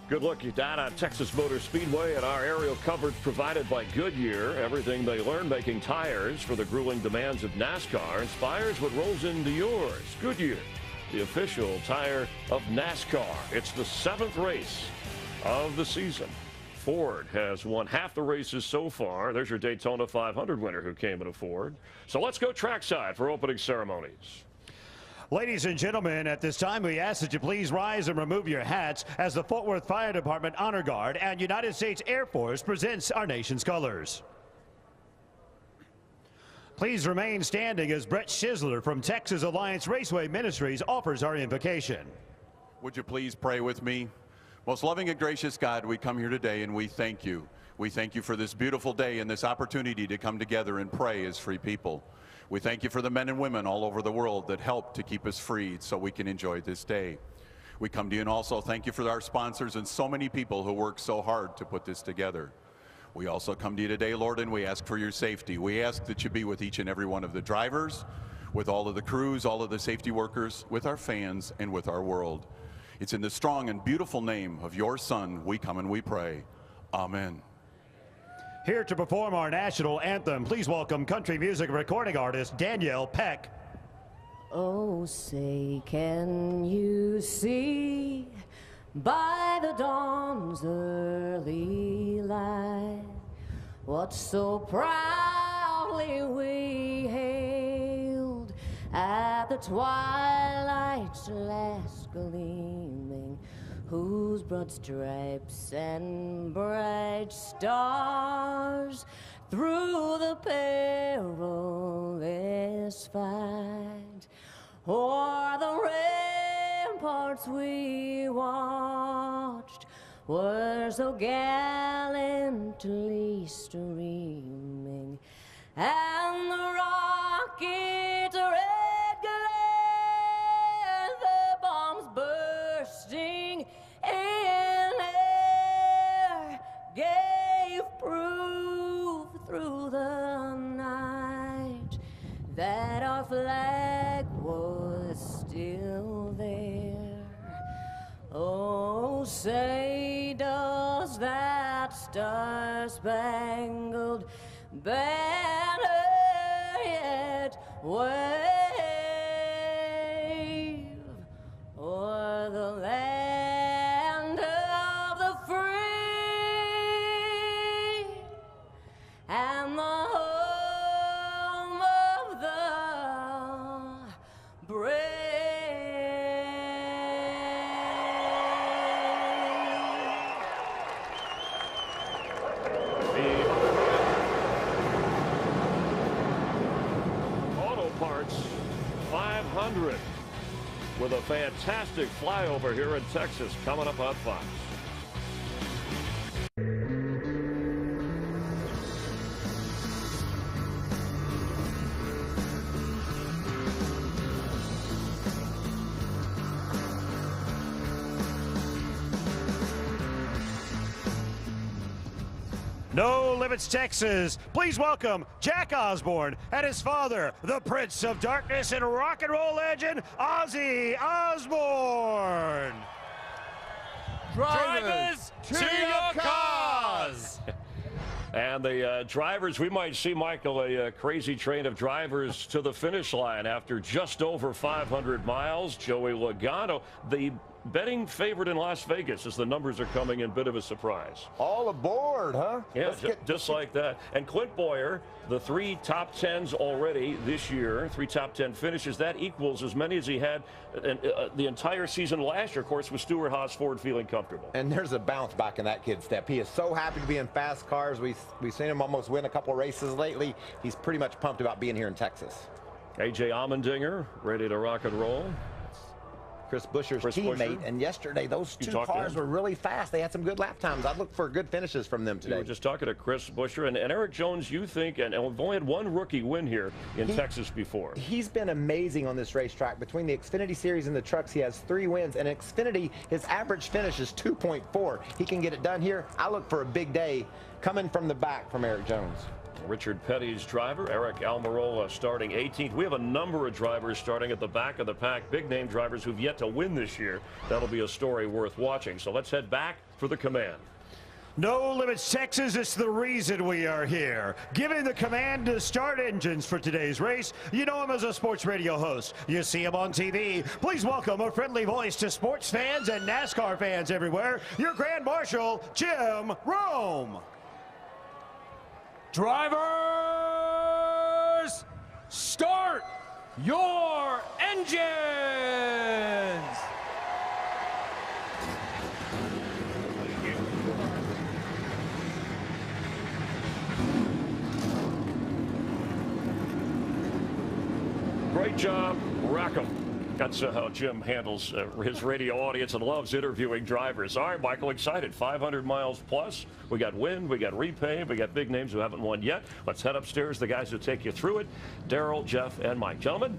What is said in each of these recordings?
Good look at that on Texas Motor Speedway and our aerial coverage provided by Goodyear. Everything they learn making tires for the grueling demands of NASCAR inspires what rolls into yours. Goodyear, the official tire of NASCAR. It's the 7th race of the season. Ford has won half the races so far. There's your Daytona 500 winner who came in a Ford. So let's go trackside for opening ceremonies. Ladies and gentlemen, at this time, we ask that you please rise and remove your hats as the Fort Worth Fire Department Honor Guard and United States Air Force presents our nation's colors. Please remain standing as Brett Schizler from Texas Alliance Raceway Ministries offers our invocation. Would you please pray with me? Most loving and gracious God, we come here today and we thank you. We thank you for this beautiful day and this opportunity to come together and pray as free people. We thank you for the men and women all over the world that help to keep us free so we can enjoy this day. We come to you and also thank you for our sponsors and so many people who work so hard to put this together. We also come to you today, Lord, and we ask for your safety. We ask that you be with each and every one of the drivers, with all of the crews, all of the safety workers, with our fans, and with our world. It's in the strong and beautiful name of your Son we come and we pray. Amen. Here to perform our national anthem, please welcome country music recording artist Danielle Peck. Oh, say, can you see by the dawn's early light what so proudly we hailed at the twilight's last gleaming, whose broad stripes and bright stars through the perilous fight o'er the ramparts we watched were so gallantly streaming, and the rocket red glare, the bombs bursting in air, gave proof through the night that our flag was still there. Oh, say does that star-spangled banner yet wave o'er the land of the free and the home of the brave? Auto Parts 500 with a fantastic flyover here in Texas coming up on Fox. No Limits, Texas. Please welcome Jack Osborne and his father, the Prince of Darkness and rock and roll legend, Ozzy Osbourne. Drivers to your cars! And the drivers, we might see, Michael, a crazy train of drivers to the finish line after just over 500 miles. Joey Logano, the betting favorite in Las Vegas, as the numbers are coming in, bit of a surprise. All aboard, huh? Yeah, just like that. And Clint Bowyer, the 3 top 10s already this year, 3 top 10 finishes. That equals as many as he had the entire season last year, of course, with Stewart-Haas Ford feeling comfortable. And there's a bounce back in that kid's step. He is so happy to be in fast cars. We've seen him almost win a couple races lately. He's pretty much pumped about being here in Texas. A.J. Allmendinger ready to rock and roll. Chris Buescher's teammate, and yesterday those two cars were really fast. They had some good lap times. I'd look for good finishes from them today. We were just talking to Chris Buescher and Erik Jones. You think, and we've only had one rookie win here in Texas before. He's been amazing on this racetrack. Between the Xfinity Series and the trucks, he has 3 wins. And Xfinity, his average finish is 2.4. He can get it done here. I look for a big day coming from the back from Erik Jones. Richard Petty's driver, Eric Almirola, starting 18th. We have a number of drivers starting at the back of the pack, big name drivers who've yet to win this year. That'll be a story worth watching. So let's head back for the command. No Limits Texas, it's the reason we are here. Giving the command to start engines for today's race. You know him as a sports radio host. You see him on TV. Please welcome a friendly voice to sports fans and NASCAR fans everywhere, your Grand Marshal, Jim Rome. Drivers, start your engines! Great job, Rackham. That's how Jim handles his radio audience and loves interviewing drivers. All right, Michael, excited. 500 miles plus. We got wind, we got repave, we got big names who haven't won yet. Let's head upstairs. The guys who take you through it, Daryl, Jeff, and Mike. Gentlemen.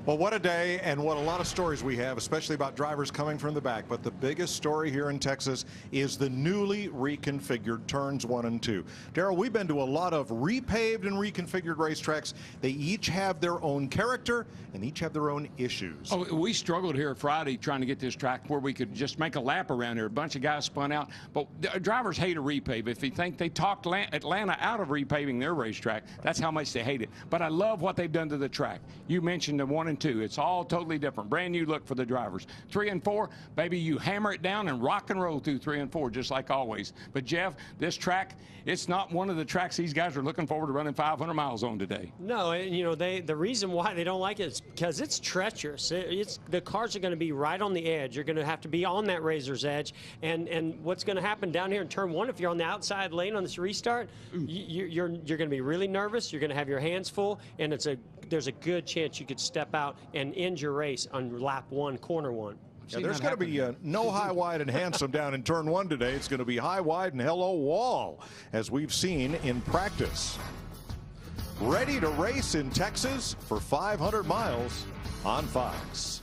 Well, what a day, and what a lot of stories we have, especially about drivers coming from the back. But the biggest story here in Texas is the newly reconfigured turns 1 and 2. Daryl, we've been to a lot of repaved and reconfigured racetracks. They each have their own character and each have their own issues. Oh, we struggled here Friday trying to get this track where we could just make a lap around here. A bunch of guys spun out, but drivers hate a repave. If they think they talked Atlanta out of repaving their racetrack, that's how much they hate it. But I love what they've done to the track. You mentioned the 1 and 2. It's all totally different. Brand new look for the drivers. 3 and 4, baby, you hammer it down and rock and roll through 3 and 4 just like always. But Jeff, this track, it's not one of the tracks these guys are looking forward to running 500 miles on today. No, and you know, the reason why they don't like it is because it's treacherous. The cars are going to be right on the edge. You're going to have to be on that razor's edge. And what's going to happen down here in turn 1, if you're on the outside lane on this restart, you're going to be really nervous. You're going to have your hands full, and there's a good chance you could step out and end your race on lap 1, corner 1. Yeah, there's going to be no high, wide, and handsome down in turn 1 today. It's going to be high, wide, and hello wall, as we've seen in practice. Ready to race in Texas for 500 miles on Fox.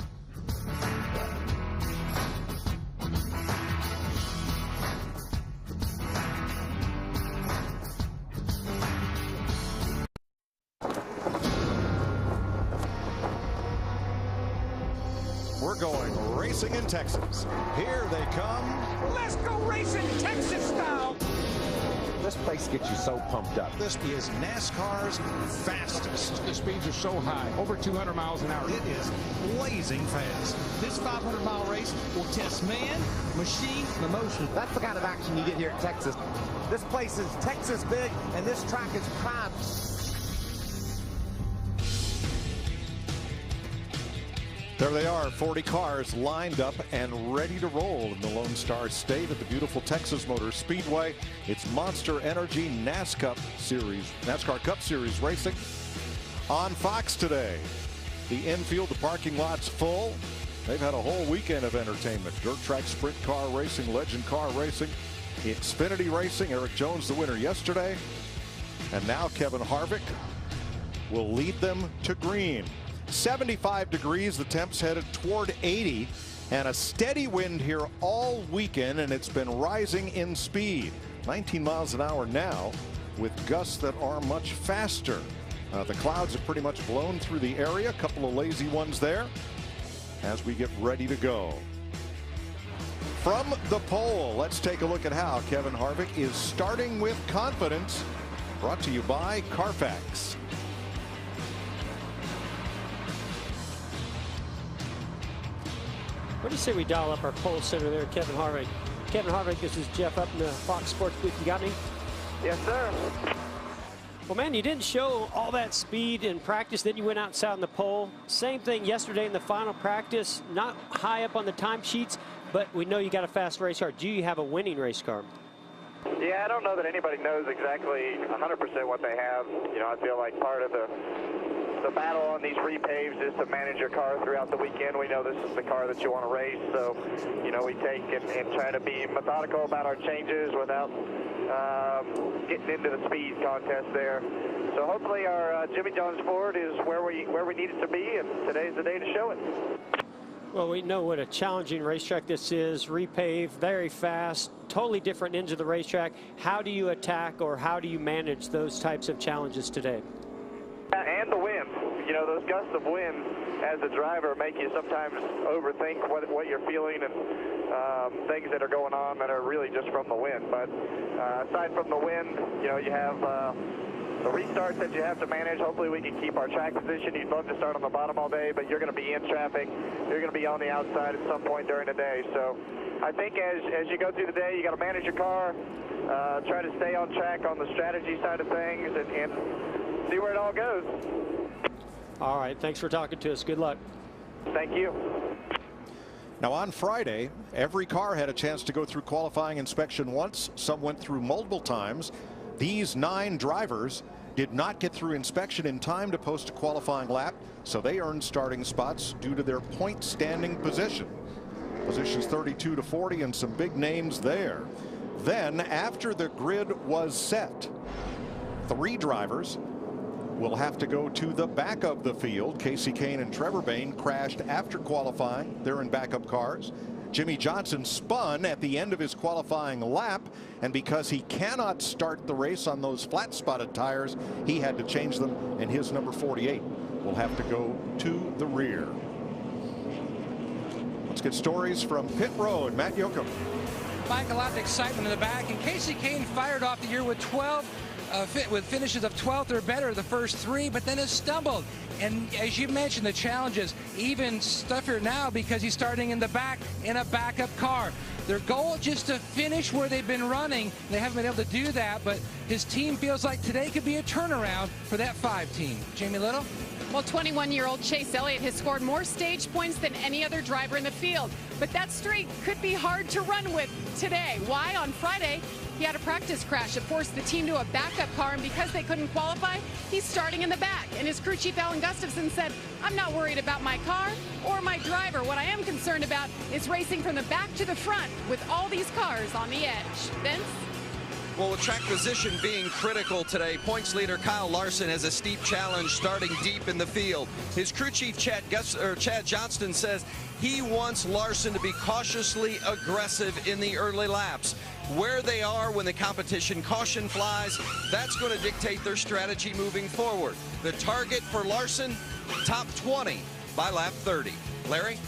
We're going racing in Texas. Here they come. Let's go racing Texas style. This place gets you so pumped up. This is NASCAR's fastest. The speeds are so high, over 200 miles an hour. It is blazing fast. This 500-mile race will test man, machine, and emotion. That's the kind of action you get here at Texas. This place is Texas big, and this track is prime. There they are, 40 cars lined up and ready to roll in the Lone Star State at the beautiful Texas Motor Speedway. It's Monster Energy NASCAR Cup Series racing on Fox today. The infield, the parking lot's full. They've had a whole weekend of entertainment. Dirt track, sprint car racing, legend car racing, Xfinity racing. Eric Jones, the winner yesterday. And now Kevin Harvick will lead them to green. 75 degrees, the temps headed toward 80, and a steady wind here all weekend, and it's been rising in speed. 19 miles an hour now with gusts that are much faster. The clouds have pretty much blown through the area, a couple of lazy ones there as we get ready to go. From the pole, let's take a look at how Kevin Harvick is starting with confidence. Brought to you by Carfax. What do you say we dial up our pole center there, Kevin Harvick? Kevin Harvick, this is Jeff up in the Fox Sports booth. You got me? Yes, sir. Well, man, you didn't show all that speed in practice. Then you went outside on the pole. Same thing yesterday in the final practice. Not high up on the timesheets, but we know you got a fast race car. Do you have a winning race car? Yeah, I don't know that anybody knows exactly 100% what they have. You know, I feel like part of the battle on these repaves is to manage your car throughout the weekend. We know this is the car that you want to race, so, you know, we take and try to be methodical about our changes without getting into the speed contest there. So hopefully our Jimmy John's Ford is where we need it to be, and today's the day to show it. Well, we know what a challenging racetrack this is. Repave, very fast, totally different end of the racetrack. How do you attack or how do you manage those types of challenges today? And the wind. You know, those gusts of wind as a driver make you sometimes overthink what you're feeling and things that are going on that are really just from the wind. But aside from the wind, you know, you have the restarts that you have to manage. Hopefully we can keep our track position. You'd love to start on the bottom all day, but you're going to be in traffic. You're going to be on the outside at some point during the day. So I think as you go through the day, you got to manage your car, try to stay on track on the strategy side of things, and see where it all goes. All right, thanks for talking to us. Good luck. Thank you. Now on Friday, every car had a chance to go through qualifying inspection once. Some went through multiple times. These 9 drivers did not get through inspection in time to post a qualifying lap, so they earned starting spots due to their point standing position. Positions 32 to 40 and some big names there. Then after the grid was set, 3 drivers will have to go to the back of the field. Casey Kane and Trevor Bayne crashed after qualifying. They're in backup cars. Jimmy Johnson spun at the end of his qualifying lap, and because he cannot start the race on those flat spotted tires, he had to change them, and his number 48 will have to go to the rear. Let's get stories from pit road. Matt Yoakum. Mike, a lot of excitement in the back, and Casey Kane fired off the year with 12 with finishes of 12th or better the first 3, but then has stumbled. And as you mentioned, the challenges even tougher now because he's starting in the back in a backup car. Their goal is just to finish where they've been running. They haven't been able to do that, but his team feels like today could be a turnaround for that 5 team. Jamie Little? Well, 21-year-old Chase Elliott has scored more stage points than any other driver in the field. But that streak could be hard to run with today. Why? On Friday, he had a practice crash that forced the team to a backup car, and because they couldn't qualify, he's starting in the back. And his crew chief, Alan Gustafson, said, "I'm not worried about my car or my driver. What I am concerned about is racing from the back to the front with all these cars on the edge." Vince? Well, with track position being critical today, points leader Kyle Larson has a steep challenge starting deep in the field. His crew chief Chad Johnston says he wants Larson to be cautiously aggressive in the early laps. Where they are when the competition caution flies, that's going to dictate their strategy moving forward. The target for Larson, top 20 by lap 30. Larry?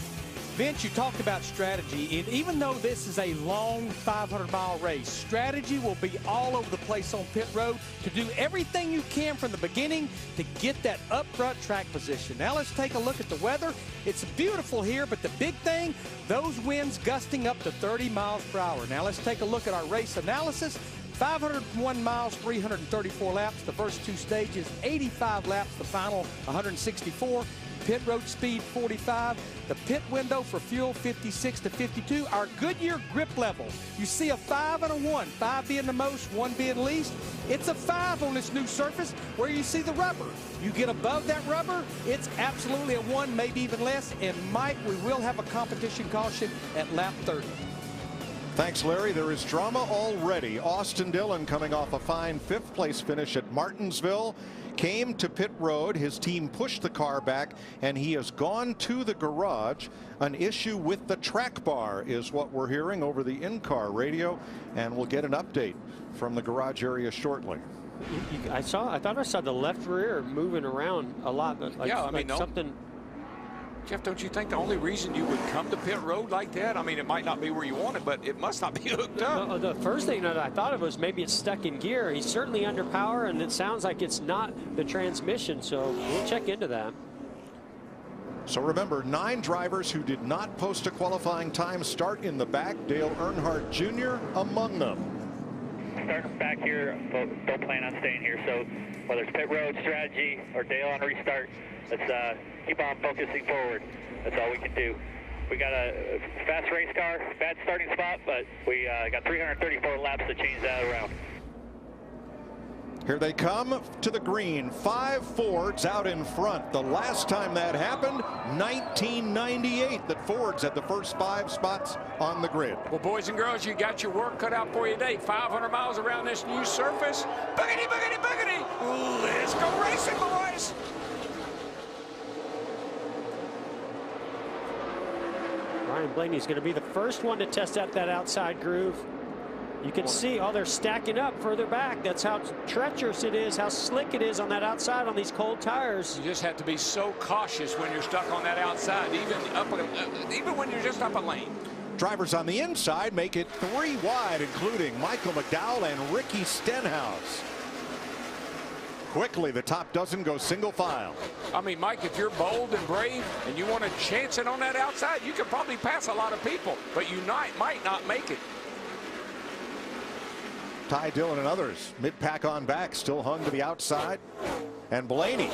Vince, you talked about strategy, and even though this is a long 500-mile race, strategy will be all over the place on pit road to do everything you can from the beginning to get that up front track position. Now let's take a look at the weather. It's beautiful here, but the big thing, those winds gusting up to 30 miles per hour. Now let's take a look at our race analysis. 501 miles, 334 laps, the first 2 stages, 85 laps, the final 164. Pit road speed 45, the pit window for fuel 56 to 52. Our Goodyear grip level, you see a 5 and a 1, 5 being the most, 1 being least. It's a 5 on this new surface where you see the rubber. You get above that rubber, it's absolutely a 1, maybe even less. And Mike, we will have a competition caution at lap 30. Thanks, Larry. There is drama already. Austin Dillon, coming off a fine 5th place finish at Martinsville, came to pit road. His team pushed the car back, and he has gone to the garage. An issue with the track bar is what we're hearing over the in-car radio, and we'll get an update from the garage area shortly. I thought I saw the left rear moving around a lot. Like, yeah, I mean, like something. Jeff, don't you think the only reason you would come to pit road like that, I mean, it might not be where you want it, but it must not be hooked up. The first thing that I thought of was maybe it's stuck in gear. He's certainly under power, and it sounds like it's not the transmission, so we'll check into that. So remember, 9 drivers who did not post a qualifying time start in the back. Dale Earnhardt Jr. among them. Starting back here, don't plan on staying here, so whether it's pit road strategy or Dale on restart, let's keep on focusing forward. That's all we can do. We got a fast race car, bad starting spot, but we got 334 laps to change that around. Here they come to the green. 5 Fords out in front. The last time that happened, 1998, that Fords had the first 5 spots on the grid. Well, boys and girls, you got your work cut out for you today. 500 miles around this new surface. Boogity, boogity, boogity. Let's go racing, boys. Ryan Blaney is going to be the first one to test out that outside groove. You can see, oh, they're stacking up further back. That's how treacherous it is, how slick it is on that outside on these cold tires. You just have to be so cautious when you're stuck on that outside, even when you're just up a lane. Drivers on the inside make it 3 wide, including Michael McDowell and Ricky Stenhouse. Quickly, the top dozen go single file. I mean, Mike, if you're bold and brave and you want to chance it on that outside, you can probably pass a lot of people, but you might not make it. Ty Dillon and others mid-pack on back, still hung to the outside. And Blaney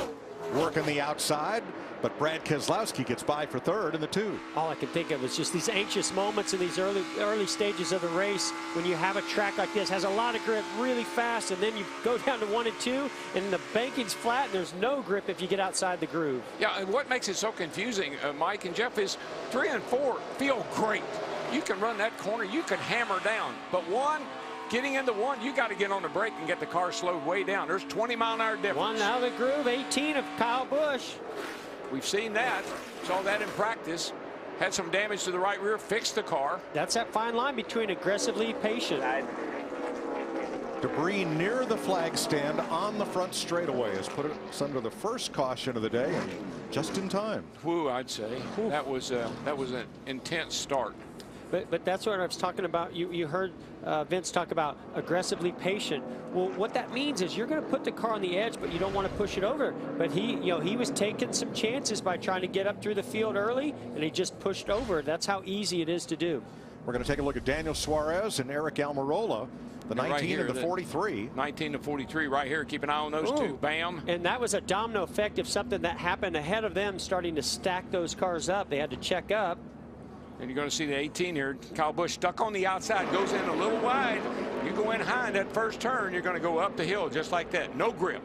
working the outside, but Brad Keselowski gets by for third in the 2. All I can think of is just these anxious moments in these early stages of the race when you have a track like this, has a lot of grip really fast, and then you go down to 1 and 2, and the banking's flat, and there's no grip if you get outside the groove. Yeah, and what makes it so confusing, Mike and Jeff, is 3 and 4 feel great. You can run that corner, you can hammer down, but 1, getting into 1, you got to get on the brake and get the car slowed way down. There's 20-mile-an-hour difference. 1 out of the groove, 18 of Kyle Busch. We've seen that. Saw that in practice. Had some damage to the right rear, fixed the car. That's that fine line between aggressively patient. Debris near the flag stand on the front straightaway has put us under the first caution of the day, just in time. Whew, I'd say. That was an intense start. But that's what I was talking about. You heard Vince talk about aggressively patient. Well, what that means is you're going to put the car on the edge, but you don't want to push it over. But he was taking some chances by trying to get up through the field early, and he just pushed over. That's how easy it is to do. We're going to take a look at Daniel Suarez and Eric Almirola, the 19 right here, and the 43. 19 to 43 right here. Keep an eye on those two. Bam. And that was a domino effect of something that happened ahead of them starting to stack those cars up. They had to check up. And you're going to see the 18 here. Kyle Busch stuck on the outside, goes in a little wide. You go in high in that first turn, you're going to go up the hill just like that. No grip.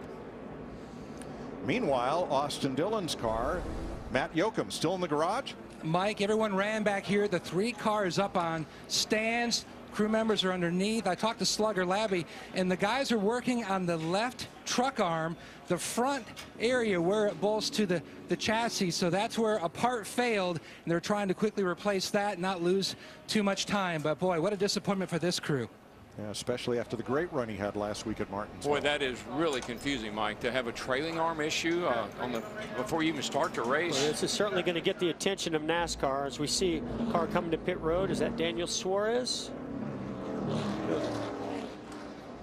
Meanwhile, Austin Dillon's car, Matt Yoakum, still in the garage. Mike, everyone ran back here. The 3 cars up on stands. Crew members are underneath. I talked to Slugger Labby, and the guys are working on the left truck arm, the front area where it bolts to the chassis. So that's where a part failed, and they're trying to quickly replace that, not lose too much time. But boy, what a disappointment for this crew. Yeah, especially after the great run he had last week at Martinsville. Boy, that is really confusing, Mike, to have a trailing arm issue before you even start the race. Well, this is certainly going to get the attention of NASCAR as we see a car coming to pit road. Is that Daniel Suarez?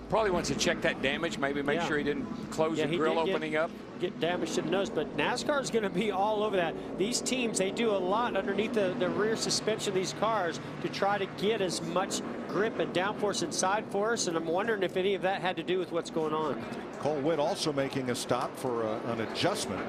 Probably wants to check that damage, maybe make sure he didn't close the grill opening up. Get damage to the nose, but NASCAR is going to be all over that. These teams, they do a lot underneath the rear suspension of these cars to try to get as much grip and downforce and side force, and I'm wondering if any of that had to do with what's going on. Cole Witt also making a stop for an adjustment.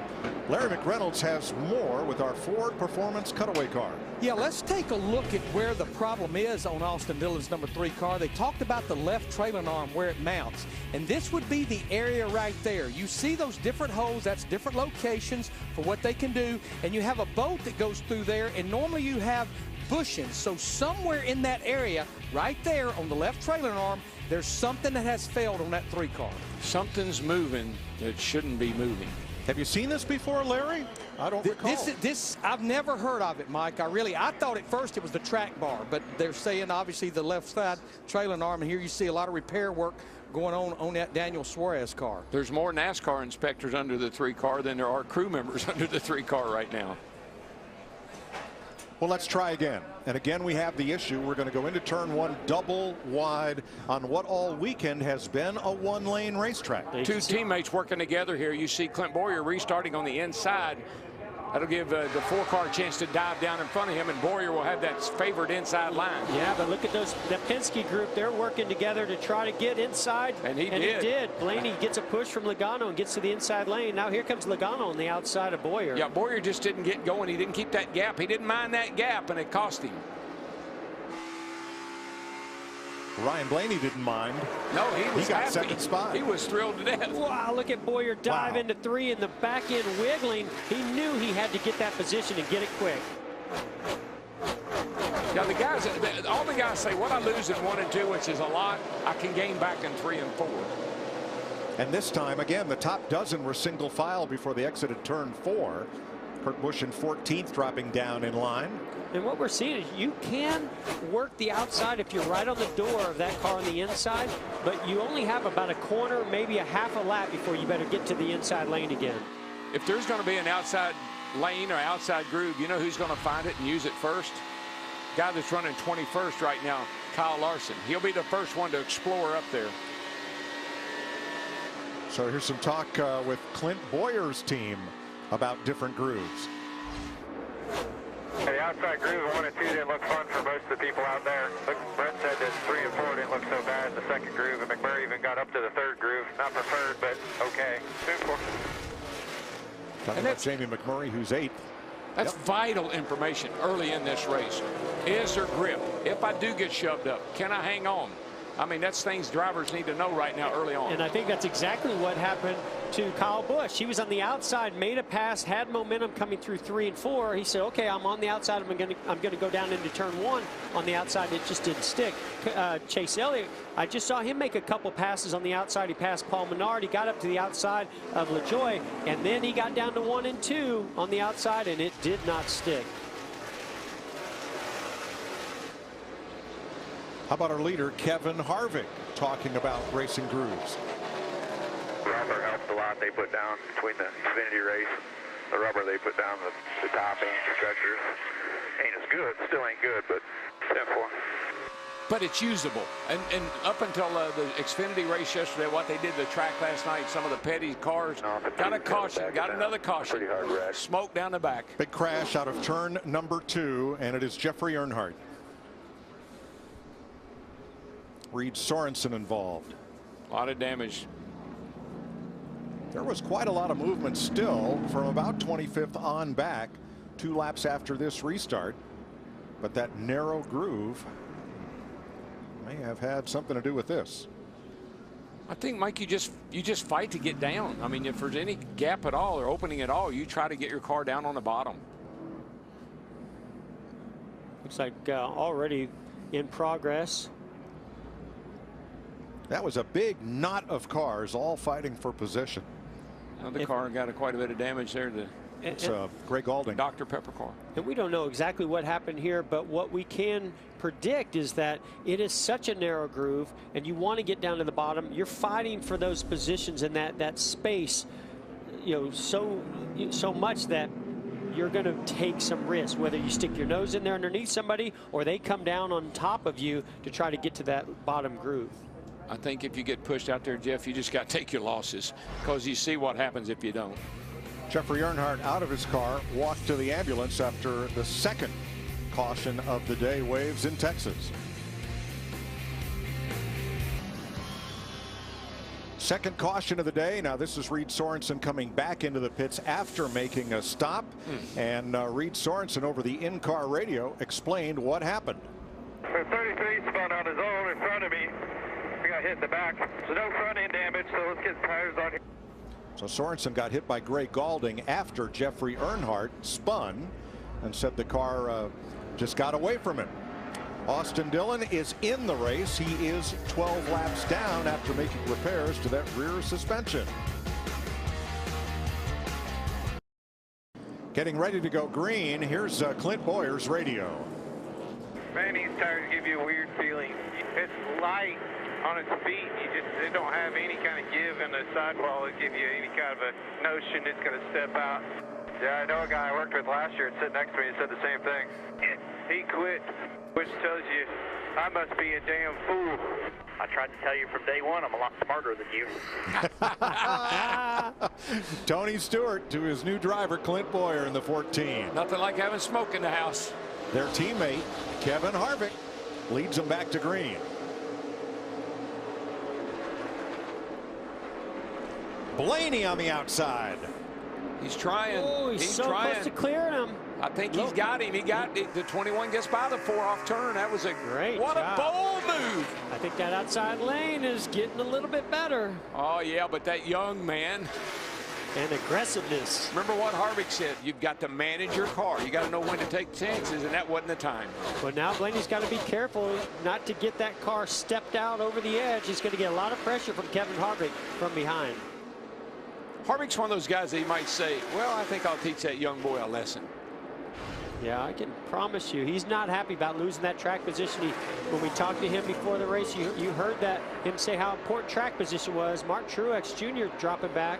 Larry McReynolds has more with our Ford Performance Cutaway car. Yeah, let's take a look at where the problem is on Austin Dillon's number 3 car. They talked about the left trailing arm where it mounts, and this would be the area right there. You see those different holes, that's different locations for what they can do, and you have a bolt that goes through there, and normally you have bushings. So somewhere in that area, right there on the left trailing arm, there's something that has failed on that 3 car. Something's moving that shouldn't be moving. Have you seen this before, Larry? I don't recall. This I've never heard of it, Mike. I thought at first it was the track bar, but they're saying obviously the left side trailing arm, and here you see a lot of repair work going on that Daniel Suarez car. There's more NASCAR inspectors under the 3 car than there are crew members under the 3 car right now. Well, let's try again. And again, we have the issue. We're going to go into turn 1 double wide on what all weekend has been a 1-lane racetrack. 2 teammates working together here. You see Clint Bowyer restarting on the inside. That'll give the 4 car a chance to dive down in front of him, and Bowyer will have that favored inside line. Yeah, but look at the Penske group. They're working together to try to get inside. And he did. Blaney gets a push from Logano and gets to the inside lane. Now here comes Logano on the outside of Bowyer. Yeah, Bowyer just didn't get going. He didn't keep that gap. He didn't mind that gap, and it cost him. Ryan Blaney didn't mind. No, he was got happy. second spot. He was thrilled to death. Wow, look at Bowyer dive into 3 and the back end wiggling. He knew he had to get that position and get it quick. Yeah, the guys, all the guys say, what I lose in 1 and 2, which is a lot, I can gain back in 3 and 4. And this time, again, the top dozen were single file before they exited turn 4. Kurt Busch in 14th, dropping down in line. And what we're seeing is you can work the outside if you're right on the door of that car on the inside, but you only have about a corner, maybe a half a lap before you better get to the inside lane again. If there's going to be an outside lane or outside groove, you know who's going to find it and use it first? Guy that's running 21st right now, Kyle Larson. He'll be the first one to explore up there. So here's some talk with Clint Boyer's team about different grooves. The outside groove 1 and 2 didn't look fun for most of the people out there. Brett said that 3 and 4 didn't look so bad in the second groove, and McMurray even got up to the third groove. Not preferred, but okay. 2 and 4. Talking about Jamie McMurray, who's 8th. That's vital information early in this race. Is there grip? If I do get shoved up, can I hang on? I mean, that's things drivers need to know right now early on. And I think that's exactly what happened to Kyle Busch. He was on the outside, made a pass, had momentum coming through 3 and 4. He said, okay, I'm on the outside. I'm going to go down into turn 1 on the outside. It just didn't stick. Chase Elliott, I just saw him make a couple passes on the outside. He passed Paul Menard. He got up to the outside of LaJoie, and then he got down to 1 and 2 on the outside, and it did not stick. How about our leader, Kevin Harvick, talking about racing grooves? Rubber helped a lot. They put down between the Xfinity race, the rubber they put down the top and the stretchers. Ain't as good, still ain't good, but 10-4. But it's usable. And up until the Xfinity race yesterday, what they did the track last night, some of the petty cars got a caution, got another caution. Pretty hard wreck. Smoke down the back. Big crash out of turn number 2, and it is Jeffrey Earnhardt. Reed Sorensen involved. A lot of damage. There was quite a lot of movement still from about 25th on back, 2 laps after this restart. But that narrow groove may have had something to do with this. I think, Mike, you just fight to get down. I mean, if there's any gap at all or opening at all, you try to get your car down on the bottom. Looks like already in progress. That was a big knot of cars all fighting for position. The car got quite a bit of damage there. It's Greg Galding. Dr. Pepper car. And we don't know exactly what happened here, but what we can predict is that it is such a narrow groove, and you want to get down to the bottom. You're fighting for those positions in that space, you know, so much that you're going to take some risk, whether you stick your nose in there underneath somebody or they come down on top of you to try to get to that bottom groove. I think if you get pushed out there, Jeff, you just got to take your losses, because you see what happens if you don't. Jeffrey Earnhardt out of his car, walked to the ambulance after the second caution of the day waves in Texas. Second caution of the day. Now this is Reed Sorensen coming back into the pits after making a stop. And Reed Sorensen over the in-car radio explained what happened. The 33 spun on his own in front of me. We got hit in the back, so no front end damage, so let's get tires on here. So Sorensen got hit by Greg Galding after Jeffrey Earnhardt spun and said the car just got away from him. Austin Dillon is in the race. He is 12 laps down after making repairs to that rear suspension. Getting ready to go green. Here's Clint Boyer's radio. Man, these tires give you a weird feeling. It's light on its feet. They don't have any kind of give in the sidewall that give you any kind of a notion it's going to step out. Yeah, I know a guy I worked with last year and sitting next to me and said the same thing. He quit, which tells you I must be a damn fool. I tried to tell you from day one I'm a lot smarter than you. Tony Stewart to his new driver, Clint Boyer, in the 14. Nothing like having smoke in the house. Their teammate, Kevin Harvick, leads them back to green. Blaney on the outside. He's trying. Oh, he's so trying. close to clearing him. I think he's got him. He got it. The 21 gets by the 4-off turn. That was a great What job. a bold move. I think that outside lane is getting a little bit better. Oh, yeah, but that young man. And aggressiveness. Remember what Harvick said. You've got to manage your car. You got to know when to take chances, and that wasn't the time. But now Blaney's got to be careful not to get that car stepped out over the edge. He's going to get a lot of pressure from Kevin Harvick from behind. Harvick's one of those guys that you might say, well, I think I'll teach that young boy a lesson. Yeah, I can promise you, he's not happy about losing that track position. When we talked to him before the race, you heard him say how important track position was. Mark Truex Jr. dropping back.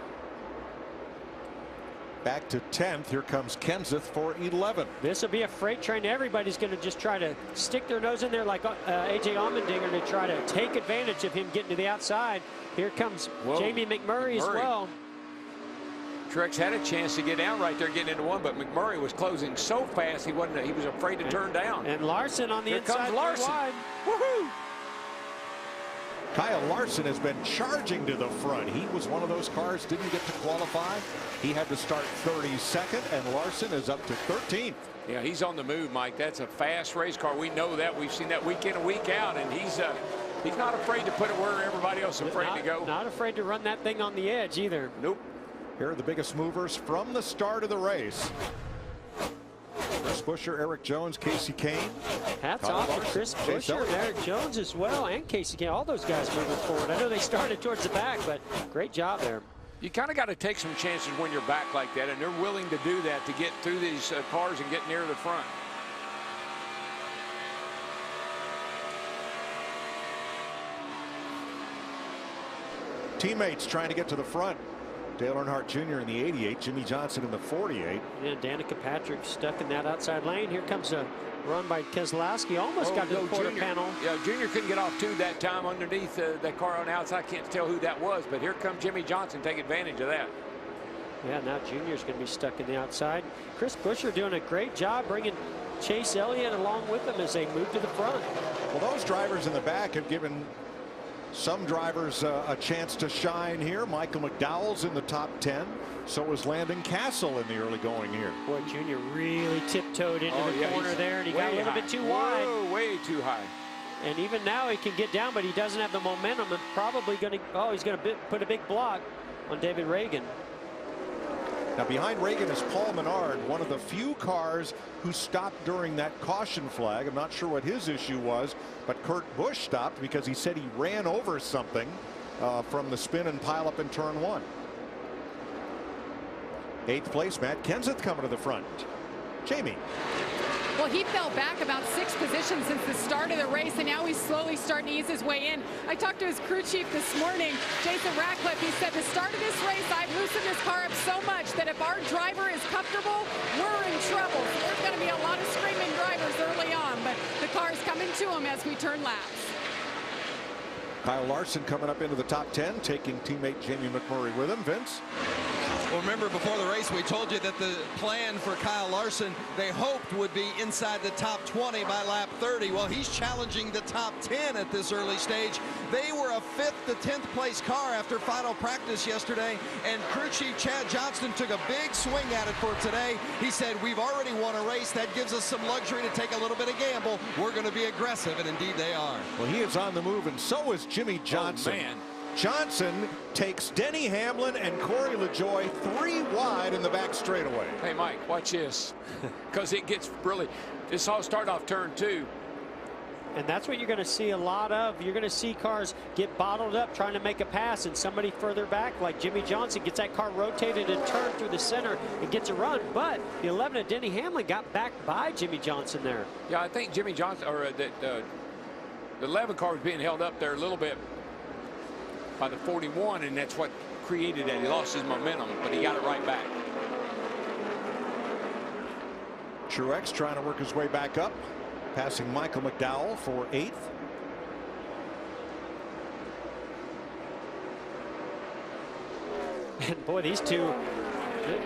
Back to 10th. Here comes Kenseth for 11. This will be a freight train. Everybody's going to just try to stick their nose in there like A.J. Allmendinger to try to take advantage of him getting to the outside. Here comes Jamie McMurray as well. Truex had a chance to get down right there, getting into one, but McMurray was closing so fast he was afraid to turn down. And Larson on the inside. Here comes Larson. Wide. Woohoo! Kyle Larson has been charging to the front. He was one of those cars, didn't get to qualify. He had to start 32nd, and Larson is up to 13th. Yeah, he's on the move, Mike. That's a fast race car. We know that. We've seen that week in and week out, and he's not afraid to put it where everybody else is afraid to go. Not afraid to run that thing on the edge either. Nope. Here are the biggest movers from the start of the race. Chris Buescher, Eric Jones, Kasey Kahne. Hats off to Chris Buescher, Eric Jones as well, and Kasey Kahne. All those guys moving forward. I know they started towards the back, but great job there. You kind of got to take some chances when you're back like that, and they're willing to do that to get through these cars and get near the front. Teammates trying to get to the front. Dale Earnhardt Jr. in the 88, Jimmy Johnson in the 48. Yeah, Danica Patrick stuck in that outside lane. Here comes a run by Keselowski. Almost got to the quarter panel. Yeah, Junior couldn't get off two that time underneath that car on the outside. I can't tell who that was, but here comes Jimmy Johnson, take advantage of that. Yeah, now Junior's going to be stuck in the outside. Chris Buescher doing a great job bringing Chase Elliott along with them as they move to the front. Well, those drivers in the back have given some drivers a chance to shine here. Michael McDowell's in the top 10. So was Landon Castle in the early going here. Boy, Junior really tiptoed into the corner there, and he got a little bit too wide. Whoa, way too high. And even now he can get down, but he doesn't have the momentum, and probably going to, he's going to put a big block on David Ragan. Now behind Ragan is Paul Menard, one of the few cars who stopped during that caution flag. I'm not sure what his issue was, but Kurt Busch stopped because he said he ran over something from the spin and pile up in turn one. 8th place, Matt Kenseth coming to the front. Jamie. Well, he fell back about 6 positions since the start of the race, and now he's slowly starting to ease his way in. I talked to his crew chief this morning, Jason Ratcliffe. He said, the start of this race, I've loosened this car up so much that if our driver is comfortable, we're in trouble. So there's going to be a lot of screaming drivers early on, but the car is coming to him as we turn laps. Kyle Larson coming up into the top 10, taking teammate Jamie McMurray with him. Vince? Well, remember before the race we told you that the plan for Kyle Larson they hoped would be inside the top 20 by lap 30. Well, he's challenging the top 10 at this early stage. They were a 5th to 10th place car after final practice yesterday, and crew chief Chad Johnston took a big swing at it for today. He said, we've already won a race. That gives us some luxury to take a little bit of gamble. We're going to be aggressive, and indeed they are. Well, he is on the move, and so is Jimmy Johnson. Oh, man. Johnson takes Denny Hamlin and Corey LaJoie 3 wide in the back straightaway. Hey, Mike, watch this. Because it gets really, this all started off turn 2. And that's what you're going to see a lot of. You're going to see cars get bottled up trying to make a pass, and somebody further back like Jimmy Johnson gets that car rotated and turned through the center and gets a run. But the 11 of Denny Hamlin got back by Jimmy Johnson there. Yeah, I think Jimmy Johnson, or the 11 car was being held up there a little bit by the 41, and that's what created that. He lost his momentum, but he got it right back. Truex trying to work his way back up, passing Michael McDowell for 8th. And boy, these two,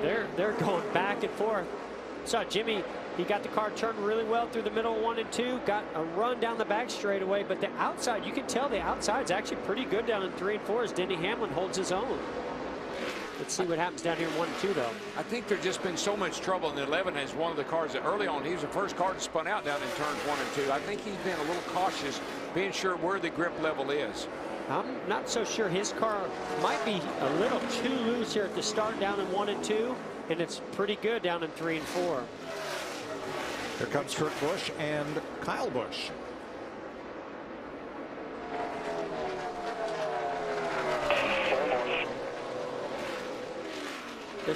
they're going back and forth. Saw Jimmy, he got the car turned really well through the middle of 1 and 2, got a run down the back straightaway, but the outside, you can tell the outside's actually pretty good down in 3 and 4 as Denny Hamlin holds his own. Let's see what happens down here in 1 and 2, though. I think there's just been so much trouble, and 11 is one of the cars that early on, he was the first car to spun out down in turns 1 and 2. I think he's been a little cautious, being sure where the grip level is. I'm not so sure. His car might be a little too loose here at the start down in 1 and 2, and it's pretty good down in 3 and 4. Here comes Kurt Busch and Kyle Busch.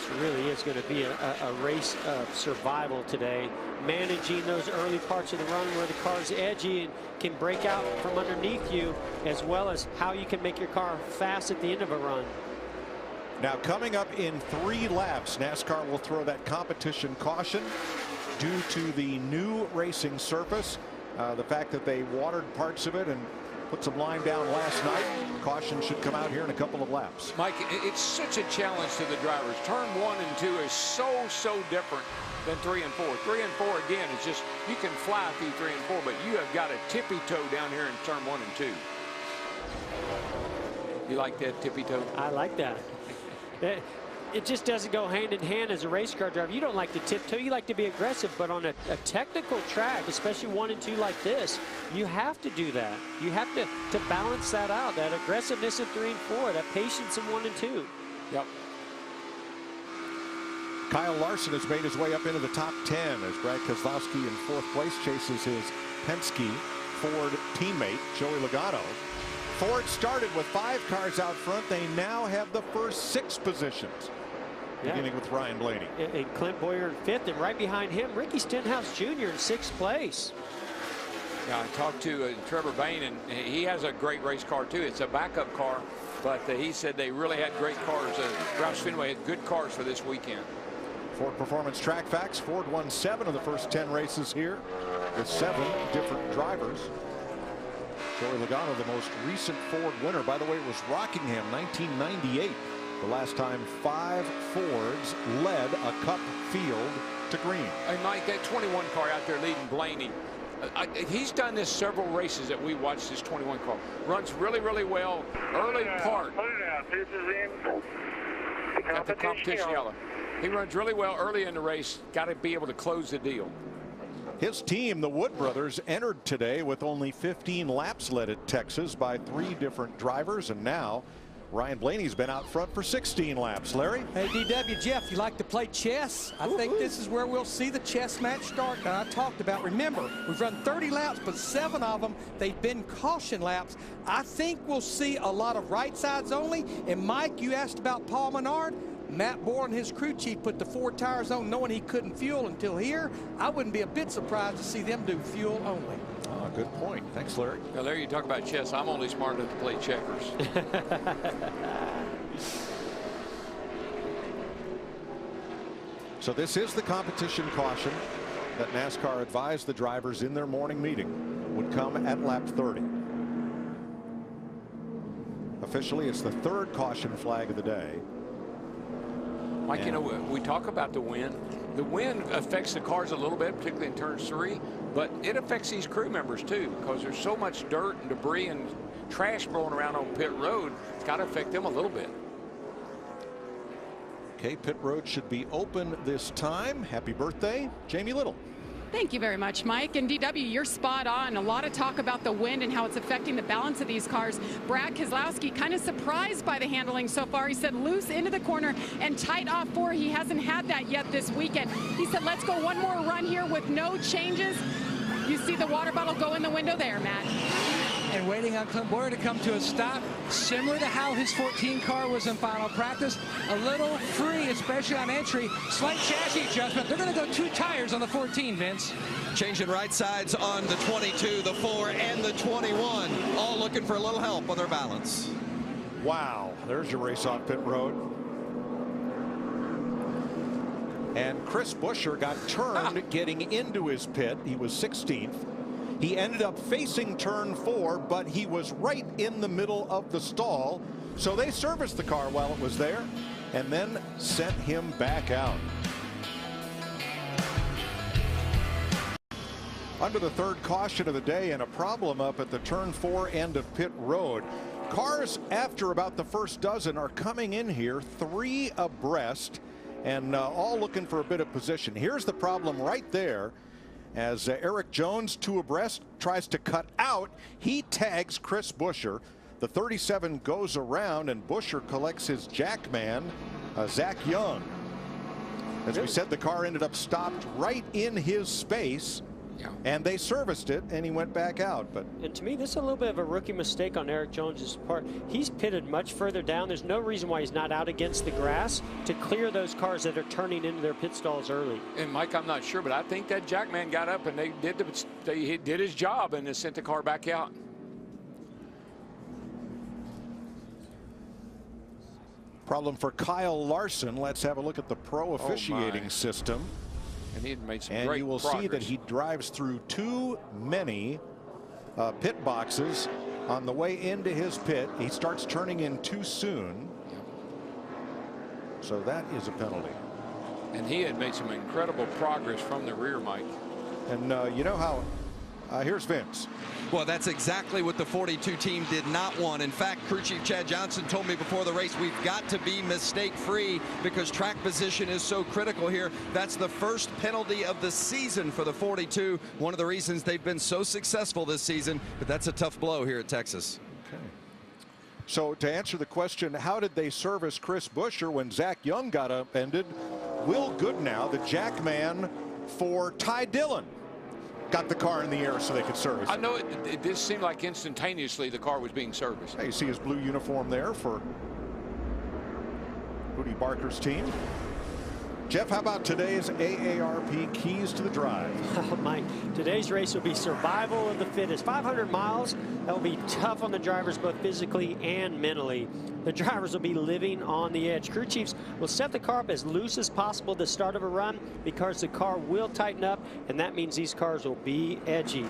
this really is going to be a race of survival today. Managing those early parts of the run where the car's edgy and can break out from underneath you, as well as how you can make your car fast at the end of a run. Now coming up in 3 laps, NASCAR will throw that competition caution due to the new racing surface. The fact that they watered parts of it and put some lime down last night. Caution should come out here in a couple of laps. Mike, it's such a challenge to the drivers. Turn 1 and 2 is so different than 3 and 4. 3 and 4 again is just, you can fly through 3 and 4, but you have got a tippy toe down here in turn 1 and 2. You like that tippy toe? I like that. It just doesn't go hand in hand as a race car driver. You don't like to tiptoe, you like to be aggressive, but on a technical track, especially 1 and 2 like this, you have to do that. You have to balance that out, that aggressiveness in 3 and 4, that patience in 1 and 2. Yep. Kyle Larson has made his way up into the top 10 as Brad Keselowski in 4th place chases his Penske Ford teammate, Joey Logano. Ford started with 5 cars out front. They now have the first 6 positions, beginning with Ryan Blaney. And Clint Boyer in 5th, and right behind him, Ricky Stenhouse Jr. in 6th place. Yeah, I talked to Trevor Bayne, and he has a great race car too. It's a backup car, but he said they really had great cars. Roush Fenway had good cars for this weekend. Ford Performance Track Facts. Ford won 7 of the first 10 races here with 7 different drivers. Joey Logano, the most recent Ford winner. By the way, it was Rockingham, 1998. The last time 5 Fords led a Cup field to green. Hey, Mike, that 21 car out there leading Blaney. He's done this several races that we watched. This 21 car runs really well. Early part. Put it out. This is in got the competition yellow. He runs really well early in the race. Got to be able to close the deal. His team, the Wood Brothers, entered today with only 15 laps led at Texas by 3 different drivers, and now Ryan Blaney's been out front for 16 laps. Larry? Hey, DW, Jeff, you like to play chess? I think this is where we'll see the chess match start that I talked about. Remember, we've run 30 laps, but 7 of them, they've been caution laps. I think we'll see a lot of right sides only. And Mike, you asked about Paul Menard. Matt Bourne, his crew chief, put the 4 tires on knowing he couldn't fuel until here. I wouldn't be a bit surprised to see them do fuel only. Oh, good point. Thanks, Larry. Now, Larry, you talk about chess. I'm only smart enough to play checkers. So this is the competition caution that NASCAR advised the drivers in their morning meeting would come at lap 30. Officially, it's the 3rd caution flag of the day. Mike, you know, we talk about the wind. The wind affects the cars a little bit, particularly in turns 3, but it affects these crew members too, because there's so much dirt and debris and trash blowing around on pit road. It's got to affect them a little bit. Okay, pit road should be open this time. Happy birthday, Jamie Little. Thank you very much, Mike. And DW, you're spot on. A lot of talk about the wind and how it's affecting the balance of these cars. Brad Keselowski kind of surprised by the handling so far. He said loose into the corner and tight off 4. He hasn't had that yet this weekend. He said, let's go one more run here with no changes. You see the water bottle go in the window there, Matt. And waiting on Clint Boyer to come to a stop, similar to how his 14 car was in final practice. A little free, especially on entry. Slight chassis adjustment. They're going to go 2 tires on the 14, Vince. Changing right sides on the 22, the 4, and the 21. All looking for a little help on their balance. Wow, there's your race off pit road. And Chris Buescher got turned getting into his pit. He was 16th. He ended up facing turn 4, but he was right in the middle of the stall. So they serviced the car while it was there and then sent him back out. Under the 3rd caution of the day, and a problem up at the turn 4 end of pit road. Cars after about the first dozen are coming in here 3 abreast and all looking for a bit of position. Here's the problem right there. As Eric Jones, 2 abreast, tries to cut out, he tags Chris Buescher. The 37 goes around, and Buescher collects his jackman, Zach Young. As we said, the car ended up stopped right in his space. And they serviced it, and he went back out. But and to me, this is a little bit of a rookie mistake on Erik Jones's part. He's pitted much further down. There's no reason why he's not out against the grass to clear those cars that are turning into their pit stalls early. And Mike, I'm not sure, but I think that Jackman got up and he did his job and they sent the car back out. problem for Kyle Larson. Let's have a look at the pro officiating system. And he had made some and great you will progress. see that he drives through too many pit boxes on the way into his pit. He starts turning in too soon. So that is a penalty. And he had made some incredible progress from the rear, Mike. And you know how, here's Vince. Well, that's exactly what the 42 team did not want. In fact, crew chief Chad Johnson told me before the race, we've got to be mistake-free because track position is so critical here. That's the first penalty of the season for the 42. One of the reasons they've been so successful this season, but that's a tough blow here at Texas. Okay. So to answer the question, how did they service Chris Buescher when Zach Young got upended? Will Goodnow, the jack man for Ty Dillon, got the car in the air so they could service it. I know it did seem like instantaneously the car was being serviced. Hey, you see his blue uniform there for Rudy Barker's team. Jeff, how about today's AARP Keys to the Drive? Oh, Mike, today's race will be survival of the fittest. 500 miles, that will be tough on the drivers both physically and mentally. The drivers will be living on the edge. Crew chiefs will set the car up as loose as possible at the start of a run because the car will tighten up, and that means these cars will be edgy.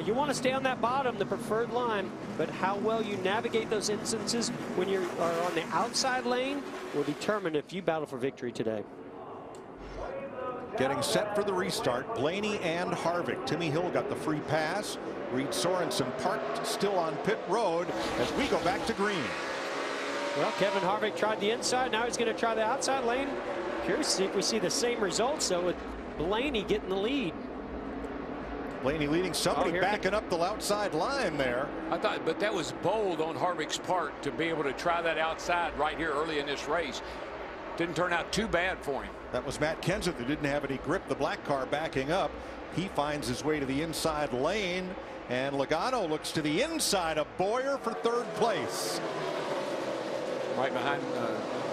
You want to stay on that bottom, the preferred line, but how well you navigate those instances when you are on the outside lane will determine if you battle for victory today. Getting set for the restart, Blaney and Harvick. Timmy Hill got the free pass. Reed Sorensen parked still on pit road as we go back to green. Well, Kevin Harvick tried the inside. Now he's going to try the outside lane. Curious to see if we see the same results, though, with Blaney getting the lead. Blaney leading, somebody backing up the outside line there. I thought, but that was bold on Harvick's part to be able to try that outside right here early in this race. Didn't turn out too bad for him. That was Matt Kenseth who didn't have any grip. The black car backing up. He finds his way to the inside lane, and Logano looks to the inside of Bowyer for third place. Right behind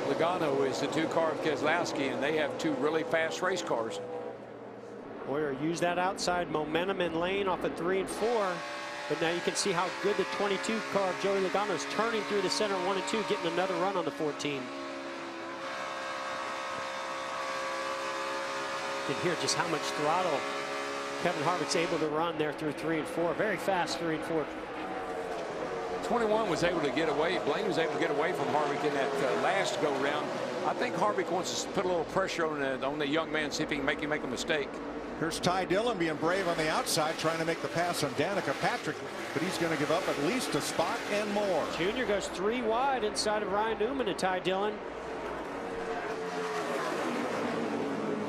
Logano is the two car of Keselowski, and they have two really fast race cars. Bowyer used that outside momentum in lane off of 3 and 4. But now you can see how good the 22 car of Joey Logano is turning through the center 1 and 2, getting another run on the 14. You can hear just how much throttle Kevin Harvick's able to run there through 3 and 4. Very fast 3 and 4. 21 was able to get away. Blaine was able to get away from Harvick in that last go round. I think Harvick wants to put a little pressure on the young man, see if he can make a mistake. Here's Ty Dillon being brave on the outside, trying to make the pass on Danica Patrick, but he's going to give up at least a spot and more. Junior goes 3 wide inside of Ryan Newman and Ty Dillon.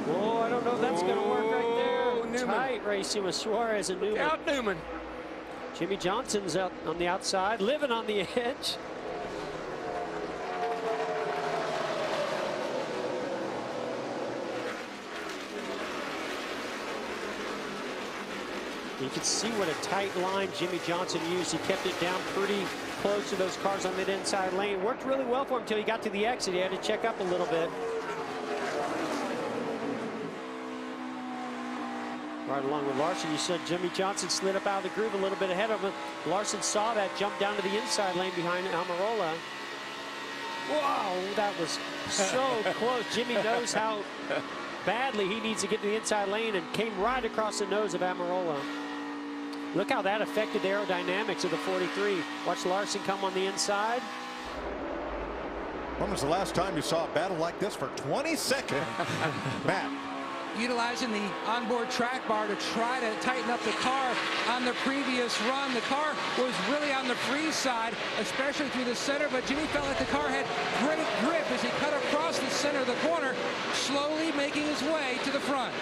Oh, I don't know if that's going to work right there. Newman. Tight racing with Suarez and Newman. Out Newman. Jimmy Johnson's out on the outside, living on the edge. You can see what a tight line Jimmy Johnson used. He kept it down pretty close to those cars on that inside lane. Worked really well for him until he got to the exit. He had to check up a little bit. Right along with Larson, you said Jimmy Johnson slid up out of the groove a little bit ahead of him. Larson saw that, jumped down to the inside lane behind Almirola. Wow, that was so close. Jimmy knows how badly he needs to get to the inside lane and came right across the nose of Almirola. Look how that affected the aerodynamics of the 43. Watch Larson come on the inside. When was the last time you saw a battle like this for 20 seconds? Matt. Utilizing the onboard track bar to try to tighten up the car on the previous run. The car was really on the free side, especially through the center, but Jimmy felt like the car had great grip as he cut across the center of the corner, slowly making his way to the front.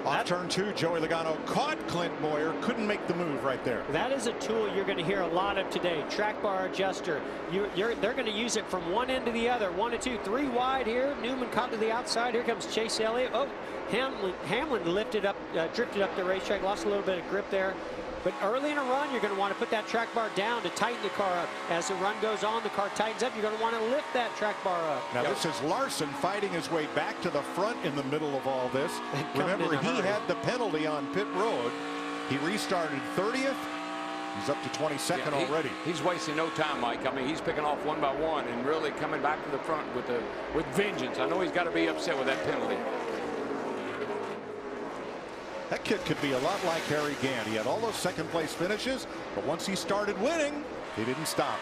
Off turn 2, Joey Logano caught Clint Bowyer, couldn't make the move right there. That is a tool you're going to hear a lot of today. Track bar adjuster. They're going to use it from one end to the other. 1 and 2, 3 wide here. Newman caught to the outside. Here comes Chase Elliott. Oh, Hamlin lifted up, drifted up the racetrack, lost a little bit of grip there. But early in a run, you're going to want to put that track bar down to tighten the car up. As the run goes on, the car tightens up. You're going to want to lift that track bar up. Now, this is Larson fighting his way back to the front in the middle of all this. Remember, he had the penalty on pit road. He restarted 30th. He's up to 22nd already. He's wasting no time, Mike. I mean, he's picking off one by one and really coming back to the front with vengeance. I know he's got to be upset with that penalty. That kid could be a lot like Harry Gant. He had all those second-place finishes, but once he started winning, he didn't stop.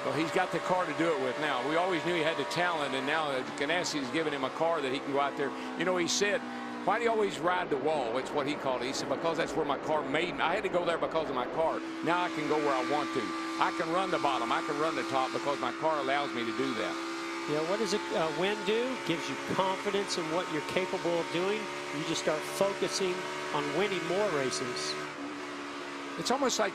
Well, he's got the car to do it with now. We always knew he had the talent, and now Ganassi is giving him a car that he can go out there. You know, he said, why do you always ride the wall? It's what he called it. He said, because that's where my car made me. I had to go there because of my car. Now I can go where I want to. I can run the bottom. I can run the top because my car allows me to do that. Yeah, what does a win do? Gives you confidence in what you're capable of doing. You just start focusing on winning more races. It's almost like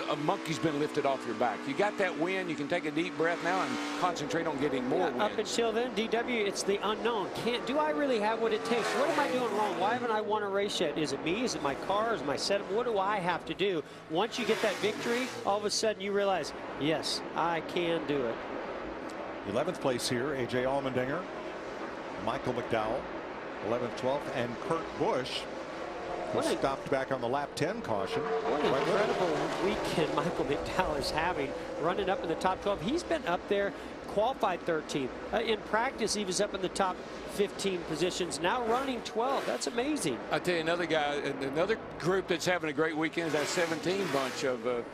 a monkey's been lifted off your back. You got that win. You can take a deep breath now and concentrate on getting more wins. Up until then, DW, it's the unknown. Do I really have what it takes? What am I doing wrong? Why haven't I won a race yet? Is it me? Is it my car? Is it my setup? What do I have to do? Once you get that victory, all of a sudden you realize, yes, I can do it. 11th place here, A.J. Allmendinger, Michael McDowell, 11th, 12th, and Kurt Busch, who stopped back on the lap 10 caution. What an incredible weekend Michael McDowell is having, running up in the top 12. He's been up there, qualified 13th. In practice, he was up in the top 15 positions, now running 12. That's amazing. I'll tell you another guy, another group that's having a great weekend is that 17 bunch of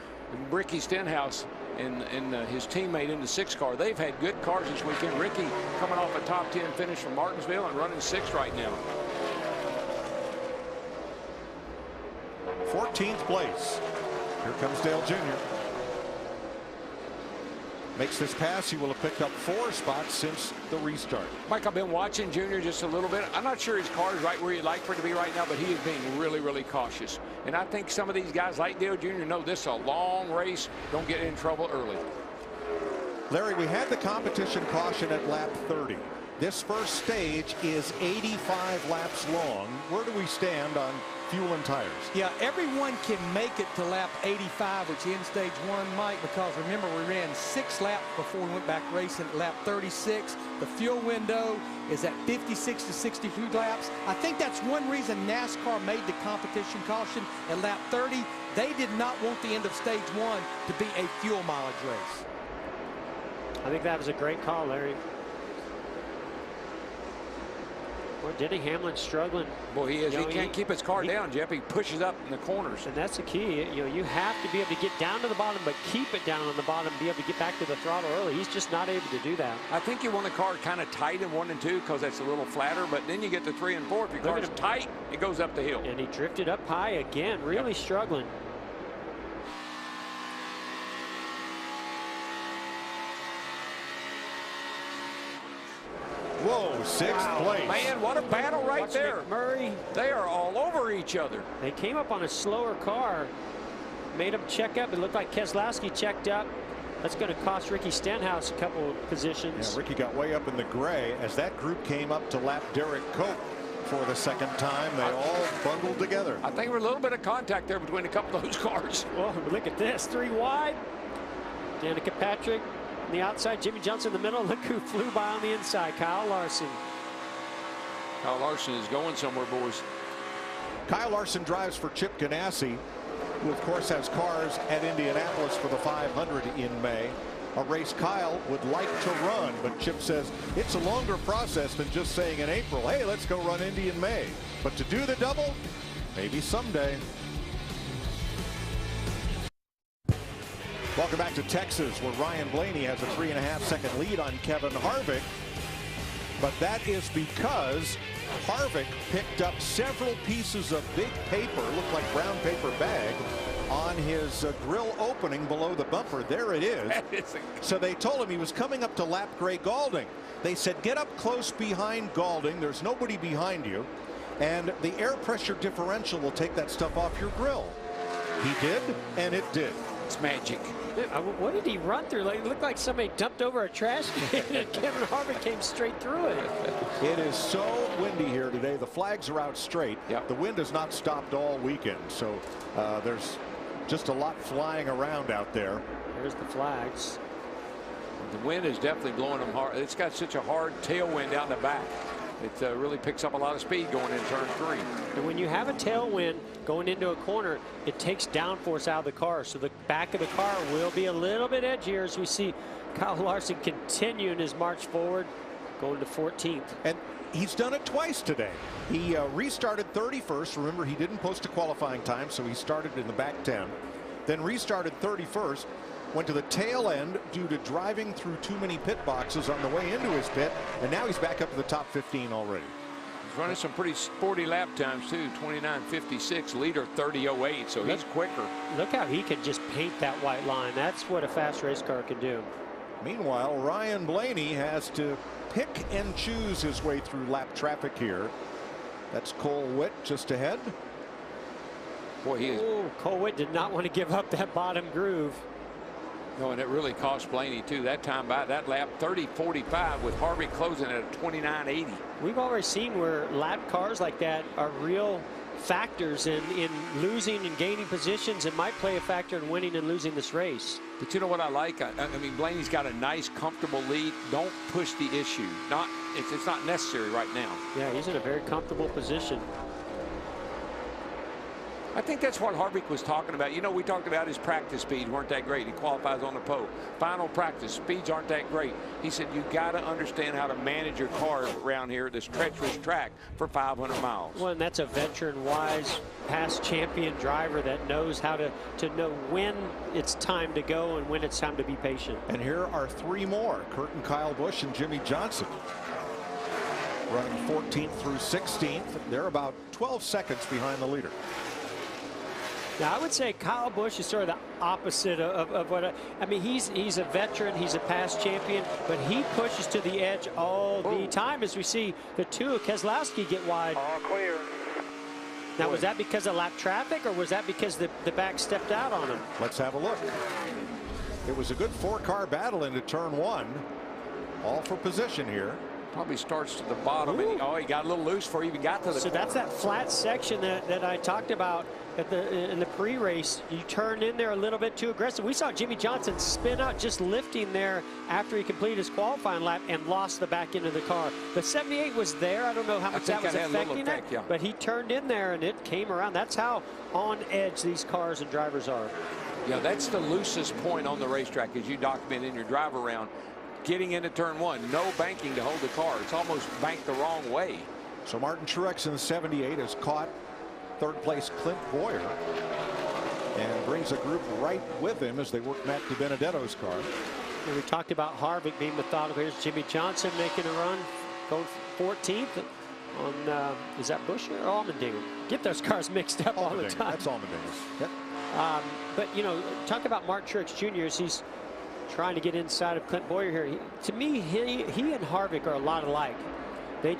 Ricky Stenhouse and his teammate in the 6 car. They've had good cars this weekend. Ricky coming off a top 10 finish from Martinsville and running 6 right now. 14th place. Here comes Dale Jr. Makes this pass. He will have picked up 4 spots since the restart. Mike, I've been watching Junior just a little bit. I'm not sure his car is right where you'd like for it to be right now, but he is being really, really cautious. And I think some of these guys like Dale Jr. know this is a long race. Don't get in trouble early. Larry, we had the competition caution at lap 30. This first stage is 85 laps long. Where do we stand on fuel and tires? Yeah, everyone can make it to lap 85, which ends stage 1, Mike, because remember, we ran 6 laps before we went back racing at lap 36. The fuel window is at 56 to 62 laps. I think that's one reason NASCAR made the competition caution at lap 30. They did not want the end of stage 1 to be a fuel mileage race. I think that was a great call, Larry. Well, Denny Hamlin's struggling. Boy, he is. He can't keep his car down, Jeff. He pushes up in the corners. And that's the key. You know, you have to be able to get down to the bottom, but keep it down on the bottom, be able to get back to the throttle early. He's just not able to do that. I think you want the car kind of tight in 1 and 2 because that's a little flatter, but then you get to 3 and 4. If your car's tight, it goes up the hill. And he drifted up high again, really struggling. Whoa, 6th place. Man, what a battle right there. McMurray. They are all over each other. They came up on a slower car, made him check up. It looked like Keselowski checked up. That's going to cost Ricky Stenhouse a couple of positions. Yeah, Ricky got way up in the gray as that group came up to lap Derek Cope for the 2nd time. They all bundled together. I think there was a little bit of contact there between a couple of those cars. Well, look at this, 3 wide. Danica Patrick on the outside, Jimmy Johnson in the middle. Look who flew by on the inside, Kyle Larson. Kyle Larson is going somewhere, boys. Kyle Larson drives for Chip Ganassi, who of course has cars at Indianapolis for the 500 in May. A race Kyle would like to run, but Chip says it's a longer process than just saying in April, hey, let's go run Indy in May. But to do the double, maybe someday. Welcome back to Texas, where Ryan Blaney has a 3.5-second lead on Kevin Harvick. But that is because Harvick picked up several pieces of big paper, looked like brown paper bag, on his grill opening below the bumper. There it is. So they told him he was coming up to lap Gray Galding. They said, get up close behind Galding. There's nobody behind you. and the air pressure differential will take that stuff off your grill. He did, and it did. It's magic. What did he run through? Like, it looked like somebody dumped over a trash can and Kevin Harvick came straight through it. It is so windy here today. The flags are out straight. Yep. The wind has not stopped all weekend, so there's just a lot flying around out there. There's the flags. The wind is definitely blowing them hard. It's got such a hard tailwind out in the back. It really picks up a lot of speed going into turn 3. And when you have a tailwind going into a corner, it takes downforce out of the car. So the back of the car will be a little bit edgier as we see Kyle Larson continuing his march forward, going to 14th. And he's done it twice today. He restarted 31st. Remember, he didn't post a qualifying time, so he started in the back 10. Then restarted 31st. Went to the tail end due to driving through too many pit boxes on the way into his pit, and now he's back up to the top 15 already. He's running some pretty sporty lap times too, 29.56, leader 30.08, so he's quicker. Look how he can just paint that white line. That's what a fast race car can do. Meanwhile, Ryan Blaney has to pick and choose his way through lap traffic here. That's Cole Witt just ahead. Boy, he is. Oh, Cole Witt did not want to give up that bottom groove. No, and it really cost Blaney too. That time by that lap 30.45 with Harvick closing at 29.80. We've already seen where lap cars like that are real factors in losing and gaining positions, and might play a factor in winning and losing this race. But you know what I like? I mean, Blaney's got a nice, comfortable lead. Don't push the issue. It's not necessary right now. Yeah, he's in a very comfortable position. I think that's what Harvick was talking about. You know, we talked about his practice speeds weren't that great. He qualifies on the pole. Final practice speeds aren't that great. He said you got to understand how to manage your car around here, this treacherous track, for 500 miles. Well, and that's a veteran-wise, past champion driver that knows how to know when it's time to go and when it's time to be patient. And here are 3 more: Curtin, Kyle Busch, and Jimmy Johnson. Running 14th through 16th. They're about 12 seconds behind the leader. Now, I would say Kyle Busch is sort of the opposite of what I mean. He's a veteran, he's a past champion, but he pushes to the edge all the time, as we see the two of Keselowski get wide. All clear. Now, was that because of lap traffic, or was that because the back stepped out on him? Let's have a look. It was a good 4-car battle into turn 1. All for position here. Probably starts to the bottom, and he got a little loose before he even got to the. So that's that flat section that I talked about in the pre-race. You turn in there a little bit too aggressive. We saw Jimmy Johnson spin out, just lifting there after he completed his qualifying lap, and lost the back end of the car. The 78 was there. I don't know how much that was affecting it, but he turned in there and it came around. That's how on edge these cars and drivers are. Yeah, that's the loosest point on the racetrack, as you document in your drive around. Getting into turn 1, no banking to hold the car. It's almost banked the wrong way. So Martin Truex in the 78 has caught 3rd place Clint Bowyer and brings a group right with him as they work Matt DiBenedetto's car. And we talked about Harvick being methodical. Here's Jimmy Johnson making a run, going 14th on, is that Busch or Allmendinger? Get those cars mixed up all the time. That's Allmendinger. Yep. But, you know, talk about Martin Truex Jr. as he's trying to get inside of Clint Bowyer here. To me, he and Harvick are a lot alike. They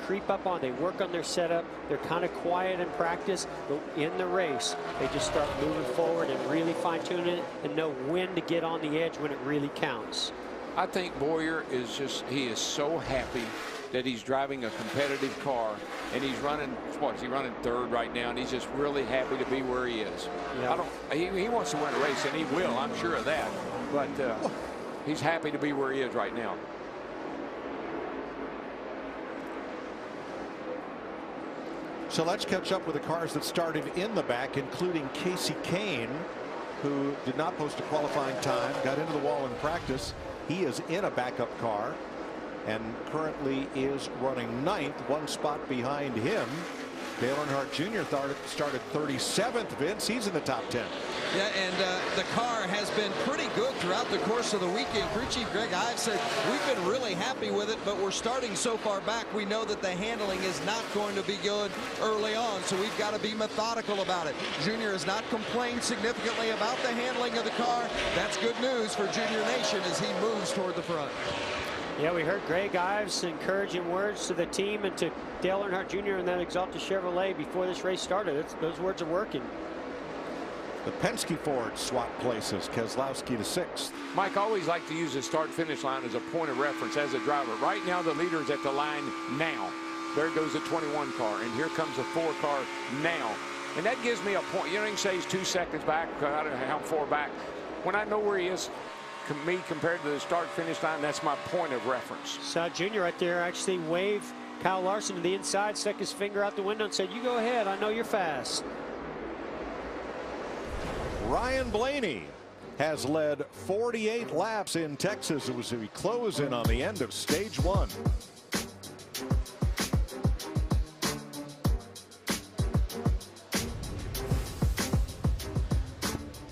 creep up on, they work on their setup. They're kind of quiet in practice, but in the race, they just start moving forward and really fine-tune it and know when to get on the edge when it really counts. I think Bowyer is he is so happy that he's driving a competitive car, and he's running, he's running 3rd right now, and he's just really happy to be where he is. Yeah. He wants to win a race, and he will, I'm sure of that. But he's happy to be where he is right now. So let's catch up with the cars that started in the back, including Casey Kane, who did not post a qualifying time, got into the wall in practice. He is in a backup car and currently is running 9th, 1 spot behind him. Dale Earnhardt Jr. started 37th, Vince. He's in the top 10. Yeah, and the car has been pretty good throughout the course of the weekend. Crew Chief Greg Ives said we've been really happy with it, but we're starting so far back. We know that the handling is not going to be good early on, so we've got to be methodical about it. Junior has not complained significantly about the handling of the car. That's good news for Junior Nation as he moves toward the front. Yeah, we heard Greg Ives encouraging words to the team and to Dale Earnhardt Jr. in that Exalta Chevrolet before this race started. Those words are working. The Penske Ford swap places. Keselowski to 6th. Mike always liked to use the start-finish line as a point of reference as a driver. Right now, the leader is at the line now. There goes the 21 car, and here comes the 4 car now. And that gives me a point. You know, you can say he's 2 seconds back. I don't know how far back. When I know where he is, me compared to the start-finish line, that's my point of reference. Saw Junior right there actually wave Kyle Larson to the inside, stuck his finger out the window and said, "You go ahead. I know you're fast." Ryan Blaney has led 48 laps in Texas as we close in on the end of stage 1.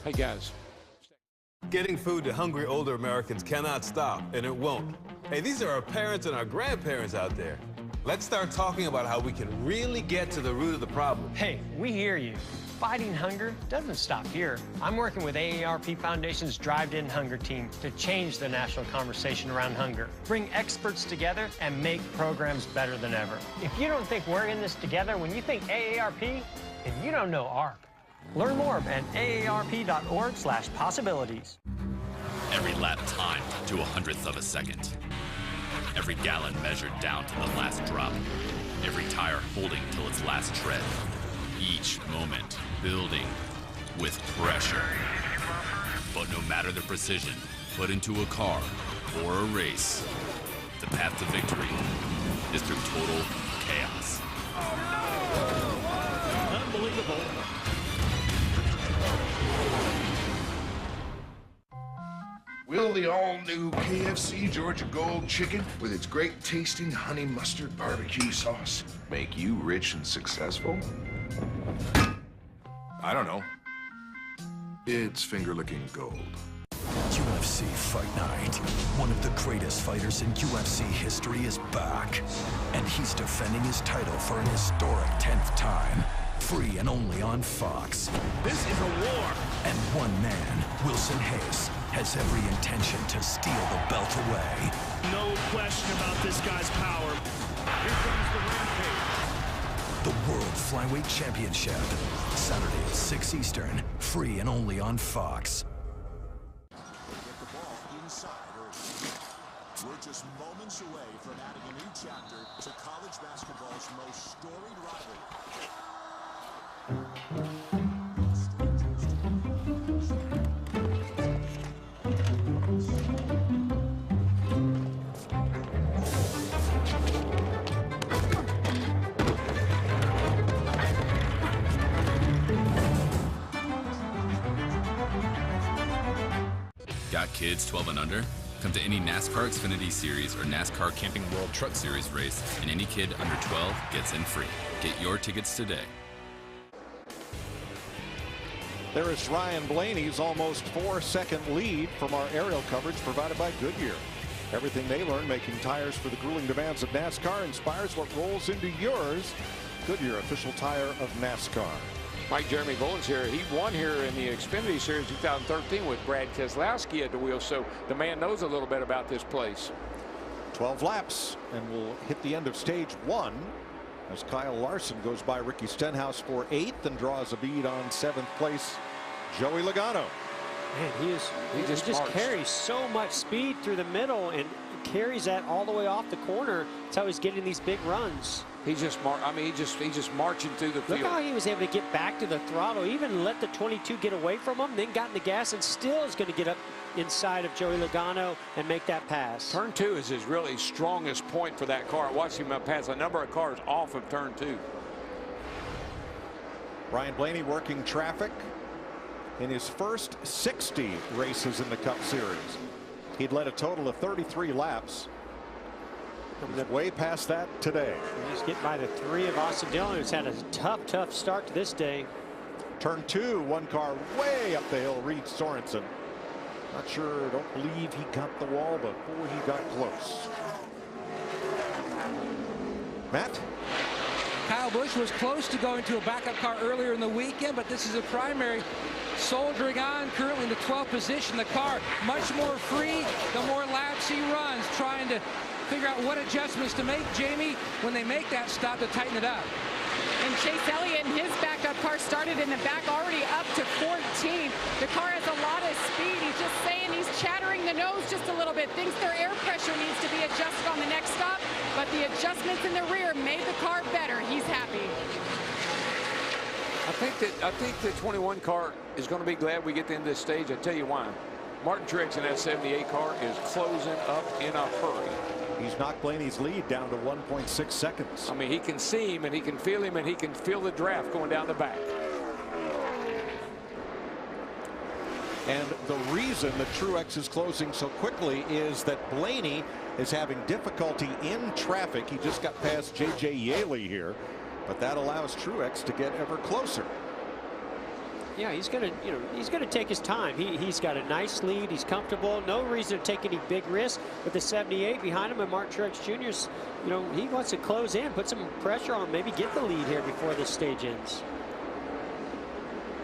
Hey, guys. Getting food to hungry older Americans cannot stop, and it won't. Hey, these are our parents and our grandparents out there. Let's start talking about how we can really get to the root of the problem. Hey, we hear you. Fighting hunger doesn't stop here. I'm working with AARP Foundation's Drive to End Hunger team to change the national conversation around hunger, bring experts together, and make programs better than ever. If you don't think we're in this together when you think AARP, then you don't know ARP. Learn more at aarp.org/possibilities. Every lap timed to 1/100th of a second. Every gallon measured down to the last drop. Every tire holding till its last tread. Each moment building with pressure. But no matter the precision put into a car or a race, the path to victory is through total chaos. Unbelievable. Will the all-new KFC Georgia Gold chicken with its great tasting honey mustard barbecue sauce make you rich and successful? I don't know. It's finger-licking gold. UFC Fight Night. One of the greatest fighters in UFC history is back, and he's defending his title for an historic 10th time. Free and only on Fox. This is a war. And one man, Wilson Hayes, has every intention to steal the belt away. No question about this guy's power. Here comes the rampage. The World Flyweight Championship. Saturday at 6 Eastern. Free and only on Fox. We're just moments away from adding a new chapter to college basketball's most storied rivalry. Got kids 12 and under? Come to any NASCAR Xfinity Series or NASCAR Camping World Truck Series race, and any kid under 12 gets in free. Get your tickets today. There is Ryan Blaney's almost 4-second lead from our aerial coverage provided by Goodyear. Everything they learn making tires for the grueling demands of NASCAR inspires what rolls into yours. Goodyear, official tire of NASCAR. Mike, Jeremy Bullins here. He won here in the Xfinity Series 2013 with Brad Keselowski at the wheel, so the man knows a little bit about this place. 12 laps, and we'll hit the end of stage 1 as Kyle Larson goes by Ricky Stenhouse for 8th and draws a bead on 7th place Joey Logano. Man, he just carries so much speed through the middle and carries that all the way off the corner. That's how he's getting these big runs. He's just he's just marching through the field. Look how he was able to get back to the throttle, even let the 22 get away from him, then got in the gas and still is going to get up inside of Joey Logano and make that pass. Turn 2 is his really strongest point for that car. I watched him pass a number of cars off of turn 2. Ryan Blaney working traffic in his first 60 races in the Cup Series. He'd led a total of 33 laps. He's way past that today. He's getting by the 3 of Austin Dillon, who's had a tough start to this day. Turn 2, one car way up the hill, Reed Sorensen. Not sure, don't believe he got the wall, but boy, he got close. Matt? Kyle Busch was close to going to a backup car earlier in the weekend, but this is a primary soldiering on, currently in the 12th position. The car much more free the more laps he runs, trying to figure out what adjustments to make, Jamie, when they make that stop to tighten it up. And Chase Elliott and his backup car started in the back, already up to 14. The car has a lot of speed. He's just saying he's chattering the nose just a little bit, thinks their air pressure needs to be adjusted on the next stop, but the adjustments in the rear made the car better. He's happy. I think the 21 car is going to be glad we get to the end of this stage. I'll tell you why. Martin Truex in that 78 car is closing up in a hurry. He's knocked Blaney's lead down to 1.6 seconds. I mean, he can see him, and he can feel him, and he can feel the draft going down the back. And the reason that Truex is closing so quickly is that Blaney is having difficulty in traffic. He just got past J.J. Yaley here, but that allows Truex to get ever closer. Yeah, he's gonna take his time. He's got a nice lead. He's comfortable. No reason to take any big risks. With the 78 behind him and Martin Truex Jr.'s, he wants to close in, put some pressure on him, maybe get the lead here before this stage ends.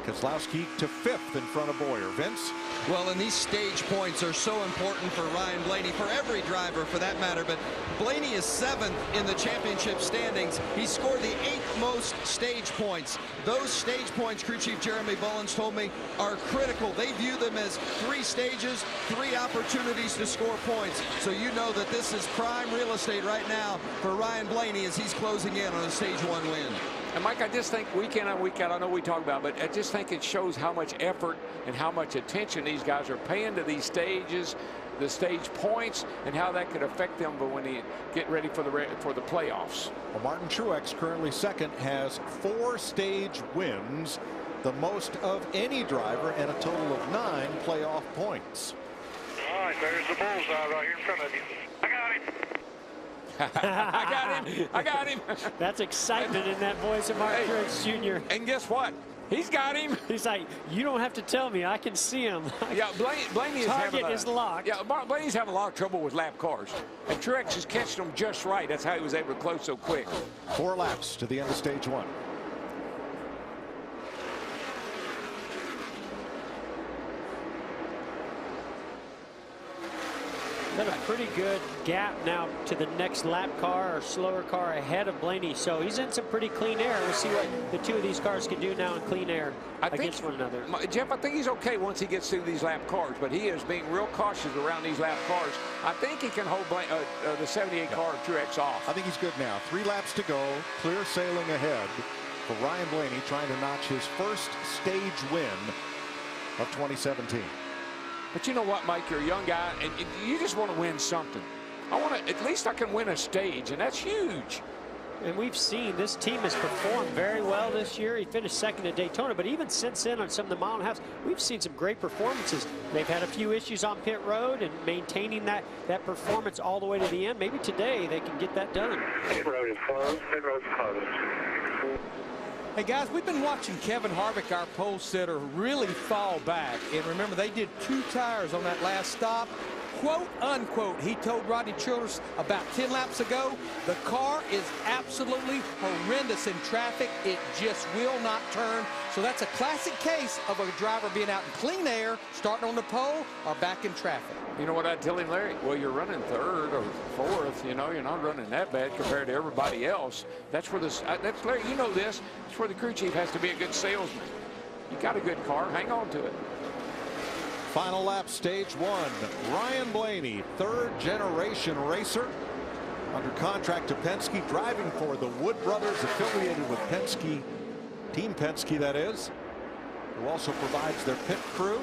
Keselowski to 5th in front of Boyer. Vince? Well, and these stage points are so important for Ryan Blaney, for every driver for that matter, but Blaney is 7th in the championship standings. He scored the 8th most stage points. Those stage points, crew chief Jeremy Bullins told me, are critical. They view them as 3 stages, 3 opportunities to score points. So you know that this is prime real estate right now for Ryan Blaney as he's closing in on a stage 1 win. And Mike, I just think week in and week out, I know we talk about it, but I just think it shows how much effort and how much attention these guys are paying to these stages, the stage points, and how that could affect them but when they get ready for the playoffs. Well, Martin Truex, currently 2nd, has 4 stage wins, the most of any driver, and a total of 9 playoff points. All right, there's the bullseye right here in front of you. I got him. I got him. That's excitement in that voice of Martin Truex Jr. And guess what? He's got him. He's like, you don't have to tell me. I can see him. Yeah, Blaney is Target is locked. Yeah, Blaney's having a lot of trouble with lap cars. And Truex is catching them just right. That's how he was able to close so quick. 4 laps to the end of stage 1. Got a pretty good gap now to the next lap car or slower car ahead of Blaney. So he's in some pretty clean air. We'll see what the 2 of these cars can do now in clean air against one another. Jeff, I think he's okay once he gets through these lap cars, but he is being real cautious around these lap cars. I think he can hold the 78 car of Truex off. I think he's good now. 3 laps to go. Clear sailing ahead for Ryan Blaney, trying to notch his first stage win of 2017. But you know what, Mike? You're a young guy, and you just want to win something. At least I can win a stage, and that's huge. And we've seen this team has performed very well this year. He finished 2nd at Daytona, but even since then on some of the mile and a half, we've seen some great performances. They've had a few issues on pit road and maintaining that performance all the way to the end. Maybe today they can get that done. Pit road is closed. Pit road's closed. Hey, guys, we've been watching Kevin Harvick, our pole sitter, really fall back. And remember, they did 2 tires on that last stop. Quote, unquote, he told Rodney Childers about 10 laps ago, the car is absolutely horrendous in traffic. It just will not turn. So that's a classic case of a driver being out in clean air, starting on the pole, or back in traffic. You know what I'd tell him, Larry? Well, you're running 3rd or 4th. You're not running that bad compared to everybody else. That's where that's Larry, you know this. That's where the crew chief has to be a good salesman. You got a good car, hang on to it. Final lap, stage 1. Ryan Blaney, 3rd generation racer, under contract to Penske, driving for the Wood Brothers, affiliated with Penske, Team Penske that is, who also provides their pit crew.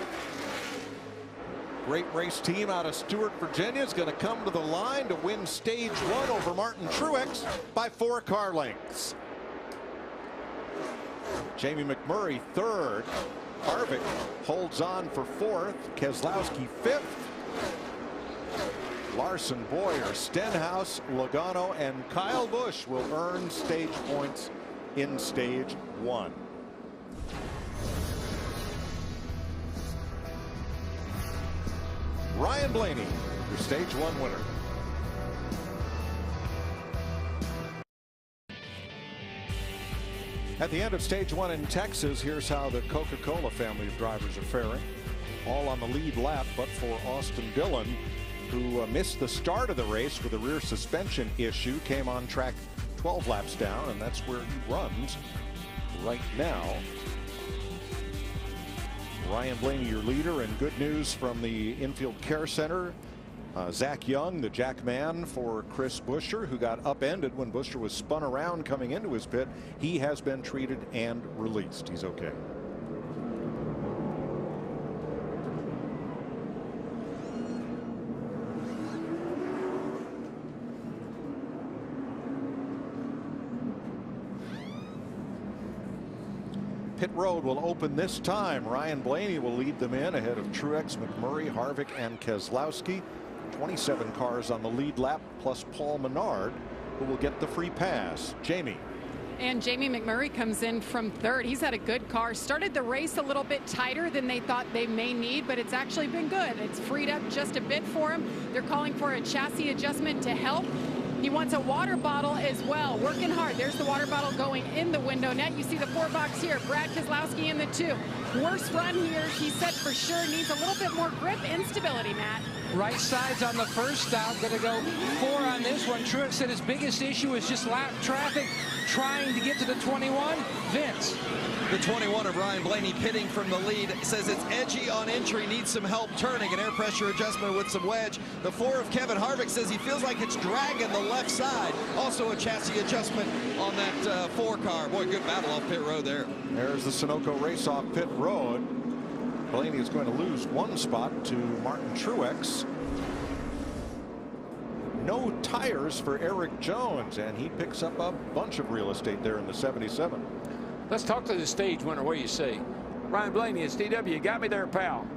Great race team out of Stewart, Virginia, is going to come to the line to win stage 1 over Martin Truex by 4 car lengths. Jamie McMurray 3rd. Harvick holds on for 4th. Keselowski 5th. Larson, Boyer, Stenhouse, Logano, and Kyle Busch will earn stage points in stage 1. Ryan Blaney, your stage 1 winner. At the end of stage 1 in Texas, here's how the Coca-Cola family of drivers are faring. All on the lead lap, but for Austin Dillon, who missed the start of the race with a rear suspension issue, came on track 12 laps down, and that's where he runs right now. Ryan Blaney, your leader, and good news from the Infield Care Center. Zach Young, the jack man for Chris Buescher, who got upended when Buescher was spun around coming into his pit. He has been treated and released. He's okay. Pit road will open this time. Ryan Blaney will lead them in ahead of Truex, McMurray, Harvick, and Keselowski. 27 cars on the lead lap, plus Paul Menard, who will get the free pass. Jamie. And Jamie McMurray comes in from third. He's had a good car. Started the race a little bit tighter than they thought they may need, but it's actually been good. It's freed up just a bit for him. They're calling for a chassis adjustment to help. He wants a water bottle as well. Working hard. There's the water bottle going in the window net. You see the 4 box here. Brad Keselowski in the 2. Worst run here, he said for sure needs a little bit more grip and stability, Matt. Right side's on the first stop. Going to go 4 on this one. Truex said his biggest issue is just lap traffic, trying to get to the 21. Vince. The 21 of Ryan Blaney pitting from the lead says it's edgy on entry, needs some help turning, an air pressure adjustment with some wedge. The 4 of Kevin Harvick says he feels like it's dragging the left side. Also a chassis adjustment on that 4 car. Boy, good battle off pit road there. There's the Sunoco race off pit road. Blaney is going to lose 1 spot to Martin Truex. No tires for Eric Jones, and he picks up a bunch of real estate there in the 77. Let's talk to the stage winner. What do you say? Ryan Blaney, it's DW. You got me there, pal.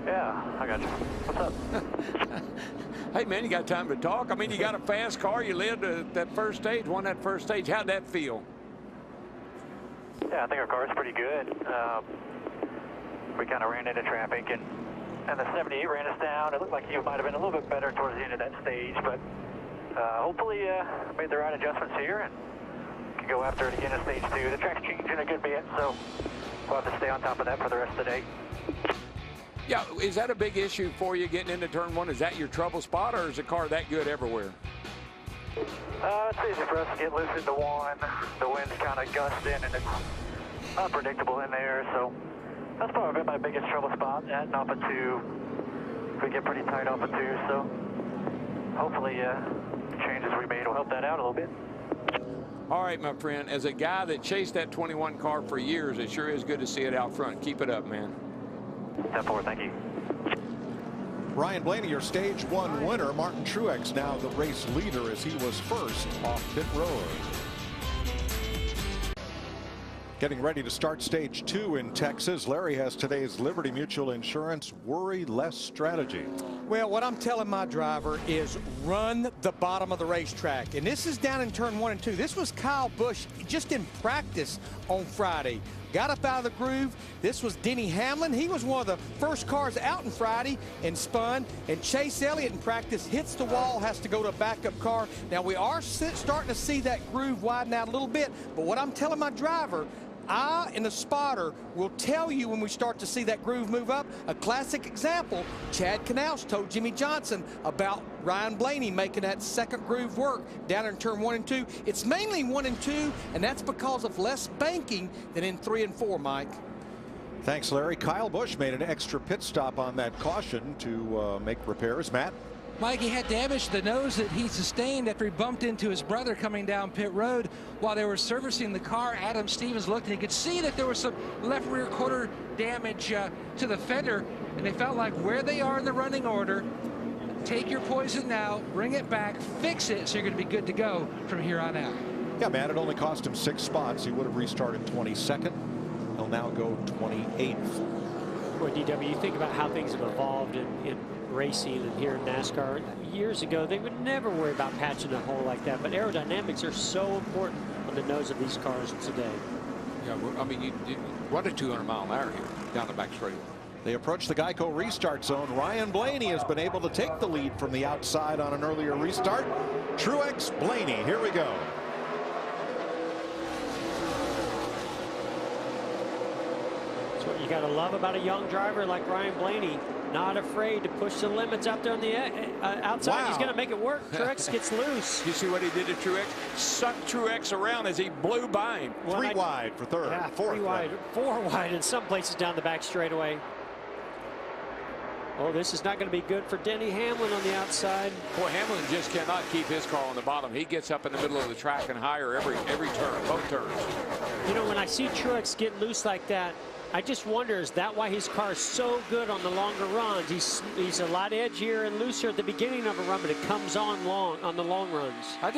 Yeah, I got you. What's up? Hey, man, you got time to talk? I mean, you got a fast car. You led that first stage, won that first stage. How'd that feel? Yeah, I think our car's pretty good. We kind of ran into traffic, and the 78 ran us down. It looked like you might have been a little bit better towards the end of that stage, but hopefully made the right adjustments here and can go after it again in stage 2. The track's changing a good bit, so we'll have to stay on top of that for the rest of the day. Yeah, is that a big issue for you getting into turn 1? Is that your trouble spot, or is the car that good everywhere? It's easy for us to get loose into 1. The wind's kind of gusting, and it's unpredictable in there, so that's probably been my biggest trouble spot. And off of 2, we get pretty tight off of 2, so hopefully the changes we made will help that out a little bit. All right, my friend, as a guy that chased that 21 car for years, it sure is good to see it out front. Keep it up, man. 10-4, thank you. Ryan Blaney, your stage 1 winner. Martin Truex now the race leader as he was first off pit road. Getting ready to start stage 2 in Texas. Larry has today's Liberty Mutual Insurance Worry Less strategy. Well, what I'm telling my driver is run the bottom of the racetrack. And this is down in turn 1 and 2. This was Kyle Busch just in practice on Friday. Got up out of the groove. This was Denny Hamlin. He was one of the first cars out on Friday and spun. And Chase Elliott in practice hits the wall, has to go to a backup car. Now, we are starting to see that groove widen out a little bit. But what I'm telling my driver, I and the spotter will tell you when we start to see that groove move up. A classic example, Chad Knaus told Jimmy Johnson about Ryan Blaney making that second groove work down in turn 1 and 2. It's mainly 1 and 2, and that's because of less banking than in 3 and 4, Mike. Thanks, Larry. Kyle Busch made an extra pit stop on that caution to make repairs. Matt? Mike, he had damage to the nose that he sustained after he bumped into his brother coming down pit road. While they were servicing the car, Adam Stevens looked and he could see that there was some left rear quarter damage to the fender, and they felt like where they are in the running order, take your poison now, bring it back, fix it, so you're going to be good to go from here on out. Yeah, man, it only cost him 6 spots. He would have restarted 22nd. He'll now go 28th. Boy, DW, you think about how things have evolved in racing and here in NASCAR. Years ago, they would never worry about patching a hole like that, but aerodynamics are so important on the nose of these cars today. Yeah, I mean, you run at 200 mile an hour here down the back straightaway. They approach the Geico restart zone. Ryan Blaney has been able to take the lead from the outside on an earlier restart. Truex, Blaney, here we go. you got to love about a young driver like Ryan Blaney. Not afraid to push the limits out there on the outside. Wow. He's going to make it work. Truex gets loose. You see what he did to Truex? Sucked Truex around as he blew by him. Three wide for third. Yeah, four wide in some places down the back straightaway. Oh, this is not going to be good for Denny Hamlin on the outside. Boy, Hamlin just cannot keep his car on the bottom. He gets up in the middle of the track and higher every turn, both turns. You know, when I see Truex get loose like that, I just wonder, is that why his car is so good on the longer runs? He's a lot edgier and looser at the beginning of a run, but it comes on the long runs. I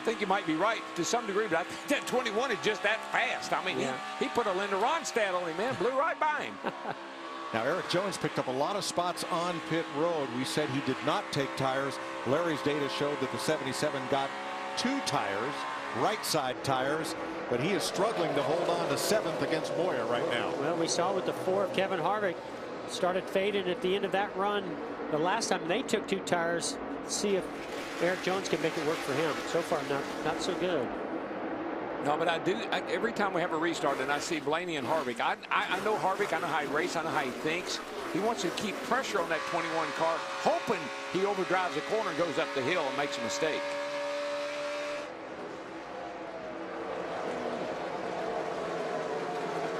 think you might be right to some degree, but I think that 21 is just that fast. I mean, he put a Linda Ronstadt on him, man, blew right by him. Now, Erik Jones picked up a lot of spots on pit road. We said he did not take tires. Larry's data showed that the 77 got 2 tires, right side tires, but he is struggling to hold on to 7th against Moyer right now. Well, we saw with the 4 of Kevin Harvick started fading at the end of that run. The last time they took 2 tires, see if Erik Jones can make it work for him. So far, not so good. No, but every time we have a restart and I see Blaney and Harvick, I know Harvick, I know how he races, I know how he thinks. He wants to keep pressure on that 21 car, hoping he overdrives the corner and goes up the hill and makes a mistake.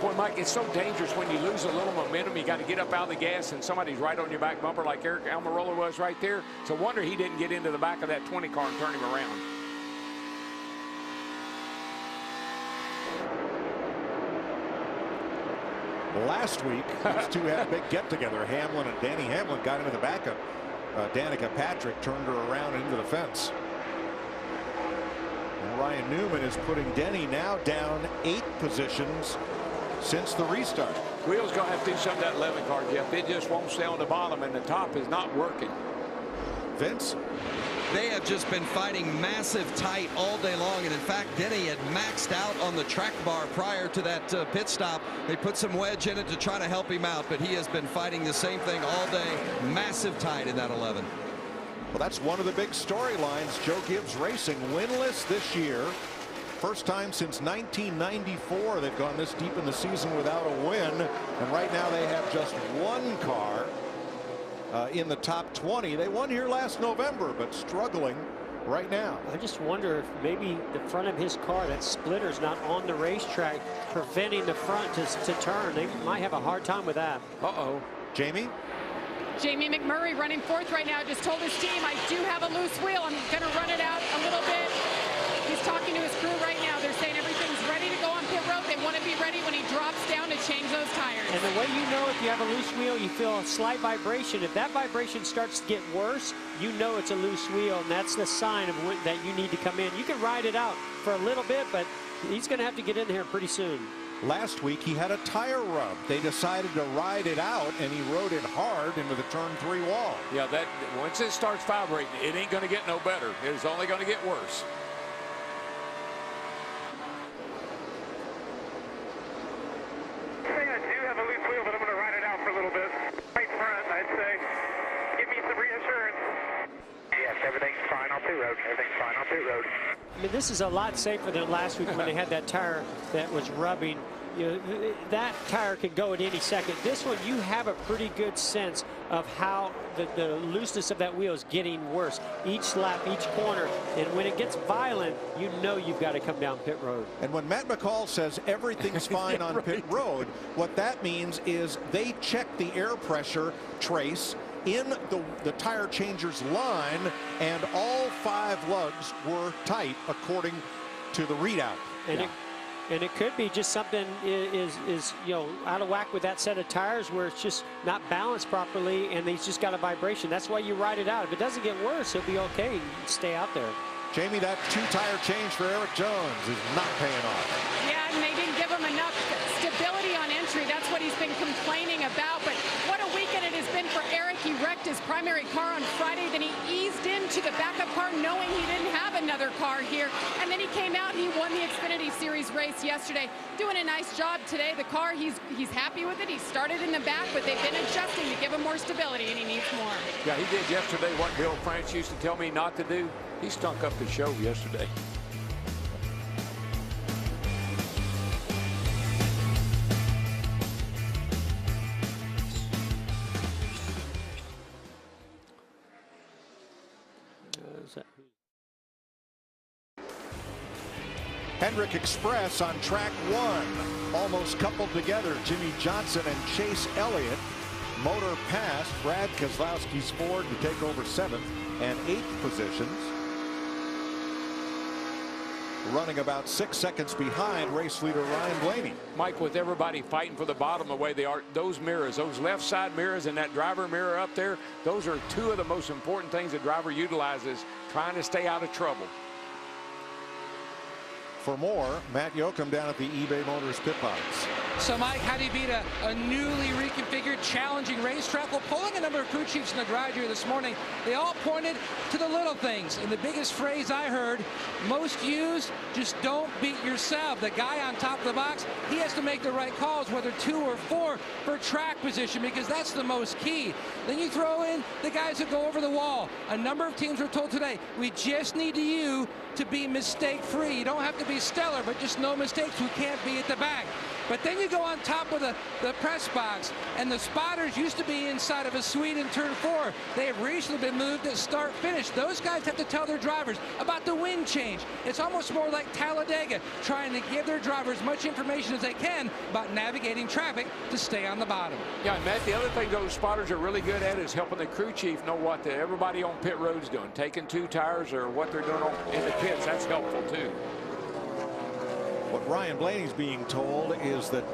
Boy, Mike, it's so dangerous when you lose a little momentum. You got to get up out of the gas and somebody's right on your back bumper like Eric Almirola was right there. It's a wonder he didn't get into the back of that 20 car and turn him around. Last week, these two had a big get-together. Hamlin and Danny Hamlin got into the back of Danica Patrick, turned her around into the fence. And Ryan Newman is putting Denny now down 8 positions since the restart. Wheels going to have to do something to that 11 car, Jeff. It just won't stay on the bottom, and the top is not working. Vince? They have just been fighting massive tight all day long, and in fact Denny had maxed out on the track bar prior to that pit stop. They put some wedge in it to try to help him out, but he has been fighting the same thing all day. Massive tight in that 11. Well, that's one of the big storylines. Joe Gibbs Racing winless this year. First time since 1994 they've gone this deep in the season without a win, and right now they have just 1 car in the top 20. They won here last November, but struggling right now. I just wonder if maybe the front of his car, that splitter's not on the racetrack, preventing the front to turn. They might have a hard time with that. Uh-oh. Jamie? Jamie McMurray running 4th right now, just told his team, I do have a loose wheel. I'm going to run it out a little bit. He's talking to his crew right now. They're saying everything's ready to go on pit road. They want to be ready when he drops down to change those tires. And the way you know if you have a loose wheel, you feel a slight vibration. If that vibration starts to get worse, you know it's a loose wheel, and that's the sign of that you need to come in. You can ride it out for a little bit, but he's going to have to get in here pretty soon. Last week he had a tire rub. They decided to ride it out, and he rode it hard into the turn 3 wall. Yeah, that once it starts vibrating, it ain't going to get no better. It's only going to get worse. I do have a loose wheel, but I'm going to ride it out for a little bit. Right front, I'd say. Give me some reassurance. Yes, everything's fine on pit road. Everything's fine on pit road. I mean, this is a lot safer than last week when they had that tire that was rubbing. You know, that tire could go at any second. This one, you have a pretty good sense of how the looseness of that wheel is getting worse. Each lap, each corner, and when it gets violent, you know you've got to come down pit road. And when Matt McCall says everything's fine on pit road, what that means is they check the air pressure trace in the tire changer's line, and all 5 lugs were tight according to the readout. And it could be just something is you know, out of whack with that set of tires where it's just not balanced properly, and he's just got a vibration. That's why you ride it out. If it doesn't get worse, he'll be okay. You can stay out there. Jamie, that 2-tire change for Erik Jones is not paying off. Yeah, and they didn't give him enough stability on entry. That's what he's been complaining about. But what a weekend it has been for Eric. He wrecked his primary car on Friday. Then he eased into the backup car knowing he didn't have another car here. And then he came out and he won the Xfinity Series race yesterday. Doing a nice job today. The car, he's happy with it. He started in the back, but they've been adjusting to give him more stability, and he needs more. Yeah, he did yesterday what Bill France used to tell me not to do. He stunk up the show yesterday. Hendrick Express on track 1. Almost coupled together, Jimmy Johnson and Chase Elliott. Motor passed Brad Keselowski's Ford to take over 7th and 8th positions. Running about 6 seconds behind race leader Ryan Blaney. Mike, with everybody fighting for the bottom the way they are, those mirrors, those left side mirrors and that driver mirror up there, those are 2 of the most important things the driver utilizes trying to stay out of trouble. For more, Matt Yoakum down at the eBay Motors pit box. So, Mike, how do you beat a newly reconfigured, challenging racetrack? Well, polling a number of crew chiefs in the garage here this morning, they all pointed to the little things. And the biggest phrase I heard most used, just don't beat yourself. The guy on top of the box, he has to make the right calls, whether 2 or 4 for track position, because that's the most key. Then you throw in the guys that go over the wall. A number of teams were told today, we just need you to be mistake-free. You don't have to be stellar, but just no mistakes. We can't be at the back. But then you go on top of the press box, and the spotters used to be inside of a suite in turn 4. They have recently been moved to start-finish. Those guys have to tell their drivers about the wind change. It's almost more like Talladega, trying to give their drivers as much information as they can about navigating traffic to stay on the bottom. Yeah, Matt, the other thing those spotters are really good at is helping the crew chief know what everybody on pit road's doing, taking 2 tires or what they're doing in the pits. That's helpful, too. What Ryan Blaney's being told is that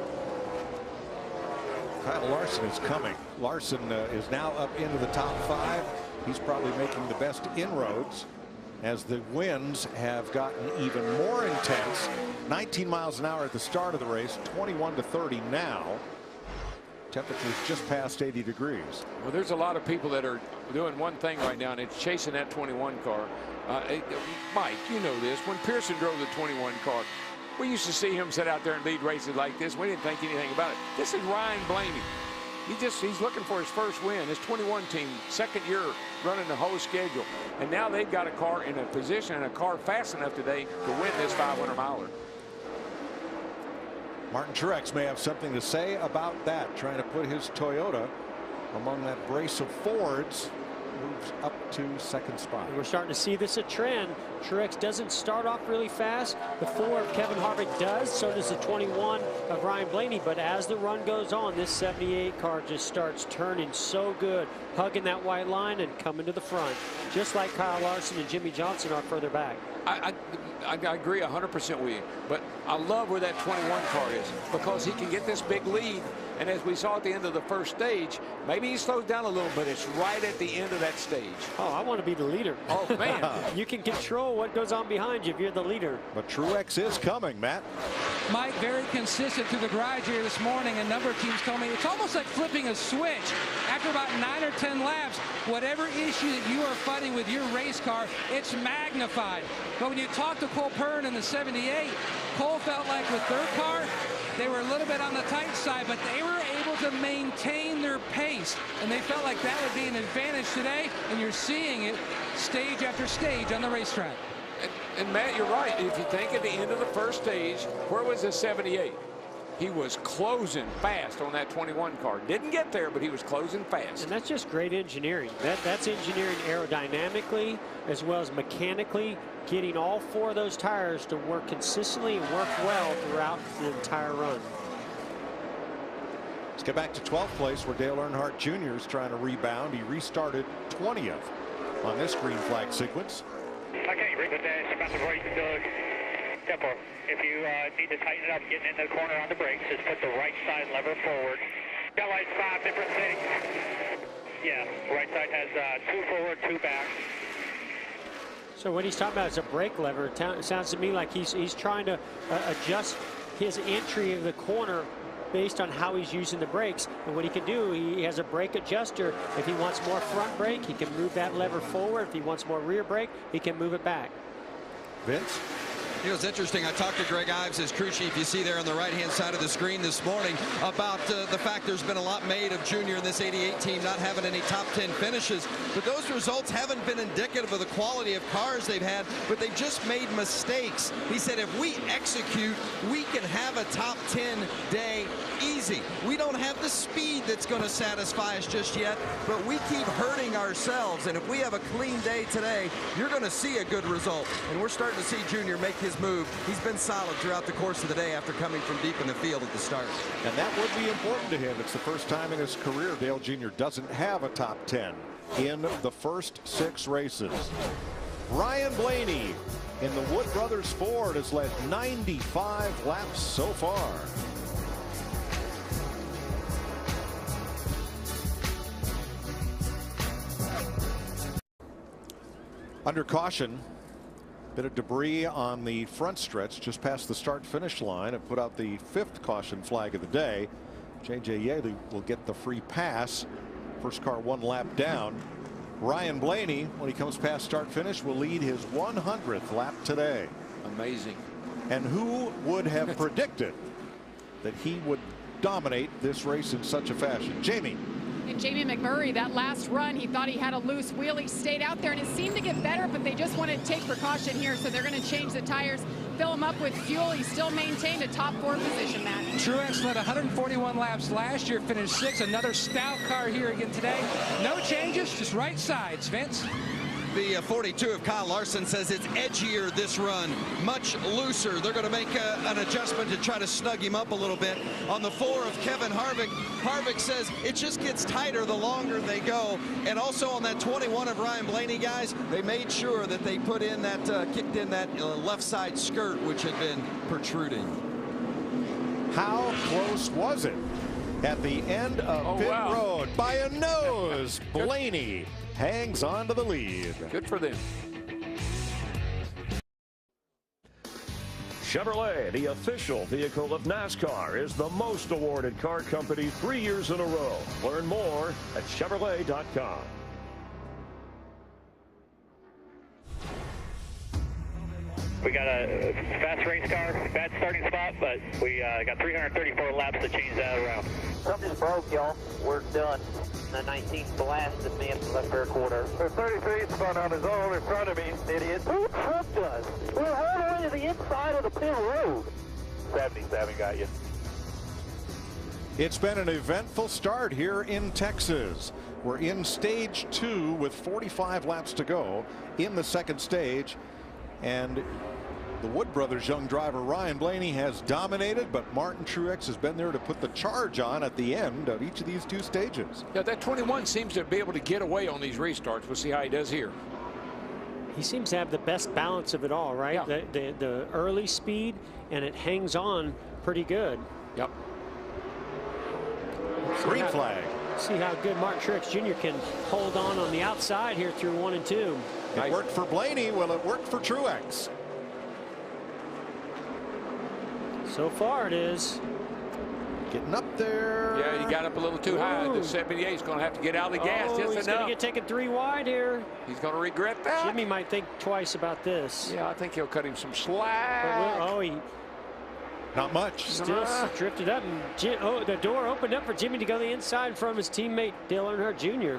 Kyle Larson is coming. Larson is now up into the top 5. He's probably making the best inroads as the winds have gotten even more intense. 19 miles an hour at the start of the race, 21 to 30 now. Temperatures just past 80 degrees. Well, there's a lot of people that are doing one thing right now, and it's chasing that 21 car. Mike, you know this. When Pearson drove the 21 car, we used to see him sit out there and lead races like this. We didn't think anything about it. This is Ryan Blaney. He's looking for his first win. His 21 team, 2nd year running the whole schedule. And now they've got a car in a position and a car fast enough today to win this 500-miler. Martin Truex may have something to say about that, trying to put his Toyota among that brace of Fords. Moves up to 2nd spot. And we're starting to see this a trend. Truex doesn't start off really fast. The 4 of Kevin Harvick does. So does the 21 of Ryan Blaney. But as the run goes on, this 78 car just starts turning so good, hugging that white line and coming to the front, just like Kyle Larson and Jimmy Johnson are further back. I agree 100% with you, but I love where that 21 car is because he can get this big lead. And as we saw at the end of the first stage, maybe he slows down a little bit. It's right at the end of that stage. Oh, I want to be the leader. Oh, man. You can control what goes on behind you if you're the leader. But Truex is coming, Matt. Mike, very consistent through the garage here this morning. A number of teams told me it's almost like flipping a switch. After about 9 or 10 laps, whatever issue that you are fighting with your race car, it's magnified. But when you talk to Cole Pearn in the 78, Cole felt like with their car, they were a little bit on the tight side, but they were able to maintain their pace, and they felt like that would be an advantage today, and you're seeing it stage after stage on the racetrack. And Matt, you're right. If you think at the end of the first stage, where was the 78? He was closing fast on that 21 car. Didn't get there, but he was closing fast. And that's just great engineering. That's engineering aerodynamically as well as mechanically, getting all 4 of those tires to work consistently and work well throughout the entire run. Let's get back to 12th place where Dale Earnhardt Jr. is trying to rebound. He restarted 20th on this green flag sequence. Okay, bring the dash about the brake tempo. If you need to tighten it up, getting in the corner on the brakes, just put the right side lever forward. Got like 5 different things. Yeah, right side has 2 forward, 2 back. So what he's talking about is a brake lever. It sounds to me like he's trying to adjust his entry of the corner based on how he's using the brakes. And what he can do, he has a brake adjuster. If he wants more front brake, he can move that lever forward. If he wants more rear brake, he can move it back. Vince? You know, it's interesting. I talked to Greg Ives, his crew chief, you see there on the right-hand side of the screen this morning, about the fact there's been a lot made of Junior in this 88 team not having any top 10 finishes. But those results haven't been indicative of the quality of cars they've had, but they've just made mistakes. He said if we execute, we can have a top 10 day easy. We don't have the speed that's going to satisfy us just yet, but we keep hurting ourselves. And if we have a clean day today, you're going to see a good result. And we're starting to see Junior make his move. He's been solid throughout the course of the day after coming from deep in the field at the start. And that would be important to him. It's the first time in his career Dale Jr. doesn't have a top 10 in the first 6 races. Ryan Blaney in the Wood Brothers Ford has led 95 laps so far. Under caution, bit of debris on the front stretch just past the start finish line and put out the 5th caution flag of the day. J.J. Yeley will get the free pass. First car 1 lap down. Ryan Blaney, when he comes past start finish, will lead his 100th lap today. Amazing. And who would have predicted that he would dominate this race in such a fashion? Jamie. And Jamie McMurray, that last run, he thought he had a loose wheel. He stayed out there, and it seemed to get better, but they just wanted to take precaution here, so they're going to change the tires, fill him up with fuel. He still maintained a top 4 position, Matt. Truex led 141 laps last year, finished 6th. Another stout car here again today. No changes, just right sides, Vince. The 42 of Kyle Larson says it's edgier this run, much looser. They're going to make an adjustment to try to snug him up a little bit. On the 4 of Kevin Harvick, Harvick says it just gets tighter the longer they go. And also on that 21 of Ryan Blaney, guys, they made sure that they put in that, kicked in that left side skirt, which had been protruding. How close was it? At the end of pit road by a nose, Blaney hangs on to the lead. Good for them. Chevrolet, the official vehicle of NASCAR, is the most awarded car company 3 years in a row. Learn more at Chevrolet.com. We got a fast race car, bad starting spot, but we got 334 laps to change that around. Something's broke, y'all. We're done. The 19 blasted me up the left rear quarter. The 33 spun on his own in front of me, idiot. Who truck does? We're all the way to the inside of the pit road. 77 got you. It's been an eventful start here in Texas. We're in stage 2 with 45 laps to go in the second stage. And the Wood Brothers young driver Ryan Blaney has dominated, but Martin Truex has been there to put the charge on at the end of each of these 2 stages. Yeah, that 21 seems to be able to get away on these restarts. We'll see how he does here. He seems to have the best balance of it all, right? Yeah. The early speed, and it hangs on pretty good. Yep. Green flag. See how good Martin Truex Jr. can hold on the outside here through 1 and 2. It worked for Blaney. Well, it worked for Truex. So far it is. Getting up there. Yeah, he got up a little too high. The 78 is going to have to get out of the gas just enough. He's going to get taken 3 wide here. He's going to regret that. Jimmy might think twice about this. Yeah, I think he'll cut him some slack. He not much. Still drifted up, and the door opened up for Jimmy to go the inside from his teammate Dale Earnhardt Jr.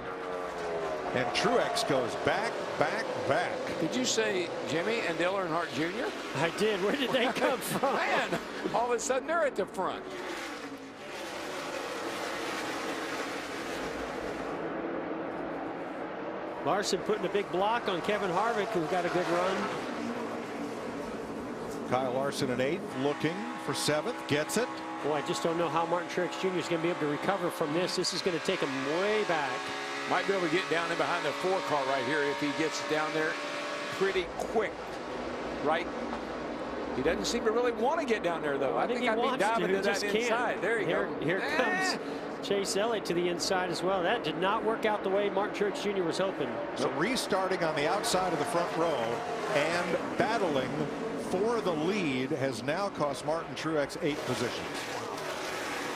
And Truex goes back, back, back. Did you say Jimmy and Dale Earnhardt Jr.? I did. Where did they come from? Man, all of a sudden they're at the front. Larson putting a big block on Kevin Harvick, who's got a good run. Kyle Larson in 8th, looking for 7th, gets it. Boy, I just don't know how Martin Truex Jr. is going to be able to recover from this. This is going to take him way back. Might be able to get down in behind the 4 car right here if he gets down there pretty quick, right? He doesn't seem to really want to get down there, though. I think I'd be diving to that inside. There you go. Here comes Chase Elliott to the inside as well. That did not work out the way Martin Truex Jr. was hoping. So restarting on the outside of the front row and battling for the lead has now cost Martin Truex 8 positions.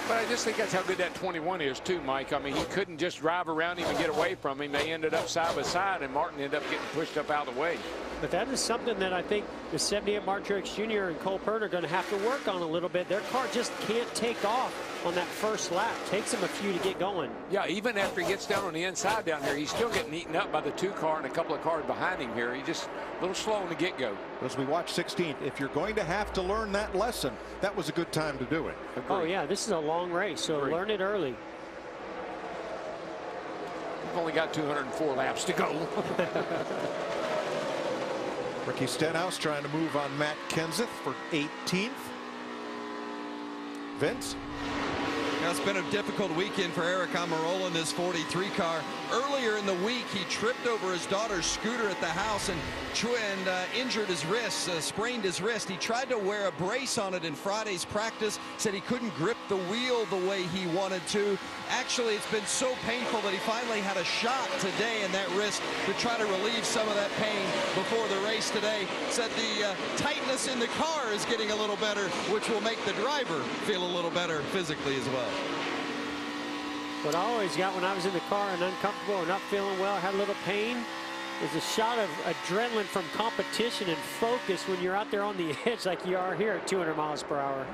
But I just think that's how good that 21 is, too, Mike. I mean, he couldn't just drive around him and get away from him. They ended up side by side, and Martin ended up getting pushed up out of the way. But that is something that I think the 78 Mark Truex Jr. and Cole Pearn are going to have to work on a little bit. Their car just can't take off on that first lap. Takes him a few to get going. Yeah, even after he gets down on the inside down here, he's still getting eaten up by the 2 car and a couple of cars behind him here. He's just a little slow on the get-go. As we watch 16th, if you're going to have to learn that lesson, that was a good time to do it. Agreed. Oh, yeah, this is a long race, so learn it early. We've only got 204 laps to go. Ricky Stenhouse trying to move on Matt Kenseth for 18th. Vince? Now, it's been a difficult weekend for Aric Almirola in this 43 car. Earlier in the week, he tripped over his daughter's scooter at the house and injured his wrist, sprained his wrist. He tried to wear a brace on it in Friday's practice, said he couldn't grip the wheel the way he wanted to. Actually, it's been so painful that he finally had a shot today in that wrist to try to relieve some of that pain before the race today. Said the tightness in the car is getting a little better, which will make the driver feel a little better physically as well. What I always got when I was in the car and uncomfortable or not feeling well, had a little pain, is a shot of adrenaline from competition and focus when you're out there on the edge like you are here at 200 miles per hour.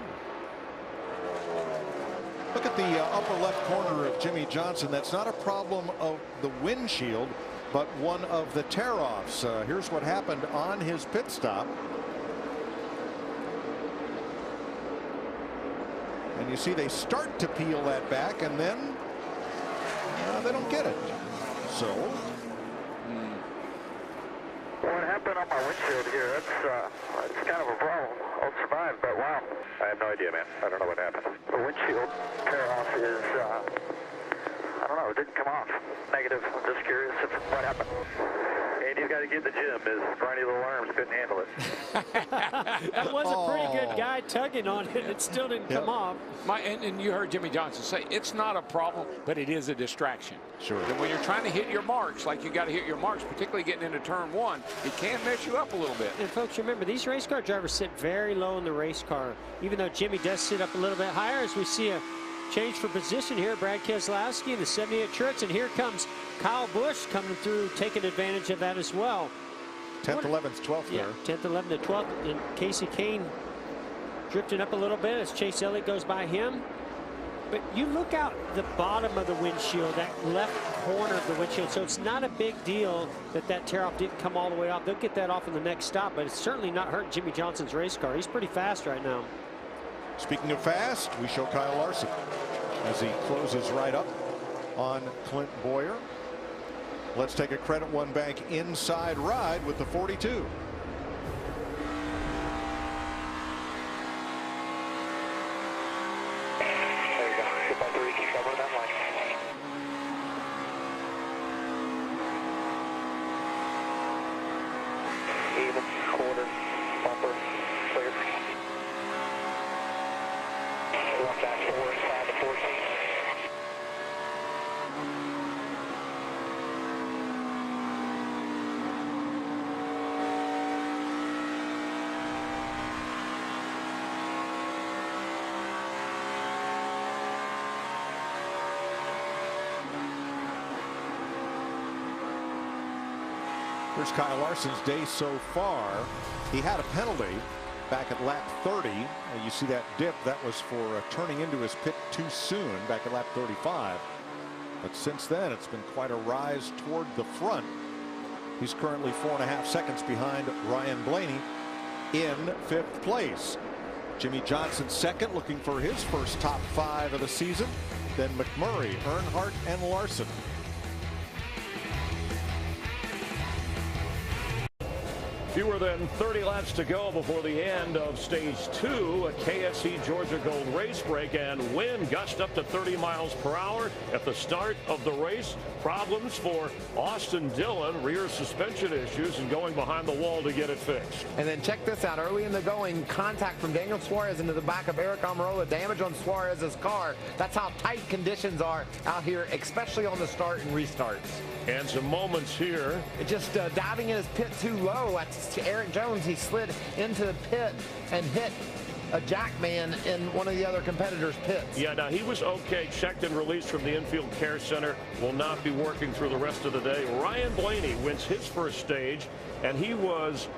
Look at the upper left corner of Jimmie Johnson. That's not a problem of the windshield, but one of the tear-offs. Here's what happened on his pit stop. And you see they start to peel that back, and then they don't get it. So what happened on my windshield here? That's kind of a problem. I'll survive, but wow, I have no idea, man. I don't know what happened. The windshield tear off is I don't know. It didn't come off. Negative. I'm just curious if what happened. Andy's got to get to the gym. His scrawny little arms couldn't handle it. That was a pretty good guy tugging on it. It still didn't come off. And you heard Jimmie Johnson say it's not a problem, but it is a distraction. Sure. And when you're trying to hit your marks, like you got to hit your marks, particularly getting into turn 1, it can mess you up a little bit. And folks, remember, these race car drivers sit very low in the race car. Even though Jimmy does sit up a little bit higher, as we see a change for position here. Brad Keselowski in the 78 Truex, and here comes Kyle Busch coming through, taking advantage of that as well. 10th, 11th, 12th yeah, there. 10th, 11th, 12th, and Kasey Kahne drifting up a little bit as Chase Elliott goes by him. But you look out the bottom of the windshield, that left corner of the windshield, so it's not a big deal that that tear-off didn't come all the way off. They'll get that off in the next stop, but it's certainly not hurt Jimmie Johnson's race car. He's pretty fast right now. Speaking of fast, we show Kyle Larson as he closes right up on Clint Bowyer. Let's take a Credit One Bank inside ride with the 42. Even, quarter, bumper, clear. One back forward, 5 to 14. Here's Kyle Larson's day so far. He had a penalty back at lap 30. You see that dip, that was for turning into his pit too soon back at lap 35. But since then, it's been quite a rise toward the front. He's currently 4.5 seconds behind Ryan Blaney in 5th place. Jimmie Johnson second, looking for his first top 5 of the season. Then McMurray, Earnhardt, and Larson. Fewer than 30 laps to go before the end of stage 2, a KSC Georgia Gold race break, and wind gust up to 30 miles per hour at the start of the race. Problems for Austin Dillon, rear suspension issues, and going behind the wall to get it fixed. And then check this out. Early in the going, contact from Daniel Suarez into the back of Aric Almirola, damage on Suarez's car. That's how tight conditions are out here, especially on the start and restarts. And some moments here. Just diving in his pit too low. That's Erik Jones. He slid into the pit and hit a jack man in one of the other competitors' pits. Yeah, now he was okay, checked and released from the infield care center, will not be working through the rest of the day. Ryan Blaney wins his first stage, and he was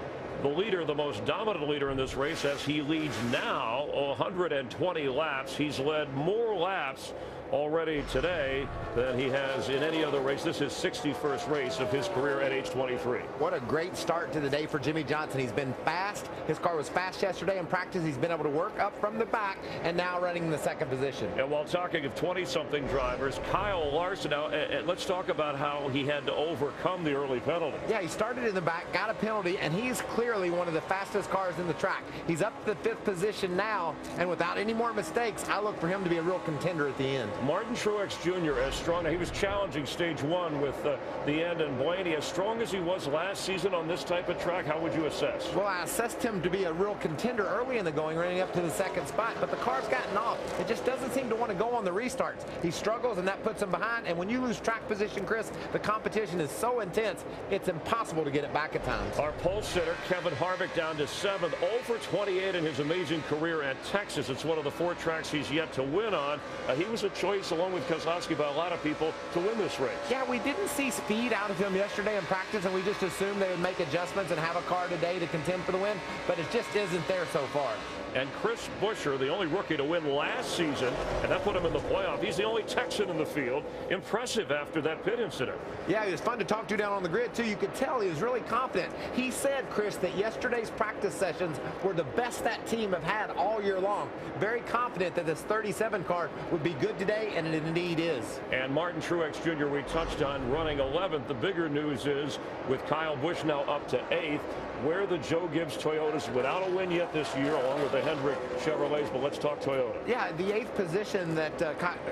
the leader, the most dominant leader in this race, as he leads now 120 laps. He's led more laps already today than he has in any other race. This is his 61st race of his career at age 23. What a great start to the day for Jimmie Johnson. He's been fast. His car was fast yesterday in practice. He's been able to work up from the back and now running in the second position. And while talking of 20-something drivers, Kyle Larson, now, and let's talk about how he had to overcome the early penalty. Yeah, he started in the back, got a penalty, and he's clearly one of the fastest cars in the track. He's up to the 5th position now, and without any more mistakes, I look for him to be a real contender at the end. Martin Truex Jr. as strong. He was challenging stage 1 with the end, and Blaney as strong as he was last season on this type of track. How would you assess? Well, I assessed him to be a real contender early in the going, running up to the 2nd spot, but the car's gotten off. It just doesn't seem to want to go on the restarts. He struggles, and that puts him behind, and when you lose track position, Chris, the competition is so intense, it's impossible to get it back at times. Our pole sitter, Kevin Harvick, down to 7th, 0 for 28 in his amazing career at Texas. It's one of the 4 tracks he's yet to win on. He was a choice, along with Keselowski, by a lot of people to win this race. Yeah, we didn't see speed out of him yesterday in practice, and we just assumed they would make adjustments and have a car today to contend for the win, but it just isn't there so far. And Chris Buescher, the only rookie to win last season, and that put him in the playoff. He's the only Texan in the field. Impressive after that pit incident. Yeah, he was fun to talk to down on the grid, too. You could tell he was really confident. He said, Chris, that yesterday's practice sessions were the best that team have had all year long. Very confident that this 37 car would be good today, and it indeed is. And Martin Truex Jr., we touched on, running 11th. The bigger news is, with Kyle Busch now up to 8th, where the Joe Gibbs Toyotas without a win yet this year, along with the Hendrick Chevrolets, but let's talk Toyota. Yeah, the 8th position that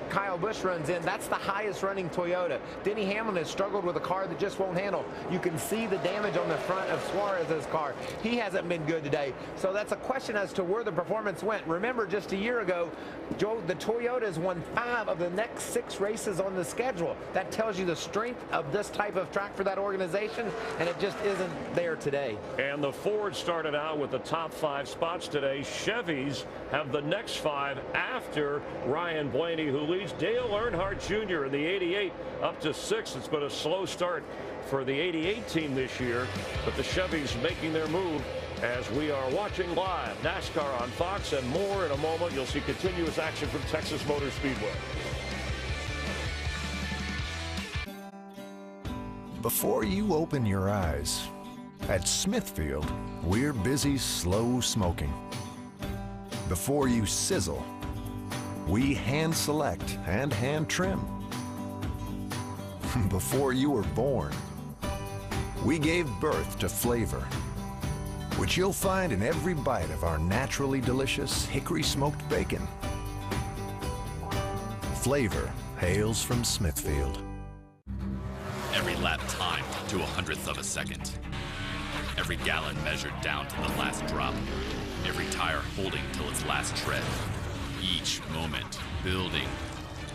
Kyle Busch runs in, that's the highest running Toyota. Denny Hamlin has struggled with a car that just won't handle. You can see the damage on the front of Suarez's car. He hasn't been good today. So that's a question as to where the performance went. Remember, just a year ago, the Toyotas won 5 of the next 6 races on the schedule. That tells you the strength of this type of track for that organization, and it just isn't there today. And the Ford started out with the top 5 spots today. Chevys have the next 5 after Ryan Blaney, who leads. Dale Earnhardt Jr. in the 88 up to 6th. It's been a slow start for the 88 team this year, but the Chevys making their move as we are watching live NASCAR on Fox, and more in a moment. You'll see continuous action from Texas Motor Speedway. Before you open your eyes, at Smithfield, we're busy slow smoking. Before you sizzle, we hand select and hand trim. Before you were born, we gave birth to flavor, which you'll find in every bite of our naturally delicious hickory smoked bacon. Flavor hails from Smithfield. Every lap timed to 100th of a second. Every gallon measured down to the last drop. Every tire holding till its last tread. Each moment building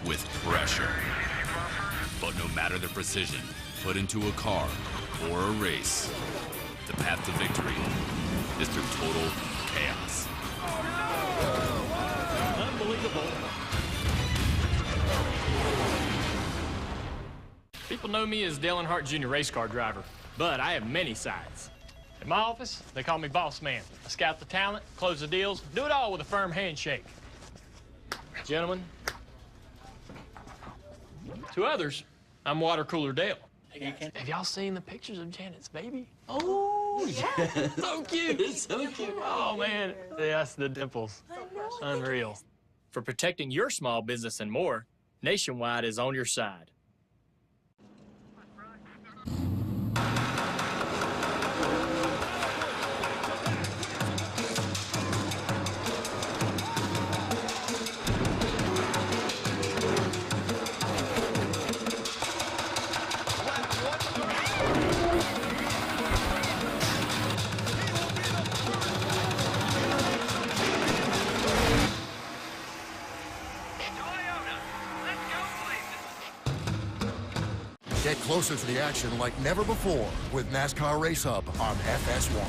with pressure. But no matter the precision put into a car or a race, the path to victory is through total chaos. Unbelievable. People know me as Dale Earnhardt Jr. race car driver, but I have many sides. At my office, they call me Boss Man. I scout the talent, close the deals, do it all with a firm handshake. Gentlemen, to others, I'm Water Cooler Dale. Have y'all seen the pictures of Janet's baby? Oh, yeah. So cute. It's so cute. Oh, man. That's the dimples. Unreal. For protecting your small business and more, Nationwide is on your side. Get closer to the action like never before with NASCAR Race Hub on FS1.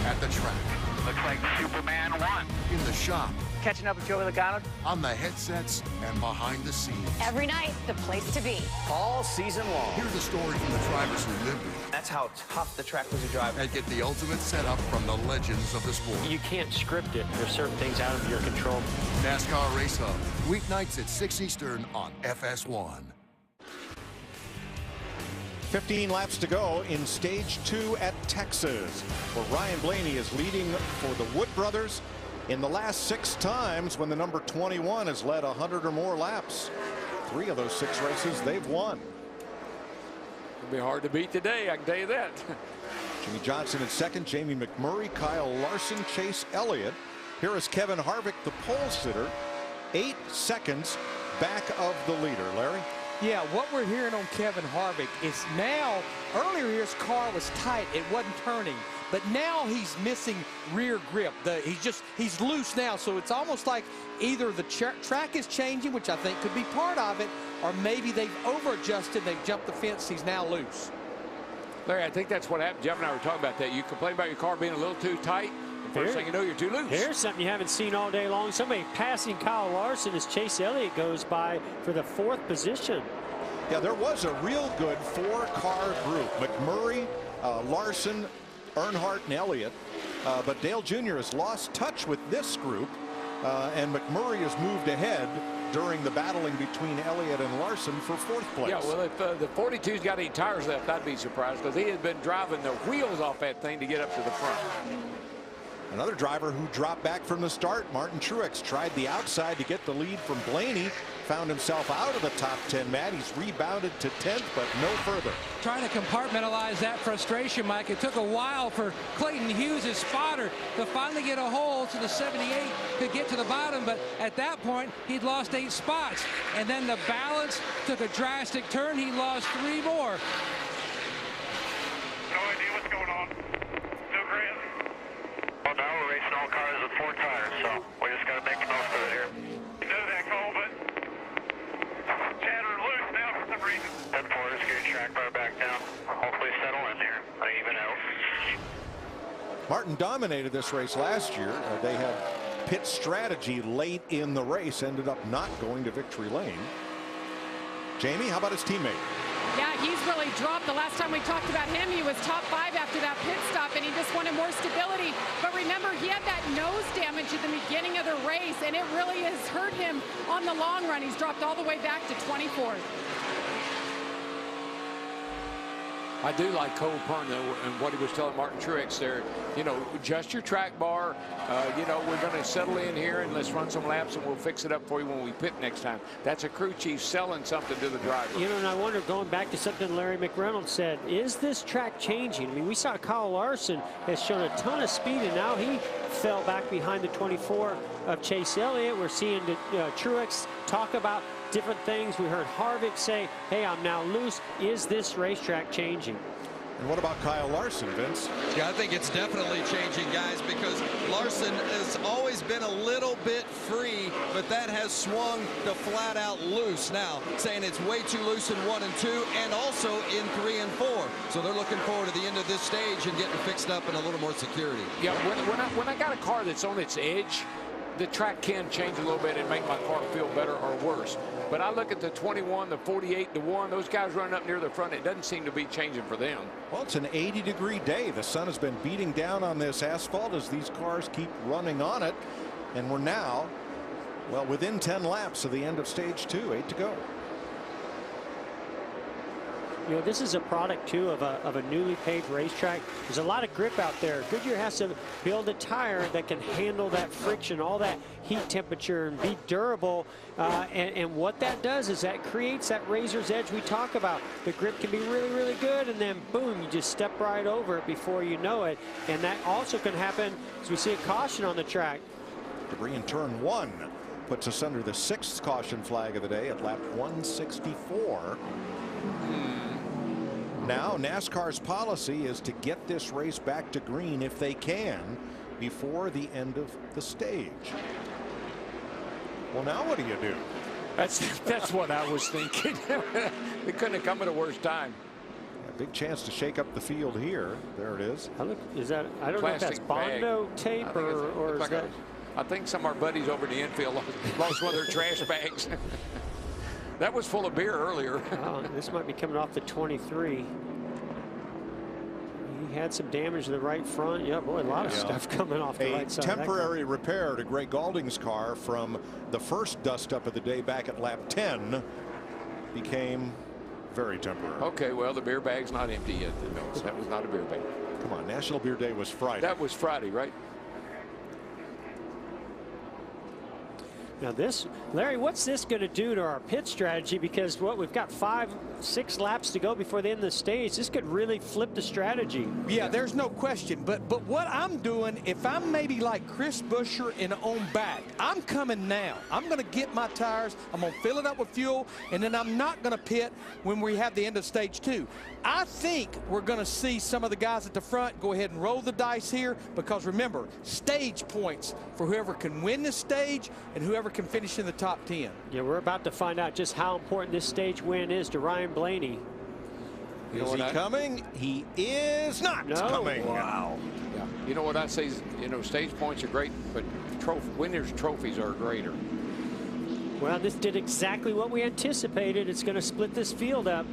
At the track, Looks like Superman won. In the shop, Catching up with Joey Logano. on the headsets, and behind the scenes. Every night, the place to be. All season long. Hear the story from the drivers who lived it. That's how tough the track was to drive. And get the ultimate setup from the legends of the sport. You can't script it. There's certain things out of your control. NASCAR Race Hub, weeknights at 6 Eastern on FS1. 15 laps to go in stage 2 at Texas, where Ryan Blaney is leading for the Wood brothers in the last 6 times when the number 21 has led 100 or more laps. 3 of those 6 races they've won. It'll be hard to beat today, I can tell you that. Jimmy Johnson in second, Jamie McMurray, Kyle Larson, Chase Elliott. Here is Kevin Harvick, the pole sitter, 8 seconds back of the leader. Larry? Yeah, what we're hearing on Kevin Harvick is now, earlier his car was tight, it wasn't turning, but now he's missing rear grip. He's loose now, so it's almost like either the track is changing, which I think could be part of it, or maybe they've over-adjusted, they've jumped the fence, he's now loose. Larry, I think that's what happened. Jeff and I were talking about that. You complain about your car being a little too tight. First thing you know, you're too loose. Here's something you haven't seen all day long. Somebody passing Kyle Larson as Chase Elliott goes by for the 4th position. Yeah, there was a real good 4-car group. McMurray, Larson, Earnhardt, and Elliott. But Dale Jr. has lost touch with this group, and McMurray has moved ahead during the battling between Elliott and Larson for 4th place. Yeah, well, if the 42's got any tires left, I'd be surprised, because he had been driving the wheels off that thing to get up to the front. Another driver who dropped back from the start, Martin Truex, tried the outside to get the lead from Blaney, found himself out of the top 10. Matt, he's rebounded to 10th, but no further. Trying to compartmentalize that frustration, Mike. It took a while for Clayton Hughes, his spotter, to finally get a hold so the 78 could get to the bottom, but at that point, he'd lost 8 spots. And then the balance took a drastic turn. He lost 3 more. No idea what's going on. No grant. Well, now we're racing all cars with 4 tires, so we just got to make the most of it here. You know that, Cole, but chatter loose now for some reason. That 4 is getting track bar back down. Hopefully settle in here. Even out. Martin dominated this race last year. They had pit strategy late in the race, ended up not going to victory lane. Jamie, how about his teammate? Yeah, he's really dropped. The last time we talked about him, he was top 5 after that pit stop, and he just wanted more stability. But remember, he had that nose damage at the beginning of the race, and it really has hurt him on the long run. He's dropped all the way back to 24th. I do like Cole Pearn, though, and what he was telling Martin Truex there. You know, adjust your track bar. You know, we're going to settle in here and let's run some laps and we'll fix it up for you when we pit next time. That's a crew chief selling something to the driver. You know, and I wonder, going back to something Larry McReynolds said, is this track changing? I mean, we saw Kyle Larson has shown a ton of speed, and now he fell back behind the 24 of Chase Elliott. We're seeing Truex talk about different things. We heard Harvick say, hey, I'm now loose. Is this racetrack changing? And what about Kyle Larson, Vince? Yeah, I think it's definitely changing, guys, because Larson has always been a little bit free, but that has swung to flat out loose now, saying it's way too loose in 1 and 2 and also in 3 and 4. So they're looking forward to the end of this stage and getting fixed up in a little more security. Yeah, when I got a car that's on its edge, the track can change a little bit and make my car feel better or worse. But I look at the 21, the 48, the 1, those guys running up near the front, it doesn't seem to be changing for them. Well, it's an 80-degree day. The sun has been beating down on this asphalt as these cars keep running on it. And we're now, well, within 10 laps of the end of stage 2, 8 to go. You know, this is a product, too, of a newly paved racetrack. There's a lot of grip out there. Goodyear has to build a tire that can handle that friction, all that heat temperature, and be durable. And what that does is that creates that razor's edge we talk about. The grip can be really, really good, and then, boom, you just step right over it before you know it. And that also can happen as we see a caution on the track. Debris in turn 1 puts us under the 6th caution flag of the day at lap 164. Now, NASCAR's policy is to get this race back to green if they can before the end of the stage. Well, now what do you do? That's what I was thinking. It couldn't have come at a worse time. Big chance to shake up the field here. There it is. I don't know if that's Bondo tape or is that? I think some of our buddies over in the infield lost one of their trash bags. That was full of beer earlier. This might be coming off the 23. He had some damage to the right front. Yeah, boy, a lot of stuff coming off the right side. A temporary repair to Greg Galding's car from the first dust up of the day back at lap 10 became very temporary. Okay, well, the beer bag's not empty yet. No, that was not a beer bag. Come on, National Beer Day was Friday. That was Friday, right? Now this, Larry, what's this going to do to our pit strategy? Because we've got 5-6 laps to go before the end of the stage. This could really flip the strategy. Yeah, there's no question. But what I'm doing, if I'm maybe like Chris Buescher and on back, I'm coming now. I'm going to get my tires. I'm going to fill it up with fuel, and then I'm not going to pit when we have the end of stage 2. I think we're going to see some of the guys at the front go ahead and roll the dice here, because remember, stage points for whoever can win this stage and whoever can finish in the top 10. Yeah, we're about to find out just how important this stage win is to Ryan Blaney. Is he coming? He is not coming. Wow. Yeah. You know what I say is, stage points are great, but winners' trophies are greater. Well, this did exactly what we anticipated. It's going to split this field up.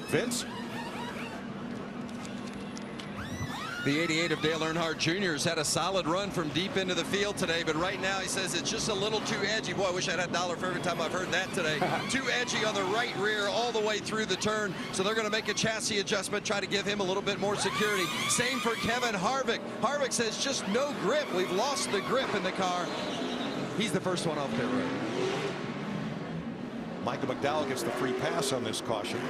Vince? The 88 of Dale Earnhardt Jr. has had a solid run from deep into the field today, but right now he says it's just a little too edgy. Boy, I wish I had $1 for every time I've heard that today. Too edgy on the right rear all the way through the turn, so they're going to make a chassis adjustment, try to give him a little bit more security. Same for Kevin Harvick. Harvick says just no grip. We've lost the grip in the car. He's the first one off pit road. Michael McDowell gets the free pass on this caution.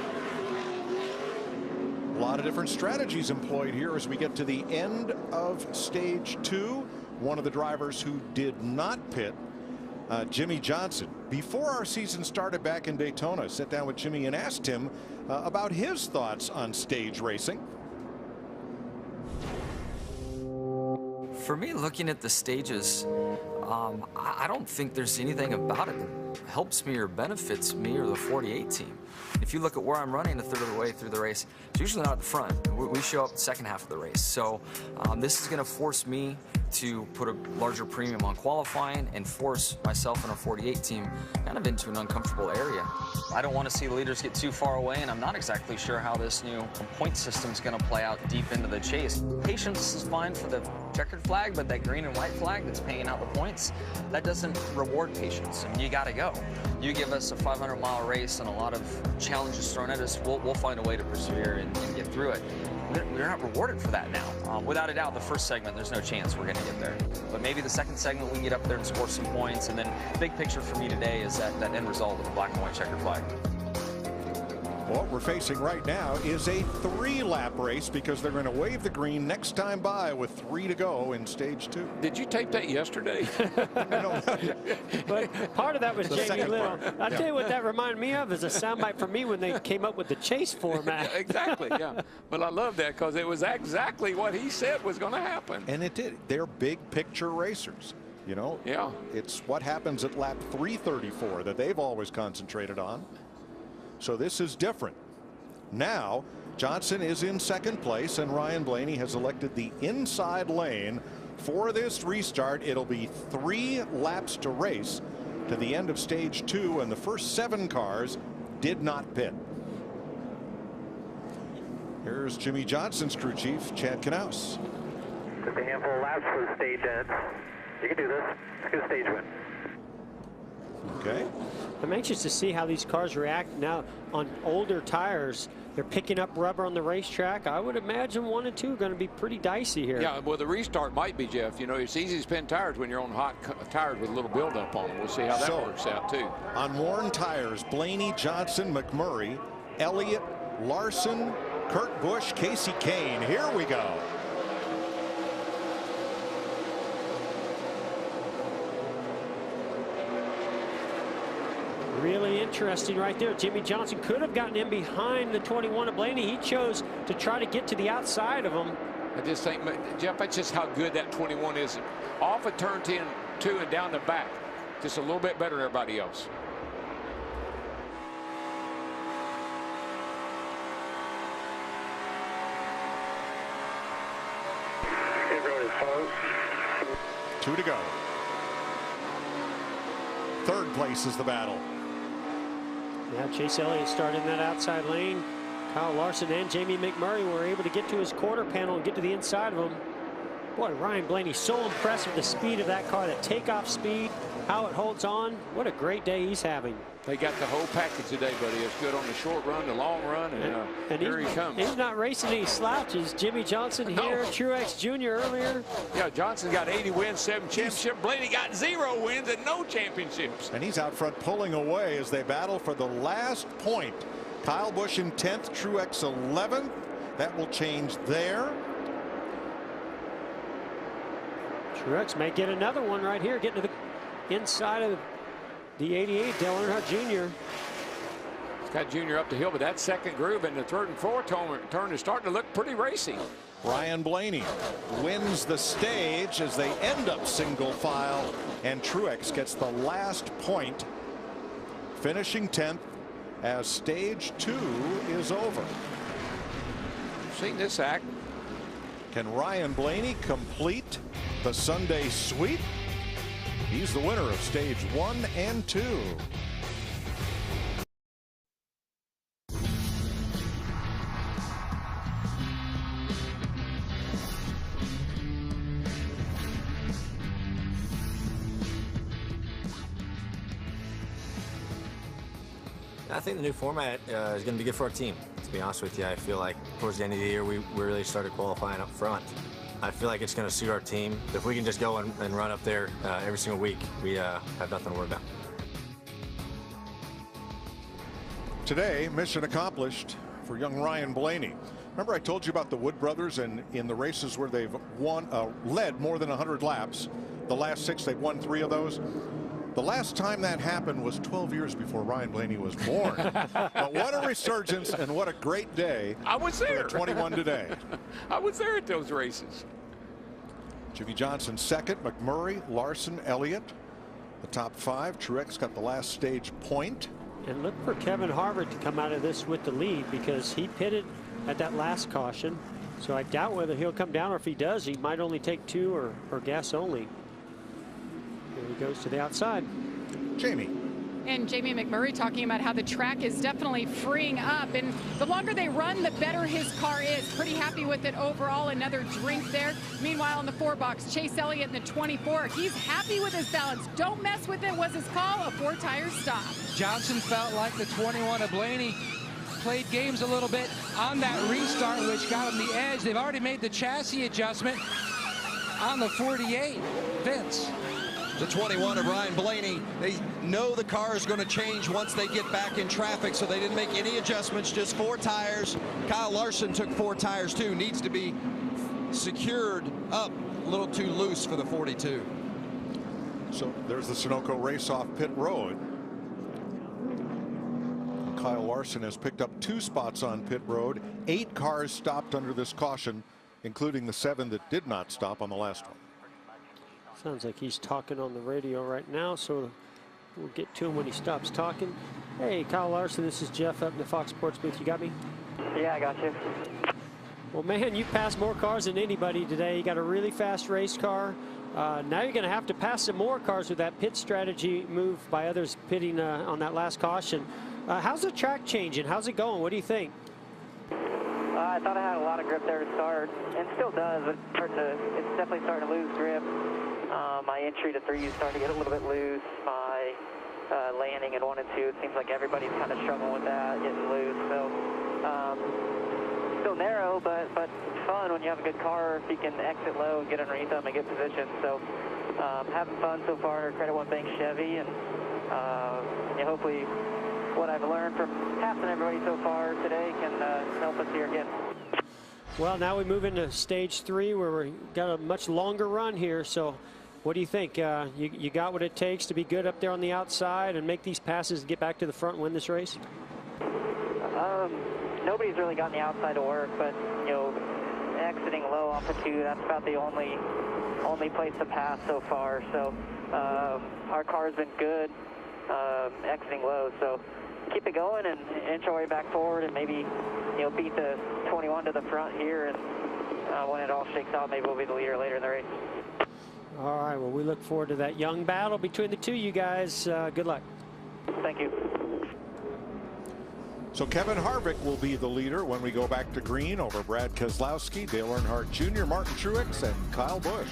A lot of different strategies employed here as we get to the end of stage 2. One of the drivers who did not pit, Jimmie Johnson. Before our season started back in Daytona, I sat down with Jimmy and asked him about his thoughts on stage racing. For me, looking at the stages, I don't think there's anything about it that helps me or benefits me or the 48 team. If you look at where I'm running a third of the way through the race, it's usually not at the front. We show up the second half of the race. So this is going to force me to put a larger premium on qualifying and force myself and our 48 team kind of into an uncomfortable area. I don't want to see the leaders get too far away, and I'm not exactly sure how this new point system is going to play out deep into the chase. Patience is fine for the checkered flag, but that green and white flag that's paying out the points, that doesn't reward patience. I mean, you got to go. You give us a 500-mile race and a lot of challenges thrown at us, we'll find a way to persevere and get through it. We're not rewarded for that now. Without a doubt, the first segment, there's no chance we're going to get there. But maybe the second segment, we can get up there and score some points. And then big picture for me today is that end result of the black and white checkered flag. What we're facing right now is a 3-lap race because they're going to wave the green next time by with 3 to go in stage 2. Did you tape that yesterday? But part of that was Jamie Little. I'll tell you what that reminded me of is a soundbite for me when they came up with the chase format. Exactly, yeah. But I love that because it was exactly what he said was going to happen. And it did. They're big picture racers. You know, yeah, it's what happens at lap 334 that they've always concentrated on. So this is different. Now Johnson is in second place and Ryan Blaney has elected the inside lane for this restart. It'll be 3 laps to race to the end of stage 2, and the first 7 cars did not pit. Here's Jimmie Johnson's crew chief, Chad Knaus. Just a handful of laps for the stage end. You can do this. Let's get a stage win. Okay. I'm anxious to see how these cars react now on older tires. They're picking up rubber on the racetrack. I would imagine 1 and 2 are going to be pretty dicey here. Yeah, well, the restart might be, Jeff. You know, it's easy to spin tires when you're on hot tires with a little buildup on them. We'll see how that works out, too. On worn tires, Blaney, Johnson, McMurray, Elliott, Larson, Kurt Busch, Kasey Kahne. Here we go. Really interesting right there. Jimmie Johnson could have gotten in behind the 21 of Blaney. He chose to try to get to the outside of him. I just think, Jeff, that's just how good that 21 is. Off of turn 10, 2 and down the back. Just a little bit better than everybody else. 2 to go. Third place is the battle. Yeah, Chase Elliott started in that outside lane. Kyle Larson and Jamie McMurray were able to get to his quarter panel and get to the inside of him. Boy, Ryan Blaney, so impressive, the speed of that car, the takeoff speed, how it holds on. What a great day he's having. They got the whole package today, buddy. It's good on the short run, the long run, and here he comes. He's not racing any slouches. Jimmy Johnson here, Truex Jr. earlier. Yeah, Johnson got 80 wins, 7 championships. Blaney got 0 wins and no championships. And he's out front pulling away as they battle for the last point. Kyle Busch in 10th, Truex 11th. That will change there. Truex may get another one right here, getting to the inside of the 88, Dale Earnhardt Jr. Scott Jr. up the hill, but that second groove in the third and fourth turn is starting to look pretty racy. Ryan Blaney wins the stage as they end up single file, and Truex gets the last point, finishing 10th as stage 2 is over. Seen this act. Can Ryan Blaney complete the Sunday sweep? He's the winner of stage 1 and 2. I think the new format is going to be good for our team. To be honest with you, I feel like towards the end of the year, we really started qualifying up front. I feel like it's going to suit our team. If we can just go and run up there every single week, we have nothing to worry about. Today, mission accomplished for young Ryan Blaney. Remember I told you about the Wood brothers and in the races where they've led more than 100 laps. The last 6, they've won 3 of those. The last time that happened was 12 years before Ryan Blaney was born. But what a resurgence and what a great day. I was there. For the 21 today. I was there at those races. Jimmy Johnson second, McMurray, Larson, Elliott. The top 5. Truex got the last stage point. And look for Kevin Harvick to come out of this with the lead because he pitted at that last caution. So I doubt whether he'll come down, or if he does, he might only take 2 or gas only. Here he goes to the outside. Jamie. And Jamie McMurray talking about how the track is definitely freeing up, and the longer they run, the better his car is. Pretty happy with it overall. Another drink there. Meanwhile, in the 4 box, Chase Elliott in the 24. He's happy with his balance. Don't mess with it was his call. A 4-tire stop. Johnson felt like the 21 of Blaney played games a little bit on that restart, which got him the edge. They've already made the chassis adjustment on the 48. Vince. The 21 of Ryan Blaney, they know the car is going to change once they get back in traffic, so they didn't make any adjustments, just 4 tires. Kyle Larson took 4 tires too, needs to be secured up a little too loose for the 42. So there's the Sunoco race off pit road. Kyle Larson has picked up 2 spots on pit road. 8 cars stopped under this caution, including the 7 that did not stop on the last one. Sounds like he's talking on the radio right now, so we'll get to him when he stops talking. Hey, Kyle Larson, this is Jeff up in the Fox Sports booth. You got me? Yeah, I got you. Well, man, you passed more cars than anybody today. You got a really fast race car. Now you're going to have to pass some more cars with that pit strategy move by others pitting on that last caution. How's the track changing? How's it going? What do you think? I thought I had a lot of grip there to start, and still does. But it's definitely starting to lose grip. My entry to 3 is starting to get a little bit loose. My landing in 1 and 2, it seems like everybody's kind of struggling with that, getting loose. So still narrow, but it's fun when you have a good car if you can exit low and get underneath them and get position. So having fun so far. Credit One Bank Chevy, and hopefully what I've learned from passing everybody so far today can help us here again. Well, now we move into stage 3 where we got a much longer run here. So what do you think? You got what it takes to be good up there on the outside and make these passes and get back to the front and win this race? Nobody's really gotten the outside to work, but exiting low off of 2, that's about the only place to pass so far. So our car's been good exiting low. So keep it going and inch our way back forward, and maybe beat the 21 to the front here, and when it all shakes out, maybe we'll be the leader later in the race. All right, well, we look forward to that young battle between the two of you guys. Good luck. Thank you. So Kevin Harvick will be the leader when we go back to green over Brad Keselowski, Dale Earnhardt Jr., Martin Truex, and Kyle Busch.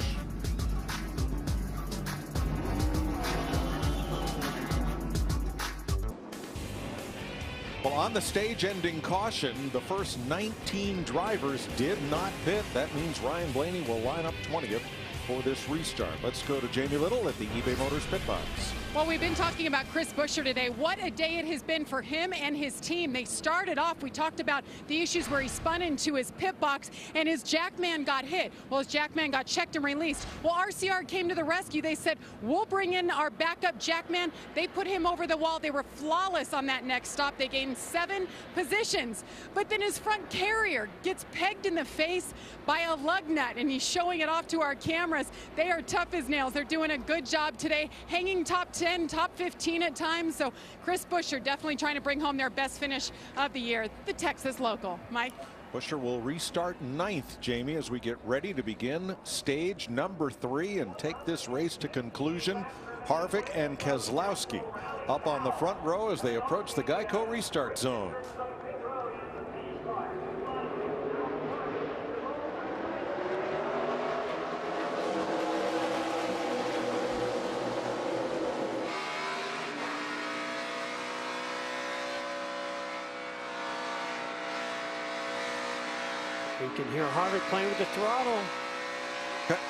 Well, on the stage-ending caution, the first 19 drivers did not pit. That means Ryan Blaney will line up 20th for this restart. Let's go to Jamie Little at the eBay Motors pit box. Well, we've been talking about Chris Buescher today. What a day it has been for him and his team. They started off, we talked about the issues where he spun into his pit box and his jackman got hit. Well, his jackman got checked and released. Well, RCR came to the rescue. They said, we'll bring in our backup jackman. They put him over the wall. They were flawless on that next stop. They gained 7 positions. But then his front carrier gets pegged in the face by a lug nut, and he's showing it off to our cameras. They are tough as nails. They're doing a good job today, hanging top 10, top 15 at times. So Chris Buescher definitely trying to bring home their best finish of the year, the Texas local. Mike? Buescher will restart 9th, Jamie, as we get ready to begin stage number 3 and take this race to conclusion. Harvick and Keselowski up on the front row as they approach the Geico restart zone. You can hear Harvick playing with the throttle.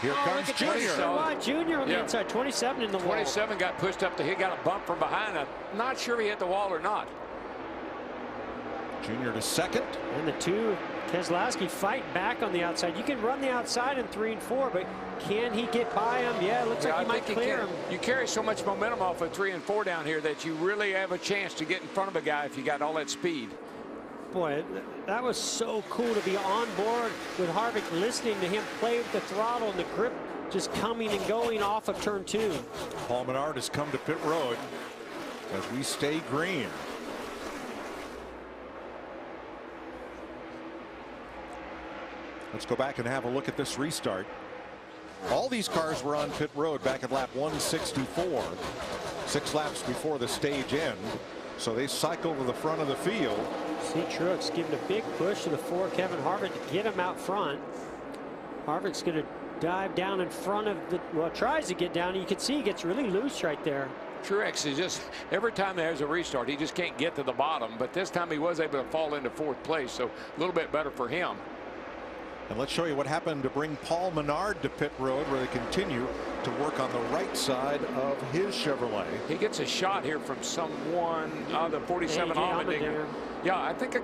Here comes Junior. Junior on the inside, 27 in the wall. 27 got pushed up the hill, got a bump from behind. I'm not sure he hit the wall or not. Junior to second. And the two, Keselowski fight back on the outside. You can run the outside in 3 and 4, but can he get by him? Yeah, it looks like he might clear him. You carry so much momentum off of 3 and 4 down here that you really have a chance to get in front of a guy if you got all that speed. Boy, that was so cool to be on board with Harvick, listening to him play with the throttle and the grip just coming and going off of turn 2. Paul Menard has come to pit road as we stay green. Let's go back and have a look at this restart. All these cars were on pit road back at lap 164, 6 laps before the stage end. So they cycle to the front of the field. See Truex giving a big push to the 4, Kevin Harvick, to get him out front. Harvick's going to dive down in front of the, well, tries to get down. You can see he gets really loose right there. Truex is just, every time there's a restart, he just can't get to the bottom. But this time he was able to fall into 4th place, so a little bit better for him. And let's show you what happened to bring Paul Menard to pit road, where they continue to work on the right side of his Chevrolet. He gets a shot here from someone on the 47 Allmendinger. Yeah, I think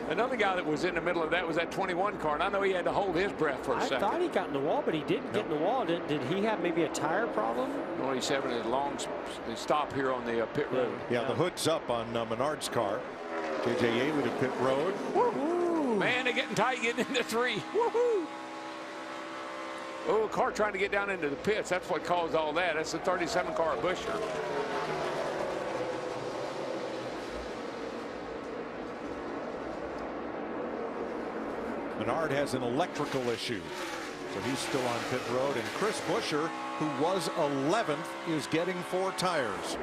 another guy that was in the middle of that was that 21 car, and I know he had to hold his breath for a second. I thought he got in the wall, but he didn't get in the wall. Did he have maybe a tire problem? No, he's having a long stop here on the pit road. Yeah, the hood's up on Menard's car. J.J. Yeley to pit road. Woo-hoo. Man, they're getting tight, getting into 3. Woohoo! Oh, a car trying to get down into the pits. That's what caused all that. That's the 37 car of Buescher. Menard has an electrical issue, so he's still on pit road. And Chris Buescher, who was 11th, is getting 4 tires.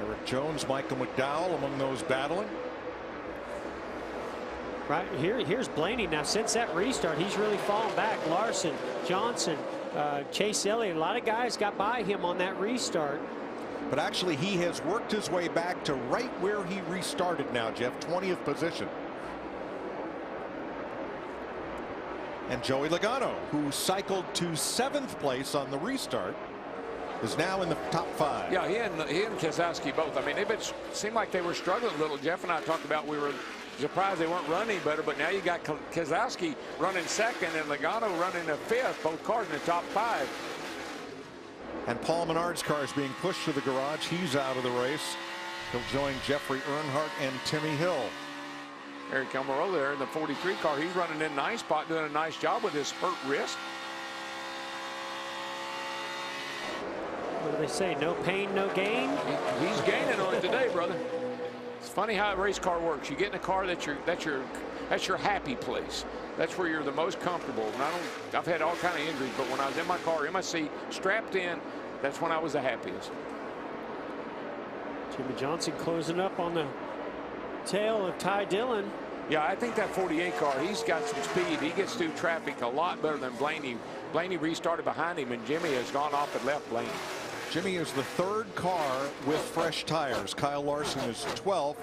Eric Jones, Michael McDowell among those battling. Right here's Blaney. Now, since that restart, he's really fallen back. Larson, Johnson, Chase Elliott, a lot of guys got by him on that restart. But actually, he has worked his way back to right where he restarted now, Jeff, 20th position. And Joey Logano, who cycled to 7th place on the restart, is now in the top 5. Yeah, he and Keselowski both. I mean, seemed like they were struggling a little. Jeff and I talked about we were surprised they weren't running better, but now you got Keselowski running 2nd and Logano running 5th, both cars in the top 5. And Paul Menard's car is being pushed to the garage. He's out of the race. He'll join Jeffrey Earnhardt and Timmy Hill. Eric Almirola there in the 43 car. He's running in 9th spot, doing a nice job with his hurt wrist. What do they say? No pain, no gain? He's gaining on it today, brother. It's funny how a race car works. You get in a car that's your happy place. That's where you're the most comfortable. And I've had all kind of injuries, but when I was in my car, in my seat, strapped in, that's when I was the happiest. Jimmie Johnson closing up on the tail of Ty Dillon. Yeah, I think that 48 car, he's got some speed. He gets through traffic a lot better than Blaney. Blaney restarted behind him, and Jimmie has gone off and left Blaney. Jimmie is the third car with fresh tires. Kyle Larson is 12th,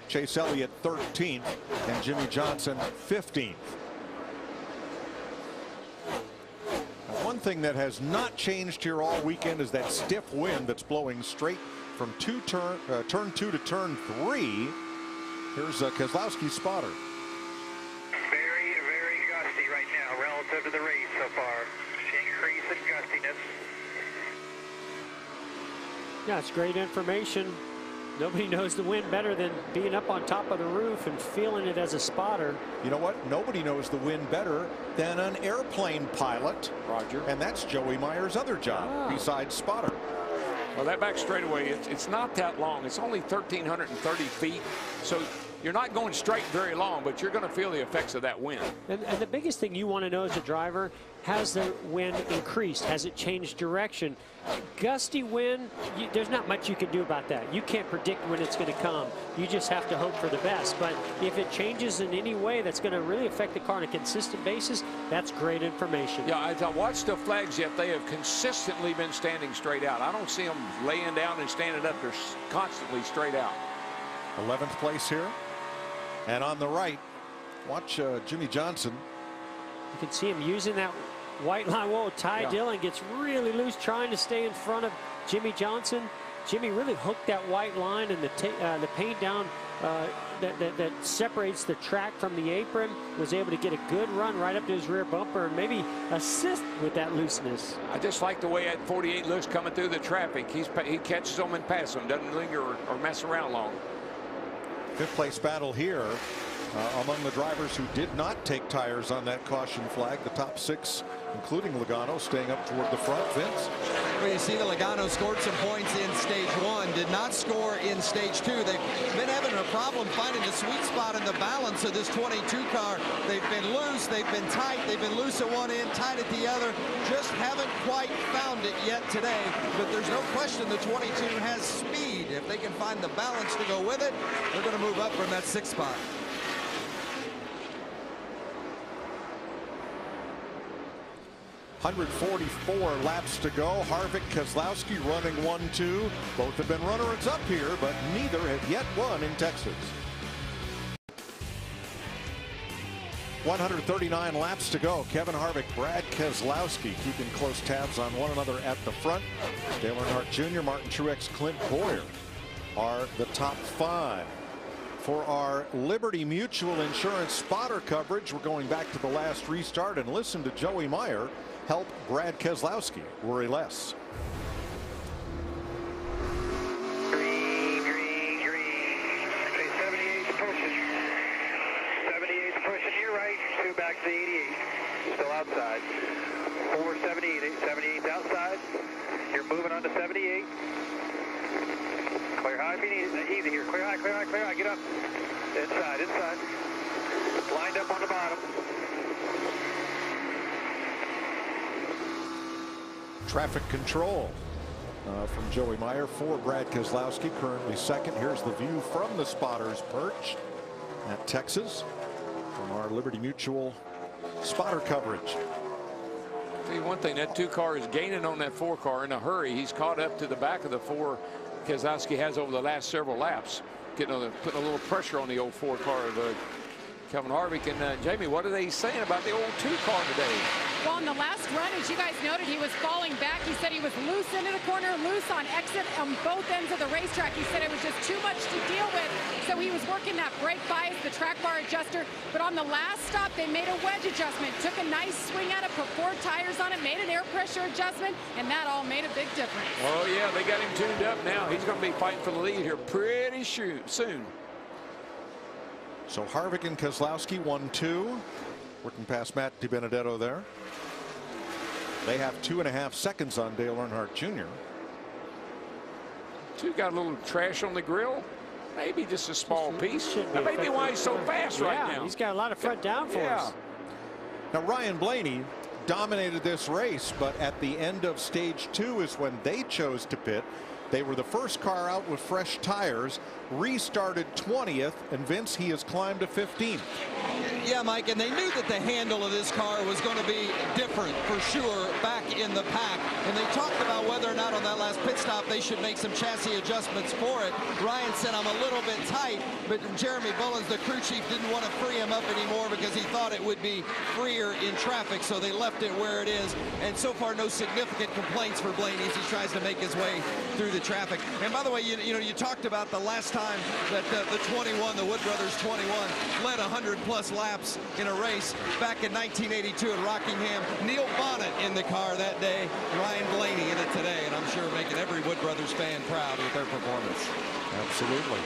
Chase Elliott 13th, and Jimmie Johnson 15th. Now, one thing that has not changed here all weekend is that stiff wind that's blowing straight from turn 2 to turn 3. Here's Keselowski's spotter. Very, very gusty right now relative to the race so far. Increase in gustiness. Yeah, it's great information. Nobody knows the wind better than being up on top of the roof and feeling it as a spotter. You know what? Nobody knows the wind better than an airplane pilot, Roger. And that's Joey Meyer's other job besides spotter. Well, that back straightaway, it's not that long. It's only 1,330 feet. So you're not going straight very long, but you're going to feel the effects of that wind. And the biggest thing you want to know as a driver, has the wind increased? Has it changed direction? Gusty wind, there's not much you can do about that. You can't predict when it's going to come. You just have to hope for the best. But if it changes in any way that's going to really affect the car on a consistent basis, that's great information. Yeah, I watched the flags yet. They have consistently been standing straight out. I don't see them laying down and standing up. They're constantly straight out. 11th place here. And on the right, watch Jimmie Johnson. You can see him using that white line. Whoa, Ty Dillon gets really loose trying to stay in front of Jimmie Johnson. Jimmie really hooked that white line and the paint down that separates the track from the apron. Was able to get a good run right up to his rear bumper and maybe assist with that looseness. I just like the way that 48 looks coming through the traffic. He catches them and passes them, doesn't linger or mess around long. 5th place battle here among the drivers who did not take tires on that caution flag. The top 6, including Logano, staying up toward the front. Vince? Well, you see that Logano scored some points in stage 1, did not score in stage 2. They've been having a problem finding the sweet spot in the balance of this 22 car. They've been loose, they've been tight, they've been loose at one end, tight at the other. Just haven't quite found it yet today. But there's no question the 22 has speed. If they can find the balance to go with it, they're going to move up from that 6th spot. .144 laps to go. Harvick, Keselowski running 1-2. Both have been runners up here, but neither have yet won in Texas. 139 laps to go. Kevin Harvick, Brad Keselowski keeping close tabs on one another at the front. Dale Earnhardt Jr., Martin Truex, Clint Bowyer are the top 5. For our Liberty Mutual Insurance spotter coverage, we're going back to the last restart and listen to Joey Meyer help Brad Keselowski worry less. Green, green, green. Okay, 78's pushing. 78's pushing to your right. 2 back to 88. Still outside. 478. 78's outside. You're moving on to 78. Clear high if you need it. Easy here. Clear high, clear high, clear high. Get up. Inside, inside. Lined up on the bottom. Traffic control from Joey Meyer for Brad Keselowski, currently 2nd. Here's the view from the spotter's perch at Texas from our Liberty Mutual spotter coverage. I'll tell you one thing, that 2 car is gaining on that 4 car in a hurry. He's caught up to the back of the 4 Keselowski has over the last several laps, putting a little pressure on the old 4 car of Kevin Harvick. And Jamie, what are they saying about the old 2 car today? Well, in the last run, as you guys noted, he was falling back. He said he was loose into the corner, loose on exit on both ends of the racetrack. He said it was just too much to deal with. So he was working that brake bias, the track bar adjuster. But on the last stop, they made a wedge adjustment. Took a nice swing at it, put 4 tires on it, made an air pressure adjustment, and that all made a big difference. Oh, yeah, they got him tuned up now. He's going to be fighting for the lead here pretty soon. So Harvick and Keselowski 1-2. Working past Matt DiBenedetto there. They have 2.5 seconds on Dale Earnhardt Jr. 2 got a little trash on the grill. Maybe just a small piece. That may be why he's so fast right now. He's got a lot of front downforce. Now, Ryan Blaney dominated this race, but at the end of stage 2 is when they chose to pit. They were the first car out with fresh tires, restarted 20th, and Vince, he has climbed to 15th. Yeah, Mike, and they knew that the handle of this car was going to be different for sure back in the pack. And they talked about whether or not on that last pit stop they should make some chassis adjustments for it. Ryan said, I'm a little bit tight, but Jeremy Bullins, the crew chief, didn't want to free him up anymore because he thought it would be freer in traffic, so they left it where it is. And so far, no significant complaints for Blaney as he tries to make his way through the traffic. And by the way, you know, you talked about the last time that the 21, the Wood Brothers 21, led 100+ laps in a race back in 1982 at Rockingham. Neil Bonnet in the car that day, Ryan Blaney in it today, and I'm sure making every Wood Brothers fan proud with their performance. Absolutely.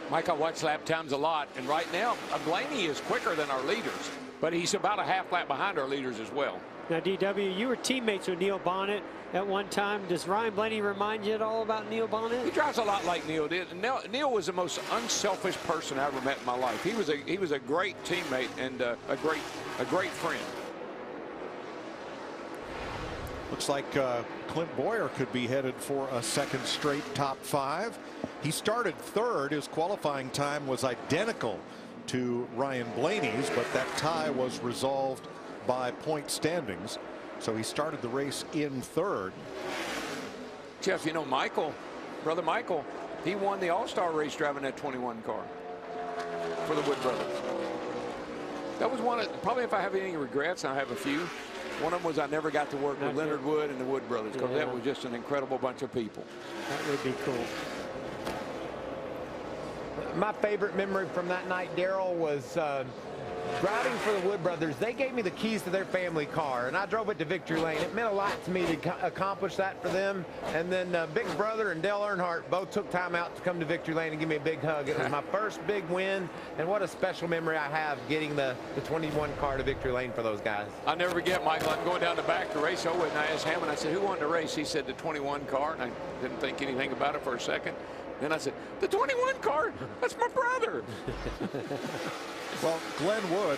Mike, I watch lap times a lot, and right now Blaney is quicker than our leaders, but he's about a half lap behind our leaders as well. Now, DW, you were teammates with Neil Bonnet at one time. Does Ryan Blaney remind you at all about Neil Bonnet? He drives a lot like Neil did. Neil was the most unselfish person I ever met in my life. He was a great teammate and a great friend. Looks like Clint Boyer could be headed for a second straight top 5. He started third. His qualifying time was identical to Ryan Blaney's, but that tie was resolved by point standings. So he started the race in third. Jeff, you know, brother Michael, he won the All-Star race driving that 21 car for the Wood Brothers. That was one of, probably if I have any regrets, I have a few. One of them was I never got to work with Leonard Wood and the Wood Brothers, because that was just an incredible bunch of people. That would be cool. My favorite memory from that night, Darrell, was driving for the Wood Brothers. They gave me the keys to their family car, and I drove it to Victory Lane. It meant a lot to me to accomplish that for them. And then Big Brother and Dale Earnhardt both took time out to come to Victory Lane and give me a big hug. It was my first big win, and what a special memory I have getting the 21 car to Victory Lane for those guys. I'll never forget, Michael, I'm going down the back to race Owen, and I asked Hammond, I said, who won the race? He said the 21 car, and I didn't think anything about it for a second. Then I said, the 21 car? That's my brother. Well, Glenn Wood,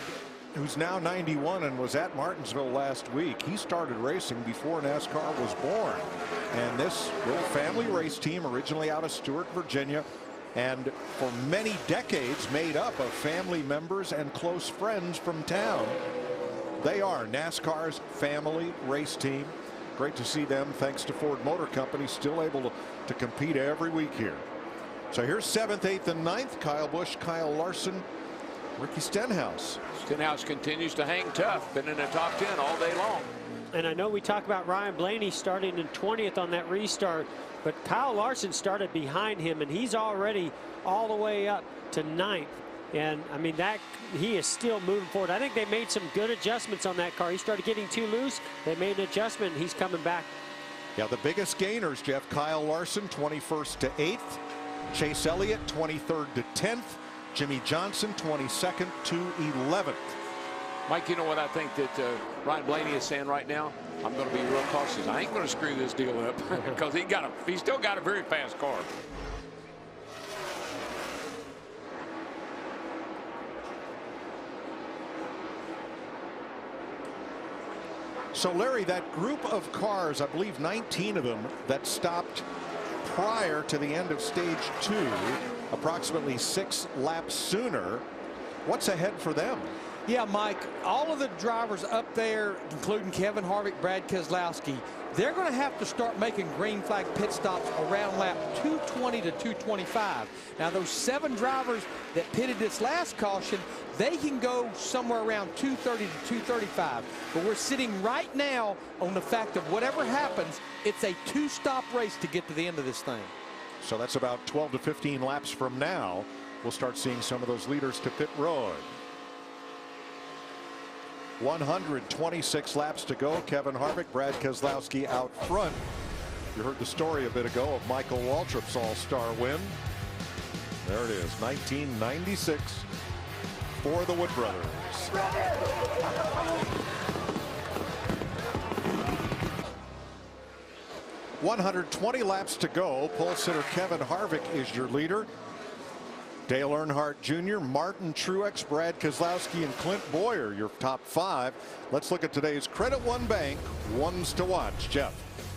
who's now 91 and was at Martinsville last week, he started racing before NASCAR was born. And this little family race team, originally out of Stewart, Virginia, and for many decades made up of family members and close friends from town. They are NASCAR's family race team. Great to see them, thanks to Ford Motor Company, still able to compete every week here. So here's 7th, 8th, and 9th. Kyle Busch, Kyle Larson, Ricky Stenhouse. Stenhouse continues to hang tough. Been in the top 10 all day long. And I know we talk about Ryan Blaney starting in 20th on that restart, but Kyle Larson started behind him, and he's already all the way up to 9th. And I mean, that he is still moving forward. I think they made some good adjustments on that car. He started getting too loose. They made an adjustment, and he's coming back. Yeah, the biggest gainers, Jeff. Kyle Larson, 21st to 8th. Chase Elliott, 23rd to 10th. Jimmy Johnson, 22nd to 11th. Mike, you know what I think that Ryan Blaney is saying right now? I'm going to be real cautious. I ain't going to screw this deal up because he's still got a very fast car. So, Larry, that group of cars, I believe 19 of them, that stopped prior to the end of stage 2, approximately 6 laps sooner. What's ahead for them? Yeah, Mike, all of the drivers up there, including Kevin Harvick, Brad Keselowski, they're going to have to start making green flag pit stops around lap 220 to 225. Now, those 7 drivers that pitted this last caution, they can go somewhere around 230 to 235. But we're sitting right now on the fact of whatever happens, it's a 2-stop race to get to the end of this thing. So that's about 12 to 15 laps from now. We'll start seeing some of those leaders to pit road. 126 laps to go. Kevin Harvick, Brad Keselowski out front. You heard the story a bit ago of Michael Waltrip's all-star win. There it is, 1996 for the Wood Brothers. 120 laps to go. Pole sitter Kevin Harvick is your leader. Dale Earnhardt Jr., Martin Truex, Brad Keselowski, and Clint Bowyer, your top 5. Let's look at today's Credit One Bank ones to watch. Jeff.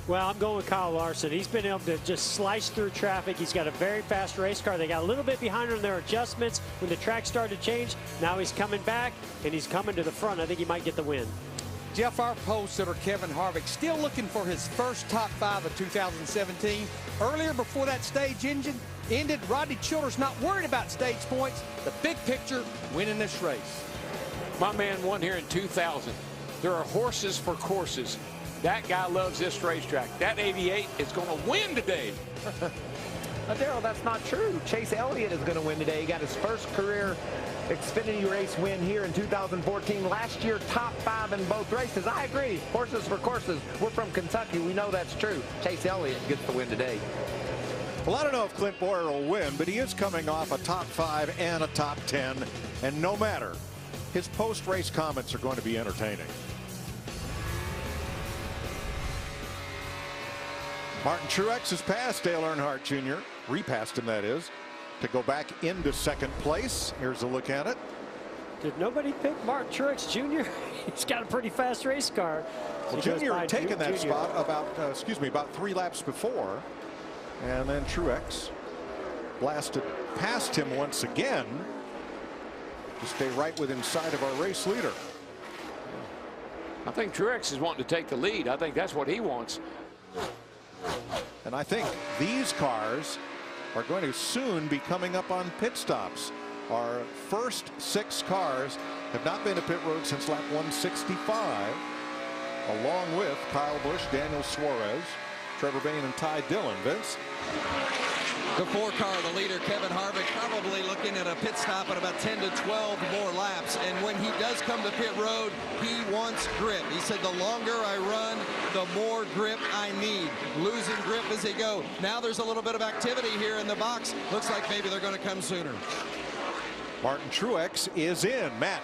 Well, I'm going with Kyle Larson. He's been able to just slice through traffic. He's got a very fast race car. They got a little bit behind on their adjustments when the track started to change. Now he's coming back, and he's coming to the front. I think he might get the win. Jeff, our pole sitter Kevin Harvick still looking for his first top 5 of 2017. Earlier, before that stage engine ended, Rodney Childers not worried about stage points. The big picture, winning this race. My man won here in 2000. There are horses for courses. That guy loves this racetrack. That 88 is going to win today. Darrell, that's not true. Chase Elliott is going to win today. He got his first career Xfinity race win here in 2014. Last year, top 5 in both races. I agree. Horses for courses. We're from Kentucky. We know that's true. Chase Elliott gets the win today. Well, I don't know if Clint Bowyer will win, but he is coming off a top 5 and a top 10. And no matter, his post-race comments are going to be entertaining. Martin Truex has passed Dale Earnhardt Jr., repassed him, that is, to go back into second place. Here's a look at it. Did nobody pick Martin Truex Jr.? He's got a pretty fast race car. Well, Jr. had taken that spot about 3 laps before, and then Truex blasted past him once again to stay right within sight of our race leader. I think Truex is wanting to take the lead. I think that's what he wants. And I think these cars are going to soon be coming up on pit stops. Our first 6 cars have not been to pit road since lap 165, along with Kyle Busch, Daniel Suarez, Trevor Bayne, and Ty Dillon. Vince? The 4-car, the leader, Kevin Harvick, probably looking at a pit stop at about 10 to 12 more laps. And when he does come to pit road, he wants grip. He said, the longer I run, the more grip I need. Losing grip as they go. Now there's a little bit of activity here in the box. Looks like maybe they're going to come sooner. Martin Truex is in. Matt.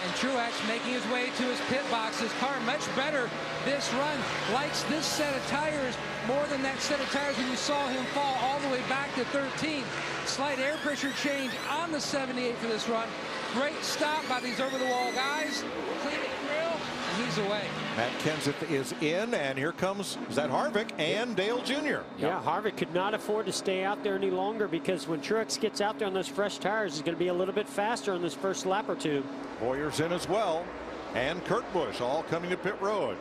And Truex making his way to his pit box. His car much better this run. Likes this set of tires more than that set of tires when you saw him fall all the way back to 13. Slight air pressure change on the 78 for this run. Great stop by these over-the-wall guys. Clean the grill, and he's away. Matt Kenseth is in, and here comes, is that Harvick and Dale Jr. Yeah, Harvick could not afford to stay out there any longer, because when Truex gets out there on those fresh tires, he's going to be a little bit faster on this first lap or 2. Bowyer's in as well, and Kurt Busch all coming to pit road.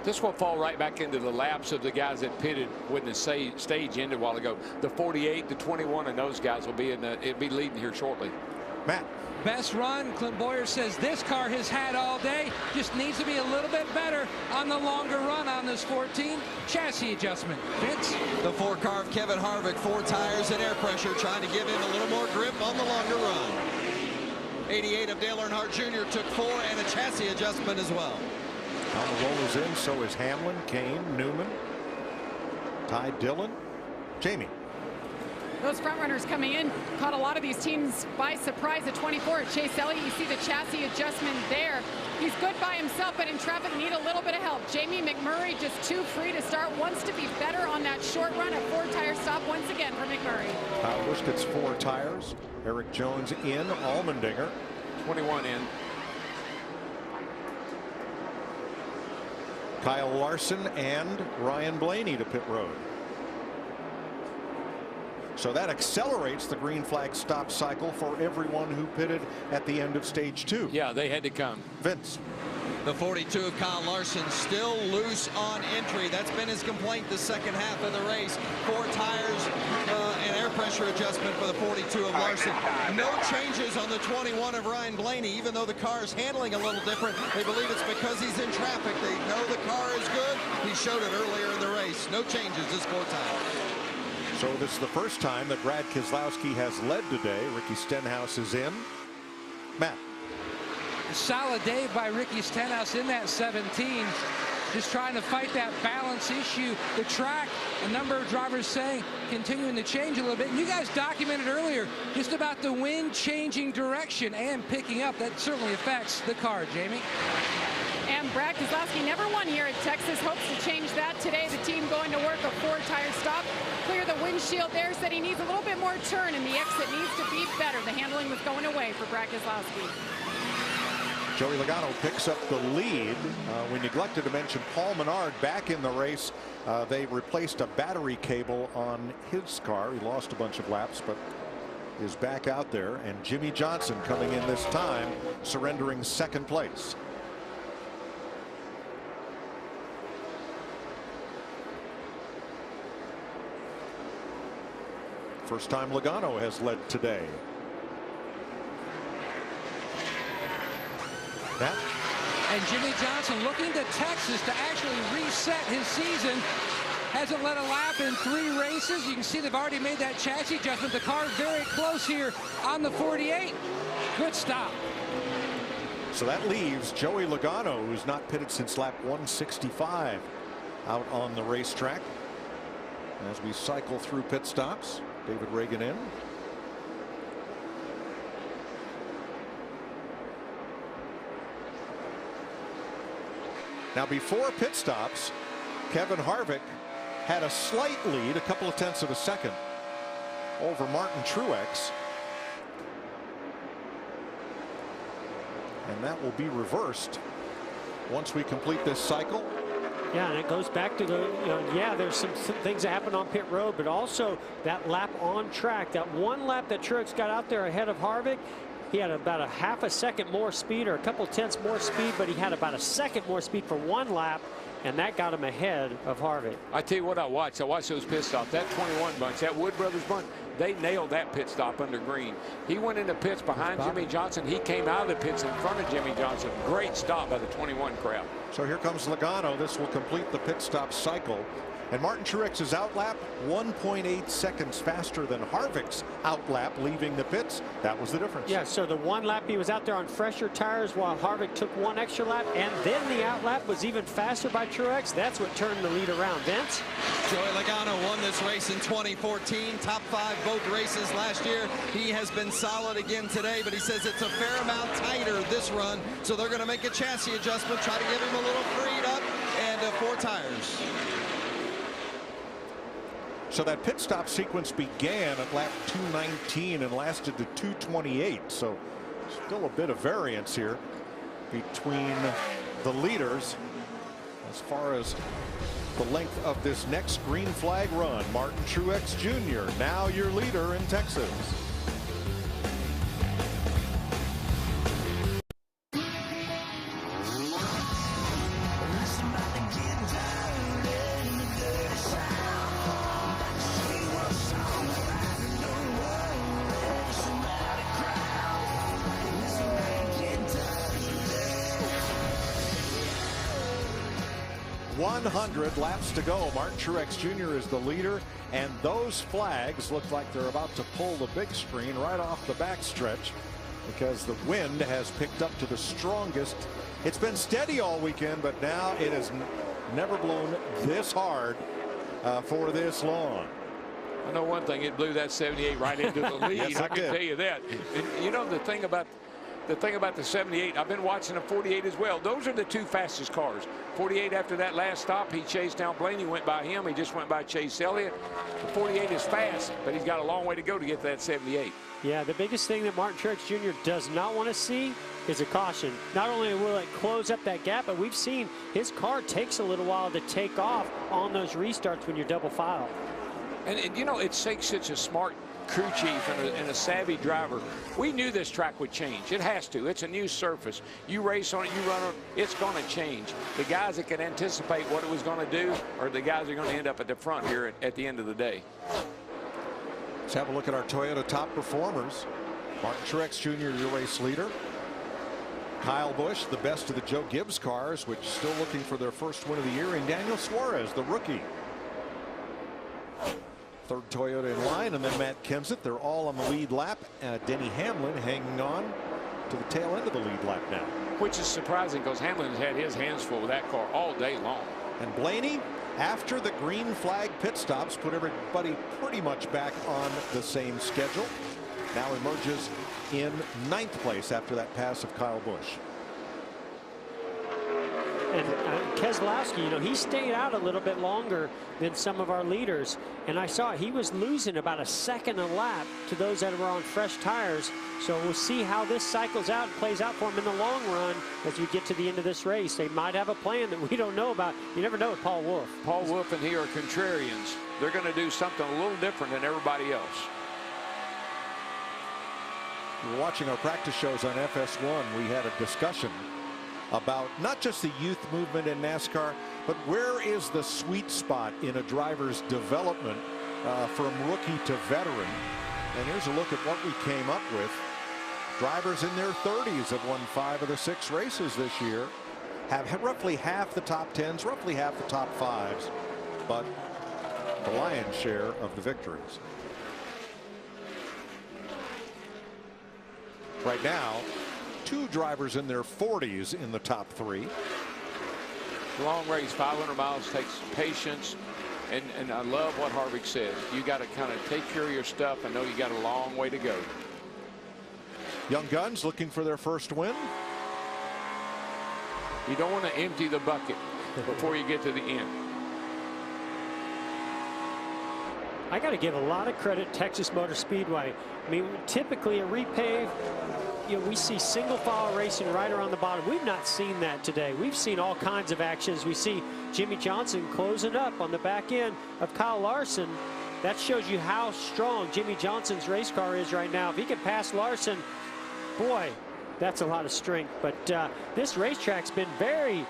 This will fall right back into the laps of the guys that pitted when the stage ended a while ago. The 48, the 21, and those guys will be it'll be leading here shortly. Matt. Best run, Clint Bowyer says this car has had all day. Just needs to be a little bit better on the longer run on this 14. Chassis adjustment. Vince? The 4-car of Kevin Harvick, 4 tires and air pressure, trying to give him a little more grip on the longer run. 88 of Dale Earnhardt Jr. took 4 and a chassis adjustment as well. Almirola is in, so is Hamlin, Kane, Newman, Ty Dillon, Jamie. Those front runners coming in caught a lot of these teams by surprise at 24. Chase Elliott, you see the chassis adjustment there. He's good by himself, but in traffic need a little bit of help. Jamie McMurray just too free to start, wants to be better on that short run. A 4-tire stop once again for McMurray. Kyle Busch gets 4 tires. Eric Jones in, Allmendinger 21 in. Kyle Larson and Ryan Blaney to pit road. So that accelerates the green flag stop cycle for everyone who pitted at the end of stage 2. Yeah, they had to come. Vince. The 42 of Kyle Larson still loose on entry. That's been his complaint the second half of the race. 4 tires and air pressure adjustment for the 42 of Larson. No changes on the 21 of Ryan Blaney, even though the car is handling a little different. They believe it's because he's in traffic. They know the car is good. He showed it earlier in the race. No changes, just 4 tires. So this is the first time that Brad Keselowski has led today. Ricky Stenhouse is in. Matt. Solid day by Ricky Stenhouse in that 17. Just trying to fight that balance issue. The track, a number of drivers saying, continuing to change a little bit. And you guys documented earlier just about the wind changing direction and picking up. That certainly affects the car, Jamie. And Brad Keselowski never won here at Texas. Hopes to change that today. The team going to work a 4-tire stop. Clear the windshield there. Said he needs a little bit more turn, and the exit needs to be better. The handling was going away for Brad Keselowski. Joey Logano picks up the lead. We neglected to mention Paul Menard back in the race. They replaced a battery cable on his car. He lost a bunch of laps, but is back out there. And Jimmy Johnson coming in this time, surrendering second place. First time Logano has led today. That. And Jimmy Johnson looking to Texas to actually reset his season. Hasn't led a lap in 3 races. You can see they've already made that chassis adjustment. The car very close here on the 48. Good stop. So that leaves Joey Logano, who's not pitted since lap 165, out on the racetrack. As we cycle through pit stops, David Reagan in. Now before pit stops, Kevin Harvick had a slight lead, a couple of tenths of a second, over Martin Truex. And that will be reversed once we complete this cycle. Yeah, and it goes back to the, yeah, there's some things that happen on pit road, but also that lap on track, that one lap that Truex got out there ahead of Harvick. He had about a half a second more speed, or a couple tenths more speed, but he had about a second more speed for one lap, and that got him ahead of Harvick. I tell you what I watched those pit stops. That 21 bunch, that Wood Brothers bunch, they nailed that pit stop under green. He went into pits behind Jimmy Johnson. He came out of the pits in front of Jimmy Johnson. Great stop by the 21 crowd. So here comes Logano. This will complete the pit stop cycle. And Martin Truex's outlap 1.8 seconds faster than Harvick's outlap leaving the pits. That was the difference. Yeah, so the one lap he was out there on fresher tires while Harvick took one extra lap, and then the outlap was even faster by Truex. That's what turned the lead around. Vince? Joey Logano won this race in 2014. Top 5 both races last year. He has been solid again today, but he says it's a fair amount tighter this run, so they're going to make a chassis adjustment, try to get him a little freed up, and 4 tires. So that pit stop sequence began at lap 219 and lasted to 228. So still a bit of variance here between the leaders as far as the length of this next green flag run. Martin Truex Jr. now your leader in Texas. Laps to go. Martin Truex Jr. is the leader, and those flags look like they're about to pull the big screen right off the backstretch because the wind has picked up to the strongest. It's been steady all weekend, but now it has never blown this hard for this long. I know one thing, it blew that 78 right into the lead. Yes, I can tell you that. And you know the thing about the 78, I've been watching the 48 as well. Those are the 2 fastest cars. 48 after that last stop, he chased down Blaney, went by him. He just went by Chase Elliott. The 48 is fast, but he's got a long way to go to get to that 78. Yeah, the biggest thing that Martin Truex Jr. does not want to see is a caution. Not only will it close up that gap, but we've seen his car takes a little while to take off on those restarts when you're double file. And you know, it takes such a smart crew chief and a savvy driver. We knew this track would change. It has to. It's a new surface. You race on it, you run on it, it's going to change. The guys that can anticipate what it was going to do are the guys that are going to end up at the front here at the end of the day. Let's have a look at our Toyota top performers. Martin Truex Jr., your race leader. Kyle Busch, the best of the Joe Gibbs cars, which still looking for their first win of the year. And Daniel Suarez, the rookie. Third Toyota in line, and then Matt Kenseth. They're all on the lead lap. Denny Hamlin hanging on to the tail end of the lead lap now. Which is surprising because Hamlin's had his hands full with that car all day long. And Blaney, after the green flag pit stops, put everybody pretty much back on the same schedule. Now emerges in 9th place after that pass of Kyle Busch. Keselowski, you know, he stayed out a little bit longer than some of our leaders. And I saw he was losing about a second a lap to those that were on fresh tires. So we'll see how this cycles out and plays out for him in the long run as we get to the end of this race. They might have a plan that we don't know about. You never know with Paul Wolfe. Paul Wolfe and he are contrarians. They're going to do something a little different than everybody else. We're watching our practice shows on FS1. We had a discussion about not just the youth movement in NASCAR, but where is the sweet spot in a driver's development from rookie to veteran. And here's a look at what we came up with. Drivers in their 30s have won 5 of the 6 races this year, have roughly half the top 10s, roughly half the top 5s, but the lion's share of the victories. Right now, 2 drivers in their 40s in the top 3. Long race, 500 miles, takes patience. And I love what Harvick said. You got to kind of take care of your stuff. I know you got a long way to go. Young Guns looking for their first win. You don't want to empty the bucket before you get to the end. I got to give a lot of credit to Texas Motor Speedway. I mean, typically a repave, you know, we see single file racing right around the bottom. We've not seen that today. We've seen all kinds of actions. We see Jimmie Johnson closing up on the back end of Kyle Larson. That shows you how strong Jimmie Johnson's race car is right now. If he can pass Larson, boy, that's a lot of strength. But this racetrack's been very,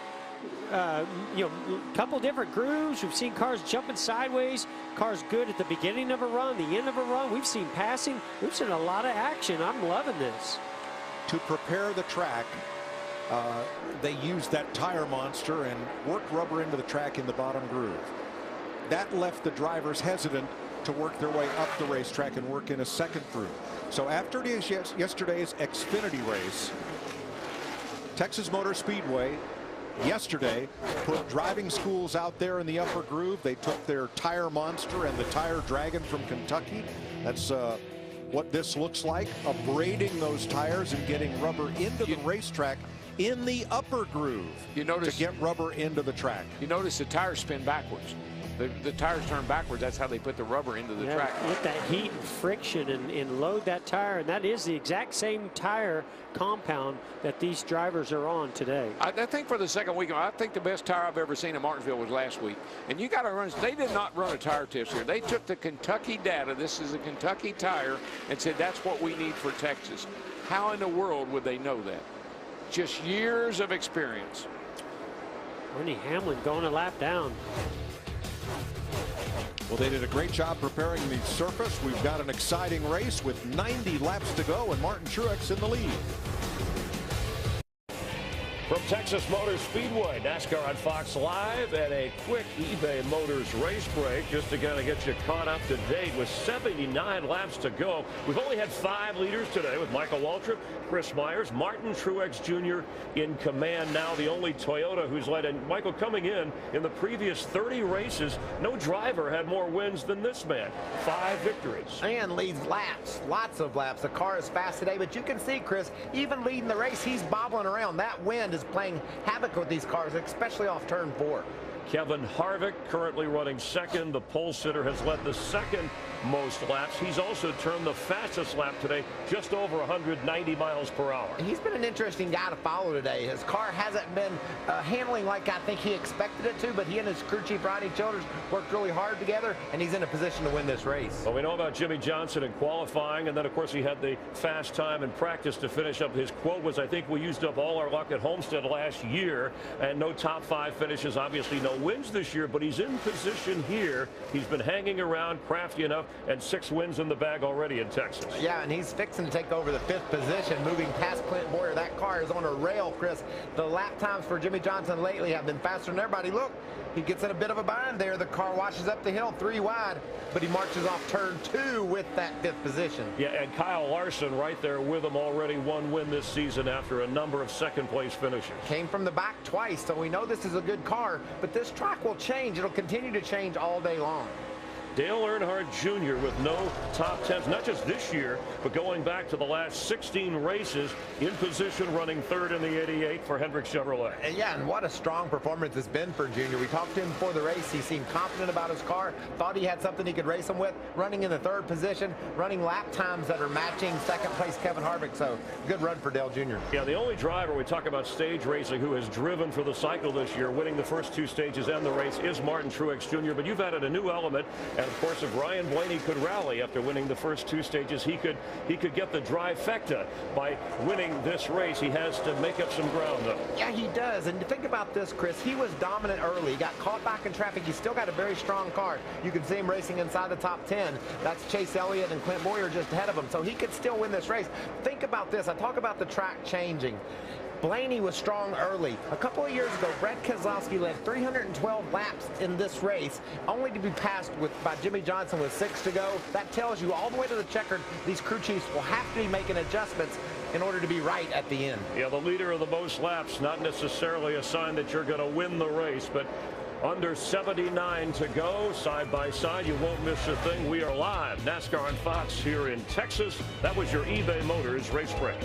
you know, a couple different grooves. We've seen cars jumping sideways, cars good at the beginning of a run, the end of a run. We've seen passing. We've seen a lot of action. I'm loving this. To prepare the track, they used that tire monster and worked rubber into the track in the bottom groove. That left the drivers hesitant to work their way up the racetrack and work in a second groove. So after yesterday's Xfinity race, Texas Motor Speedway yesterday put driving schools out there in the upper groove. They took their tire monster and the tire dragon from Kentucky. That's what this looks like, abrading those tires and getting rubber into the racetrack in the upper groove. You notice to get rubber into the track. You notice the tires spin backwards. The tires turn backwards. That's how they put the rubber into the track. Let that heat and friction and load that tire. And that is the exact same tire compound that these drivers are on today. I think for the second week, I think the best tire I've ever seen in Martinsville was last week. And you got to run. They did not run a tire test here. They took the Kentucky data. This is a Kentucky tire, and said that's what we need for Texas. How in the world would they know that? Just years of experience. Denny Hamlin going a lap down. Well, they did a great job preparing the surface. We've got an exciting race with 90 laps to go, and Martin Truex in the lead. From Texas Motor Speedway, NASCAR on Fox Live, and a quick eBay Motors race break just to kind of get you caught up to date with 79 laps to go. We've only had 5 leaders today with Michael Waltrip, Chris Myers, Martin Truex Jr. in command now, the only Toyota who's led. And Michael, coming in the previous 30 races, no driver had more wins than this man. 5 victories. And leads laps, lots of laps. The car is fast today, but you can see, Chris, even leading the race, he's bobbling around. That wind is playing havoc with these cars, especially off turn 4. Kevin Harvick currently running second. The pole sitter has led the second most laps. He's also turned the fastest lap today, just over 190 miles per hour. He's been an interesting guy to follow today. His car hasn't been handling like I think he expected it to, but he and his crew chief Rodney Childers worked really hard together, and he's in a position to win this race. Well, we know about Jimmie Johnson in qualifying, and then of course he had the fast time in practice to finish up. His quote was, I think we used up all our luck at Homestead last year, and no top 5 finishes, obviously no wins this year, but he's in position here. He's been hanging around, crafty enough, and 6 wins in the bag already in Texas. Yeah, and he's fixing to take over the 5th position, moving past Clint Boyer. That car is on a rail, Chris. The lap times for Jimmie Johnson lately have been faster than everybody. Look, he gets in a bit of a bind there. The car washes up the hill 3 wide, but he marches off turn 2 with that 5th position. Yeah, and Kyle Larson right there with him, already 1 win this season after a number of second-place finishes. Came from the back twice, so we know this is a good car, but this track will change. It'll continue to change all day long. Dale Earnhardt Jr. with no top 10s, not just this year, but going back to the last 16 races, in position running third in the 88 for Hendrick Chevrolet. And yeah, and what a strong performance it's been for Junior. We talked to him before the race. He seemed confident about his car, thought he had something he could race him with, running in the third position, running lap times that are matching second place Kevin Harvick. So good run for Dale Jr. Yeah, the only driver, we talk about stage racing, who has driven for the cycle this year, winning the first 2 stages and the race, is Martin Truex Jr. But you've added a new element, and of course, if Ryan Blaney could rally after winning the first 2 stages, he could get the trifecta by winning this race. He has to make up some ground, though. Yeah, he does. And think about this, Chris. He was dominant early. He got caught back in traffic. He's still got a very strong car. You can see him racing inside the top 10. That's Chase Elliott and Clint Bowyer just ahead of him. So he could still win this race. Think about this. I talk about the track changing. Blaney was strong early. A couple of years ago, Brad Keselowski led 312 laps in this race, only to be passed by Jimmy Johnson with 6 to go. That tells you all the way to the checkered, these crew chiefs will have to be making adjustments in order to be right at the end. Yeah, the leader of the most laps, not necessarily a sign that you're going to win the race, but under 79 to go, side by side, you won't miss a thing. We are live, NASCAR on Fox here in Texas. That was your eBay Motors race break.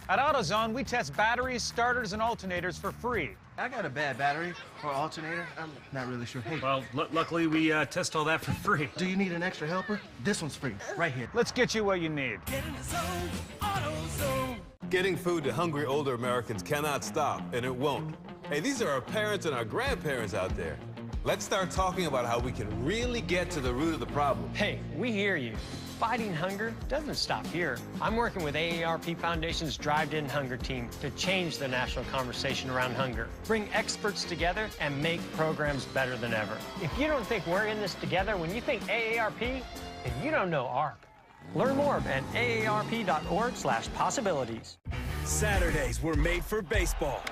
At AutoZone, we test batteries, starters, and alternators for free. I got a bad battery or alternator. I'm not really sure. Hey. Well, luckily we test all that for free. Do you need an extra helper? This one's free, right here. Let's get you what you need. Getting food to hungry older Americans cannot stop, and it won't. Hey, these are our parents and our grandparents out there. Let's start talking about how we can really get to the root of the problem. Hey, we hear you. Fighting hunger doesn't stop here. I'm working with AARP Foundation's Drive to End Hunger team to change the national conversation around hunger, bring experts together, and make programs better than ever. If you don't think we're in this together when you think AARP, then you don't know ARP. Learn more at aarp.org/possibilities. Saturdays were made for baseball.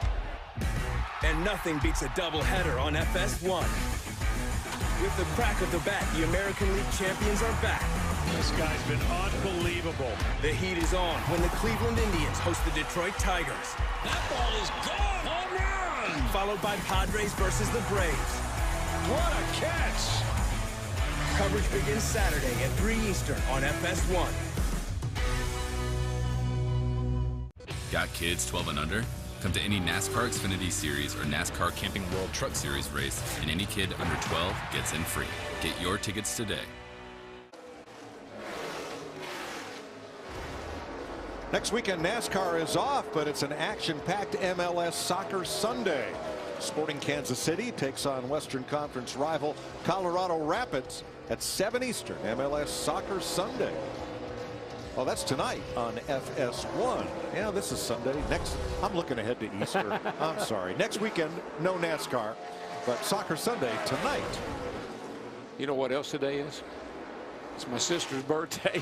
And nothing beats a doubleheader on FS1. With the crack of the bat, the American League champions are back. This guy's been unbelievable. The heat is on when the Cleveland Indians host the Detroit Tigers. That ball is gone. Home run! Followed by Padres versus the Braves. What a catch! Coverage begins Saturday at 3 Eastern on FS1. Got kids 12 and under? Come to any NASCAR Xfinity Series or NASCAR Camping World Truck Series race, and any kid under 12 gets in free. Get your tickets today. Next weekend, NASCAR is off, but it's an action-packed MLS Soccer Sunday. Sporting Kansas City takes on Western Conference rival Colorado Rapids at 7 Eastern. MLS Soccer Sunday. Oh, that's tonight on FS1. Yeah, this is Sunday. I'm looking ahead to Easter. I'm sorry. Next weekend, no NASCAR, but Soccer Sunday tonight. You know what else today is? It's my sister's birthday.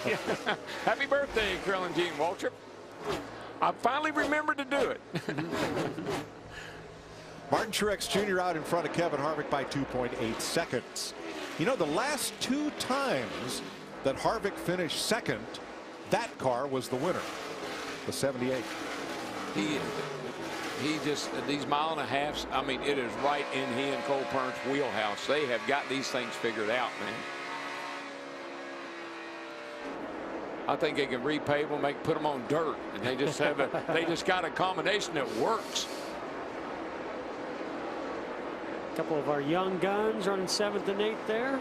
Happy birthday, Carolyn Jean Waltrip. I finally remembered to do it. Martin Truex Jr. out in front of Kevin Harvick by 2.8 seconds. You know, the last 2 times that Harvick finished second, that car was the winner, the 78. He just, these mile and a halves, I mean, it is right in he and Cole Pern's wheelhouse. They have got these things figured out, man. I think they can repave them, put them on dirt, and they just have they just got a combination that works. A couple of our young guns running 7th and 8th there.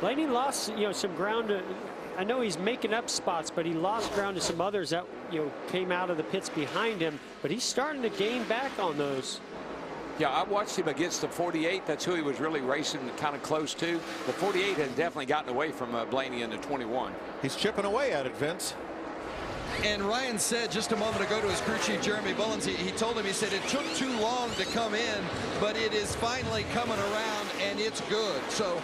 Blaney lost, some ground to, I know he's making up spots, but he lost ground to some others that, came out of the pits behind him, but he's starting to gain back on those. Yeah, I watched him against the 48. That's who he was really racing kind of close to. The 48 has definitely gotten away from Blaney in the 21. He's chipping away at it, Vince. And Ryan said just a moment ago to his crew chief, Jeremy Bullins, he told him, he said it took too long to come in, but it is finally coming around, and it's good. So,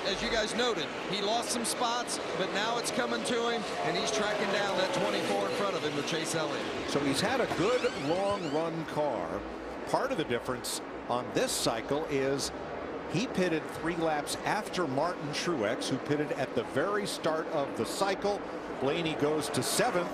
as you guys noted, he lost some spots, but now it's coming to him, and he's tracking down that 24 in front of him with Chase Elliott. So he's had a good long run car. Part of the difference on this cycle is he pitted 3 laps after Martin Truex, who pitted at the very start of the cycle. Blaney goes to 7th.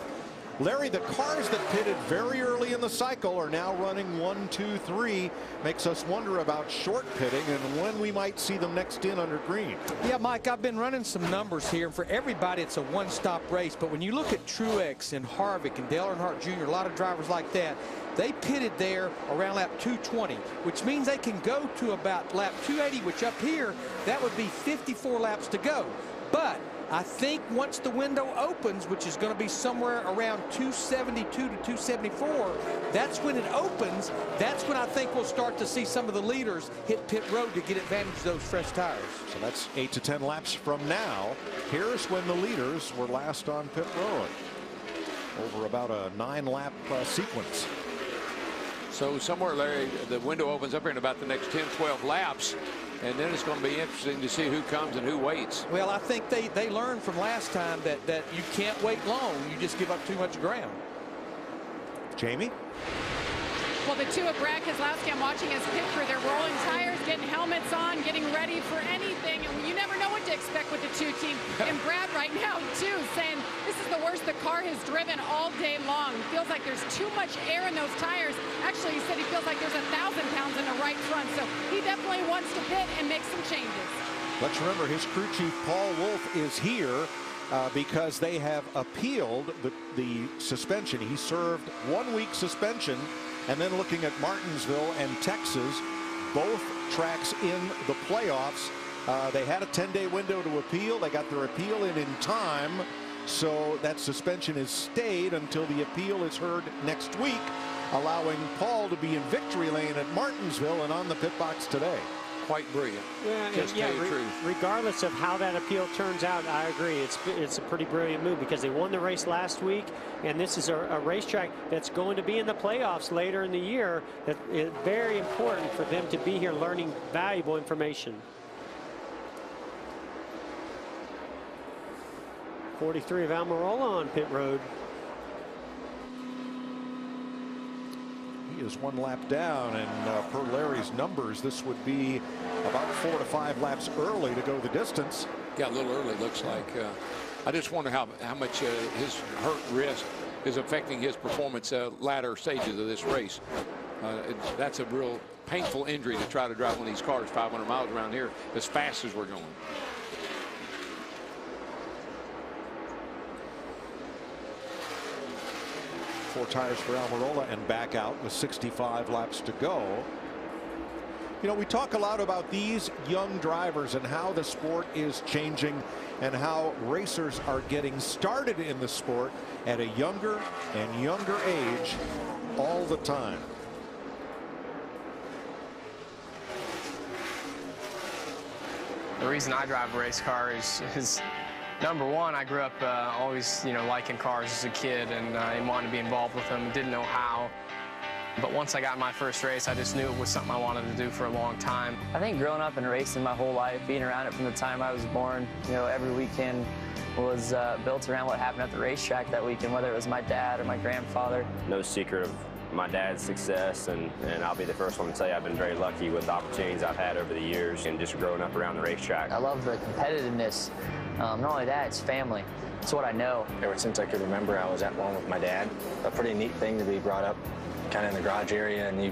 Larry, the cars that pitted very early in the cycle are now running 1, 2, 3. Makes us wonder about short pitting and when we might see them next in under green. Yeah, Mike, I've been running some numbers here. For everybody, it's a one-stop race. But when you look at Truex and Harvick and Dale Earnhardt Jr., a lot of drivers like that, they pitted there around lap 220, which means they can go to about lap 280, which up here, that would be 54 laps to go. But I think once the window opens, which is going to be somewhere around 272 to 274, that's when it opens. That's when I think we'll start to see some of the leaders hit pit road to get advantage of those fresh tires. So that's 8 to 10 laps from now. Here's when the leaders were last on pit road. Over about a 9-lap sequence. So somewhere, Larry, the window opens up here in about the next 10, 12 laps. And then it's going to be interesting to see who comes and who waits. Well, I think they learned from last time that you can't wait long. You just give up too much ground. Jamie? Well, the two of Brad Keselowski, I'm watching his pit crew. They're rolling tires, getting helmets on, getting ready for anything. And you never know what to expect with the two team. And Brad right now, too, saying this is the worst the car has driven all day long. It feels like there's too much air in those tires. Actually, he said he feels like there's 1,000 pounds in the right front. So he definitely wants to pit and make some changes. Let's remember his crew chief, Paul Wolfe, is here because they have appealed the suspension. He served 1-week suspension. And then looking at Martinsville and Texas, both tracks in the playoffs. They had a 10-day window to appeal. They got their appeal in time. So that suspension is stayed until the appeal is heard next week, allowing Paul to be in victory lane at Martinsville and on the pit box today. Quite brilliant. Yeah, regardless of how that appeal turns out, I agree. It's a pretty brilliant move because they won the race last week, and this is a racetrack that's going to be in the playoffs later in the year. That is very important for them to be here learning valuable information. 43 of Almirola on pit road. He is 1 lap down, and per Larry's numbers, this would be about 4 to 5 laps early to go the distance. Got a little early, looks like. I just wonder how much his hurt wrist is affecting his performance latter stages of this race. That's a real painful injury to try to drive one of these cars 500 miles around here as fast as we're going. Four tires for Almirola and back out with 65 laps to go. You know, we talk a lot about these young drivers and how the sport is changing and how racers are getting started in the sport at a younger and younger age all the time. The reason I drive a race car is number one, I grew up always, liking cars as a kid and wanted to be involved with them. Didn't know how. But once I got my first race, I just knew it was something I wanted to do for a long time. I think growing up and racing my whole life, being around it from the time I was born, every weekend was built around what happened at the racetrack that weekend, whether it was my dad or my grandfather. No secret of my dad's success, and I'll be the first one to tell you I've been very lucky with the opportunities I've had over the years and just growing up around the racetrack. I love the competitiveness. Not only that, it's family. It's what I know. Ever since I could remember, I was at one with my dad. A pretty neat thing to be brought up kind of in the garage area, and you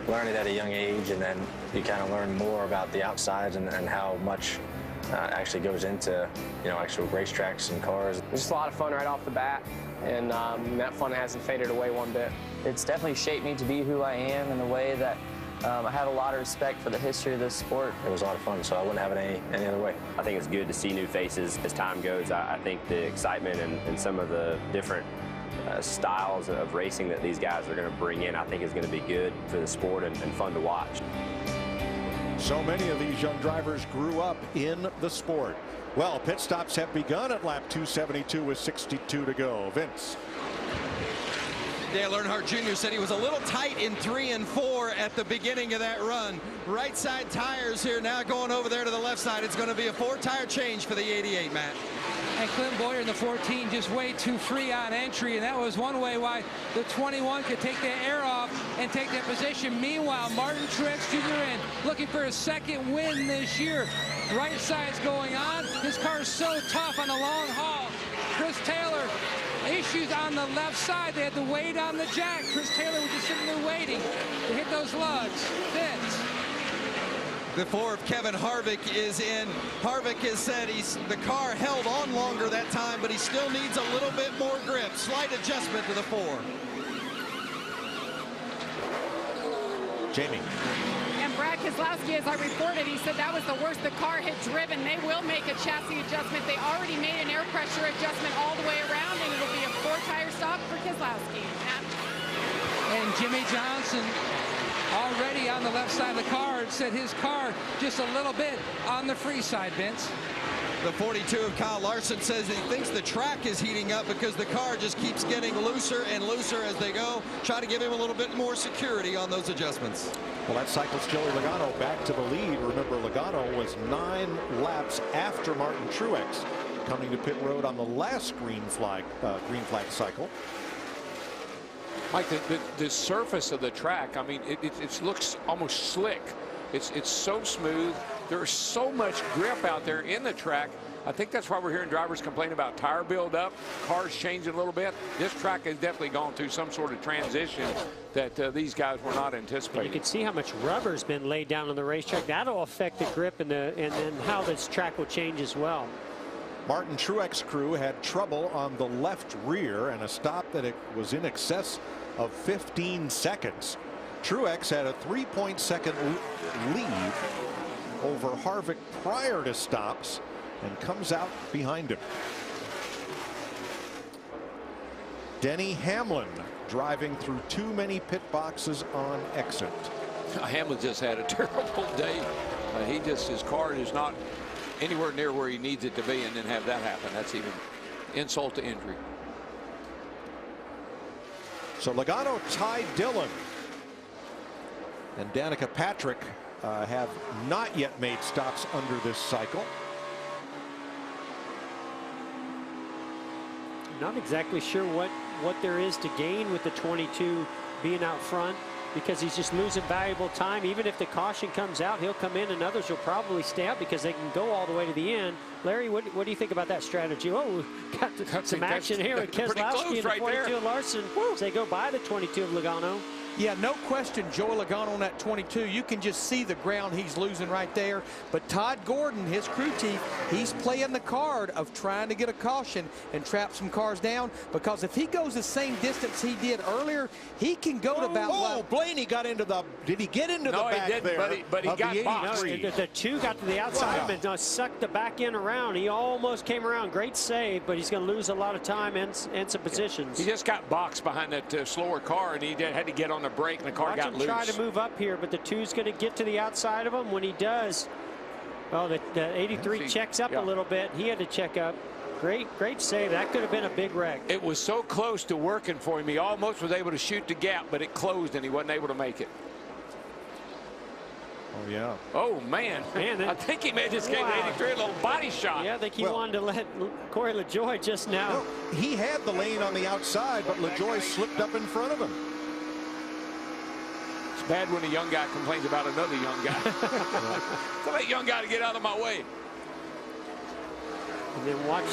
learn it at a young age, and then you kind of learn more about the outsides and how much actually goes into, actual racetracks and cars. Just a lot of fun right off the bat, and that fun hasn't faded away one bit. It's definitely shaped me to be who I am in a way that I have a lot of respect for the history of this sport. It was a lot of fun, so I wouldn't have it any other way. I think it's good to see new faces as time goes. I think the excitement and some of the different styles of racing that these guys are going to bring in, I think is going to be good for the sport and fun to watch. So many of these young drivers grew up in the sport. Well, pit stops have begun at lap 272 with 62 to go. Vince. Dale Earnhardt Jr. said he was a little tight in 3 and 4 at the beginning of that run. Right side tires here now going over there to the left side. It's going to be a 4-tire change for the 88, Matt. And Clint Bowyer in the 14 just way too free on entry, and that was one way why the 21 could take the air off and take that position. Meanwhile, Martin Truex Jr. in looking for his second win this year. Right side's going on. His car is so tough on the long haul. Chris Taylor, issues on the left side. They had to wait on the jack. Chris Taylor was just sitting there waiting to hit those lugs. Fits. The 4 of Kevin Harvick is in. Harvick has said the car held on longer that time, but he still needs a little bit more grip. Slight adjustment to the 4. Jamie. And Brad Keselowski, as I reported, he said that was the worst the car had driven. They will make a chassis adjustment. They already made an air pressure adjustment all the way around, and it'll be a 4-tire stop for Keselowski. And Jimmy Johnson already on the left side of the car said his car just a little bit on the free side, Vince. The 42 of Kyle Larson says he thinks the track is heating up because the car just keeps getting looser and looser as they go. Try to give him a little bit more security on those adjustments. Well, that cycles Joey Logano back to the lead. Remember, Logano was 9 laps after Martin Truex, coming to pit road on the last green flag cycle. Mike, the surface of the track, I mean, it looks almost slick. It's so smooth. There's so much grip out there in the track. I think that's why we're hearing drivers complain about tire buildup, cars changing a little bit. This track has definitely gone through some sort of transition that these guys were not anticipating. You can see how much rubber's been laid down on the racetrack. That'll affect the grip and how this track will change as well. Martin Truex crew had trouble on the left rear and a stop that it was in excess of 15 seconds. Truex had a 3.2-second lead over Harvick prior to stops and comes out behind him. Denny Hamlin driving through too many pit boxes on exit. Hamlin just had a terrible day. His car is not anywhere near where he needs it to be, and then have that happen. That's even insult to injury. So Logano, Ty Dillon, and Danica Patrick have not yet made stops under this cycle. Not exactly sure what there is to gain with the 22 being out front, because he's just losing valuable time. Even if the caution comes out, he'll come in and others will probably stay out because they can go all the way to the end. Larry, what do you think about that strategy? Oh, got some action here with Keselowski and the 42 of Larson. So they go by the 22 of Logano. Yeah, no question, Joey Logano on that 22. You can just see the ground he's losing right there. But Todd Gordon, his crew chief, he's playing the card of trying to get a caution and trap some cars down, because if he goes the same distance he did earlier, he can go to about... Oh, Blaney got into the... Did he get into the back he didn't, there? but he got boxed. No, the 2 got to the outside and sucked the back end around. He almost came around. Great save, but he's going to lose a lot of time and some positions. He just got boxed behind that slower car, and he had to get on the brake, and the car got loose. Try to move up here, but the 2's going to get to the outside of him. When he does, well, the 83 checks up a little bit. He had to check up. Great save. That could have been a big wreck. It was so close to working for him. He almost was able to shoot the gap, but it closed, and he wasn't able to make it. Oh, yeah. Oh, man. I think he may have just gave 83 a little body shot. Yeah, I think he wanted to let Corey LaJoie just now. No, he had the lane on the outside, but LaJoie slipped up in front of him. It's bad when a young guy complains about another young guy. Tell that young guy to get out of my way. And then watch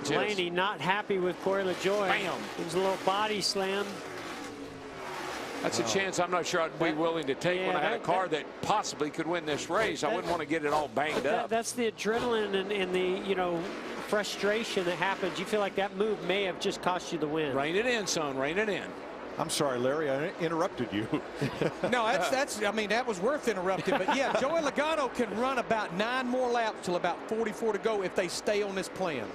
Blaney not happy with Corey LaJoie. Bam. It was a little body slam. That's a chance I'm not sure I'd be willing to take when I had a car that possibly could win this race. I wouldn't want to get it all banged up. That's the adrenaline and the frustration that happens. You feel like that move may have just cost you the win. Rein it in, son. Rein it in. I'm sorry, Larry, I interrupted you. No, I mean, that was worth interrupting. But yeah, Joey Logano can run about 9 more laps till about 44 to go if they stay on this plan.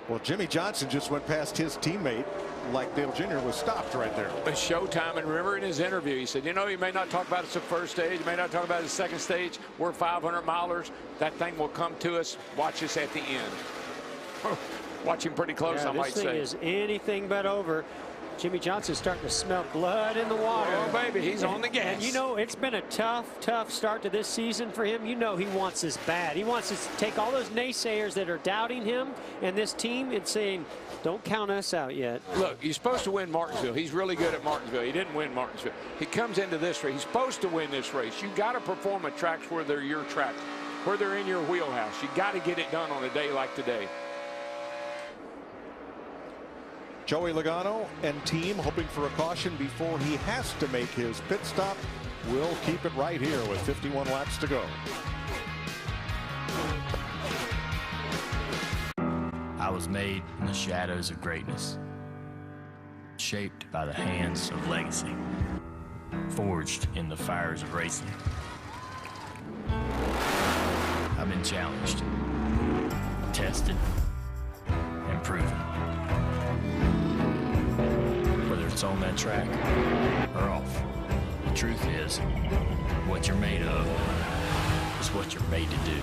Well, Jimmy Johnson just went past his teammate like Dale Jr. was stopped right there. But showtime, and remember in his interview, he said, you know, you may not talk about it at the first stage, you may not talk about it at the second stage. We're 500 milers. That thing will come to us. Watch us at the end. Watch him pretty close, I might say. This thing is anything but over. Jimmy Johnson's starting to smell blood in the water. Oh, baby, he's on the gas. And you know, it's been a tough start to this season for him. You know he wants this bad. He wants to take all those naysayers that are doubting him and this team and saying, don't count us out yet. Look, you're supposed to win Martinsville. He's really good at Martinsville. He didn't win Martinsville. He comes into this race. He's supposed to win this race. You got to perform at tracks where they're your tracks, where they're in your wheelhouse. You got to get it done on a day like today. Joey Logano and team hoping for a caution before he has to make his pit stop. We'll keep it right here with 51 laps to go. I was made in the shadows of greatness, shaped by the hands of legacy, forged in the fires of racing. I've been challenged, tested, and proven. Whether it's on that track or off, the truth is, what you're made of is what you're made to do.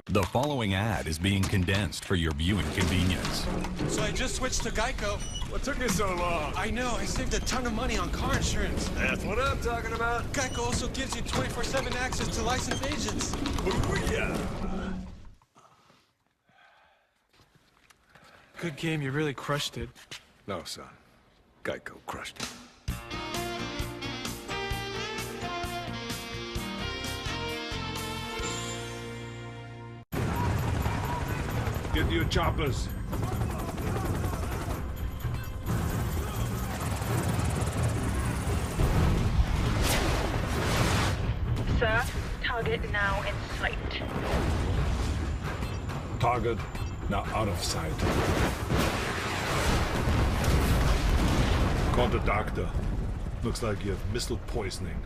The following ad is being condensed for your viewing convenience. So I just switched to Geico. What took you so long? I know, I saved a ton of money on car insurance. That's what I'm talking about. Geico also gives you 24/7 access to licensed agents. Booyah! Good game, you really crushed it. No, son. Geico crushed it. Get your choppers. Sir, target now in sight. Target now out of sight. Call the doctor. Looks like you have missile poisoning.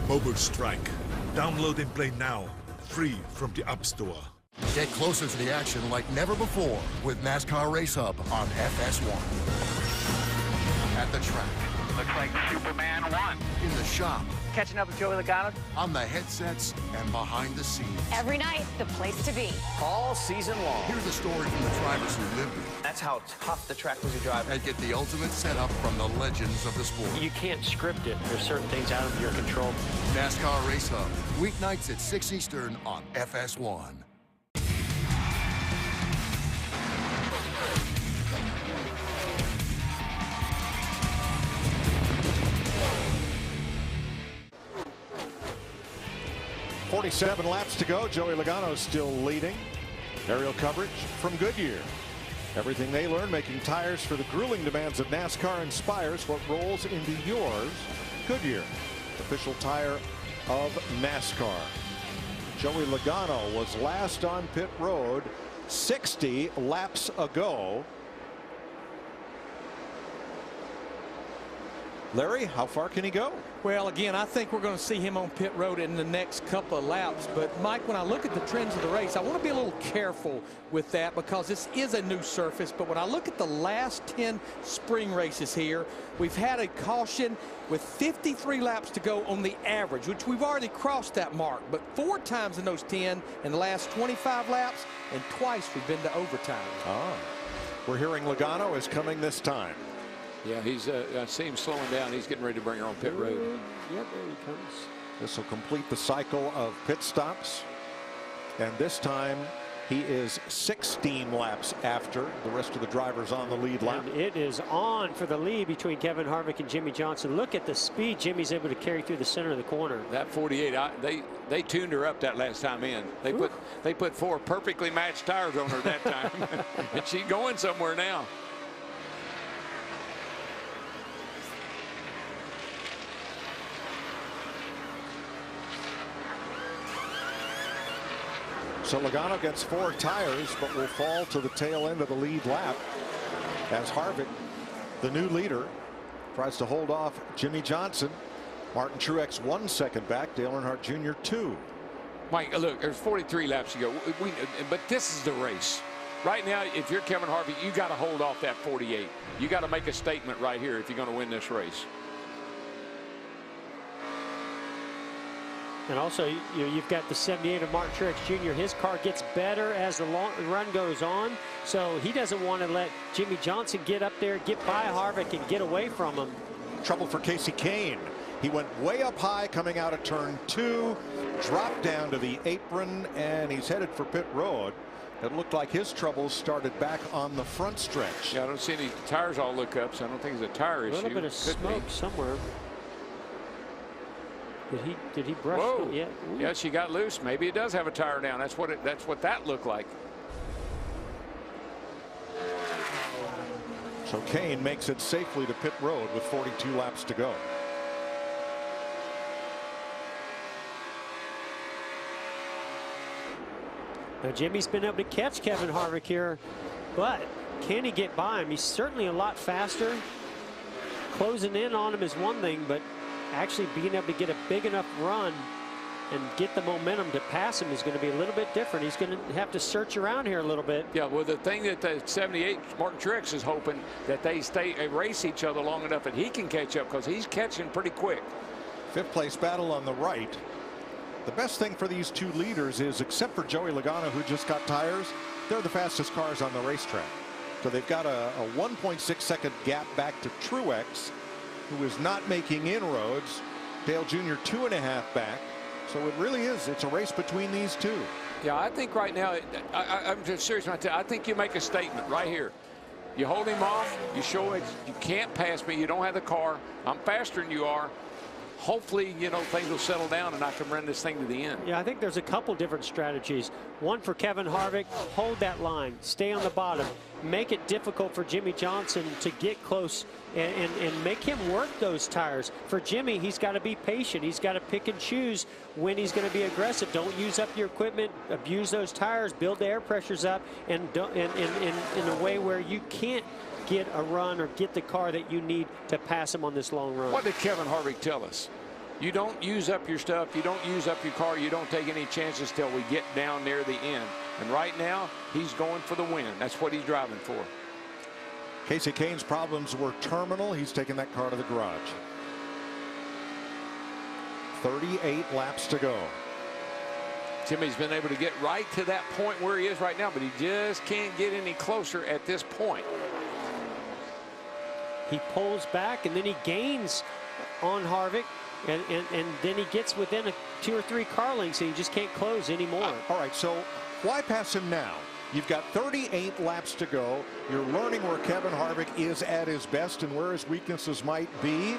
Mobile Strike. Download and play now. Free from the App Store. Get closer to the action like never before with NASCAR Race Hub on FS1. At the track. Looks like Superman won. In the shop. Catching up with Joey Logano. On the headsets and behind the scenes. Every night, the place to be. All season long. Hear the story from the drivers who lived it. That's how tough the track was to drive. And get the ultimate setup from the legends of the sport. You can't script it. There's certain things out of your control. NASCAR Race Hub. Weeknights at 6 Eastern on FS1. .47 laps to go. Joey Logano still leading. Aerial coverage from Goodyear. Everything they learn making tires for the grueling demands of NASCAR inspires what rolls into yours. Goodyear, official tire of NASCAR. Joey Logano was last on pit road 60 laps ago. Larry, how far can he go? Well, again, I think we're going to see him on pit road in the next couple of laps. But, Mike, when I look at the trends of the race, I want to be a little careful with that because this is a new surface. But when I look at the last 10 spring races here, we've had a caution with 53 laps to go on the average, which we've already crossed that mark. But 4 times in those 10 in the last 25 laps, and twice we've been to overtime. We're hearing Logano is coming this time. Yeah, he's. I see him slowing down. He's getting ready to bring her on pit road. Yep, there he comes. This will complete the cycle of pit stops. And this time he is 16 laps after the rest of the drivers on the lead lap. And it is on for the lead between Kevin Harvick and Jimmy Johnson. Look at the speed Jimmy's able to carry through the center of the corner. That 48, they tuned her up that last time in. They put 4 perfectly matched tires on her that time. And she's going somewhere now. So Logano gets 4 tires, but will fall to the tail end of the lead lap as Harvick, the new leader, tries to hold off Jimmy Johnson. Martin Truex 1 second back, Dale Earnhardt Jr. 2. Mike, look, there's 43 laps to go. But this is the race. right now, if you're Kevin Harvick, you got to hold off that 48. You got to make a statement right here if you're going to win this race. And also, you've got the 78 of Martin Truex Jr. His car gets better as the run goes on, so he doesn't want to let Jimmie Johnson get up there, get by Harvick, and get away from him. Trouble for Kasey Kahne. He went way up high coming out of turn 2, dropped down to the apron, and he's headed for pit road. It looked like his troubles started back on the front stretch. Yeah, I don't see any tires all look up, so I don't think it's a tire issue. A little bit of smoke somewhere. Did he brush? Whoa. Yeah. Yeah, she got loose. Maybe it does have a tire down. That's what that looked like. So Kahne makes it safely to pit road with 42 laps to go. Now Jimmy's been able to catch Kevin Harvick here, but can he get by him? He's certainly a lot faster. Closing in on him is one thing, but actually being able to get a big enough run and get the momentum to pass him is going to be a little bit different. He's going to have to search around here a little bit. Yeah, well, the thing that the 78 Martin Truex is hoping that they race each other long enough that he can catch up, because he's catching pretty quick. Fifth place battle on the right. The best thing for these two leaders is, except for Joey Logano, who just got tires, they're the fastest cars on the racetrack. So they've got a 1.6 second gap back to Truex, who is not making inroads. Dale Jr. 2.5 back. So it really is. It's a race between these two. Yeah, I think right now, I'm just serious about that. I think you make a statement right here. You hold him off. You show it. You can't pass me. You don't have the car. I'm faster than you are. Hopefully, you know, things will settle down and I can run this thing to the end. Yeah, I think there's a couple different strategies. One for Kevin Harvick, hold that line, stay on the bottom, make it difficult for Jimmie Johnson to get close and make him work those tires. For Jimmy, he's got to be patient. He's got to pick and choose when he's going to be aggressive. Don't use up your equipment, abuse those tires, build the air pressures up, and in a way where you can't get a run or get the car that you need to pass him on this long run. What did Kevin Harvick tell us? You don't use up your stuff. You don't use up your car. You don't take any chances till we get down near the end. And right now, he's going for the win. That's what he's driving for. Kasey Kahne's problems were terminal. He's taking that car to the garage. 38 laps to go. Jimmy's been able to get right to that point where he is right now, but he just can't get any closer at this point. He pulls back and then he gains on Harvick, and then he gets within 2 or 3 car lengths and he just can't close anymore. All right, so why pass him now? You've got 38 laps to go. You're learning where Kevin Harvick is at his best and where his weaknesses might be.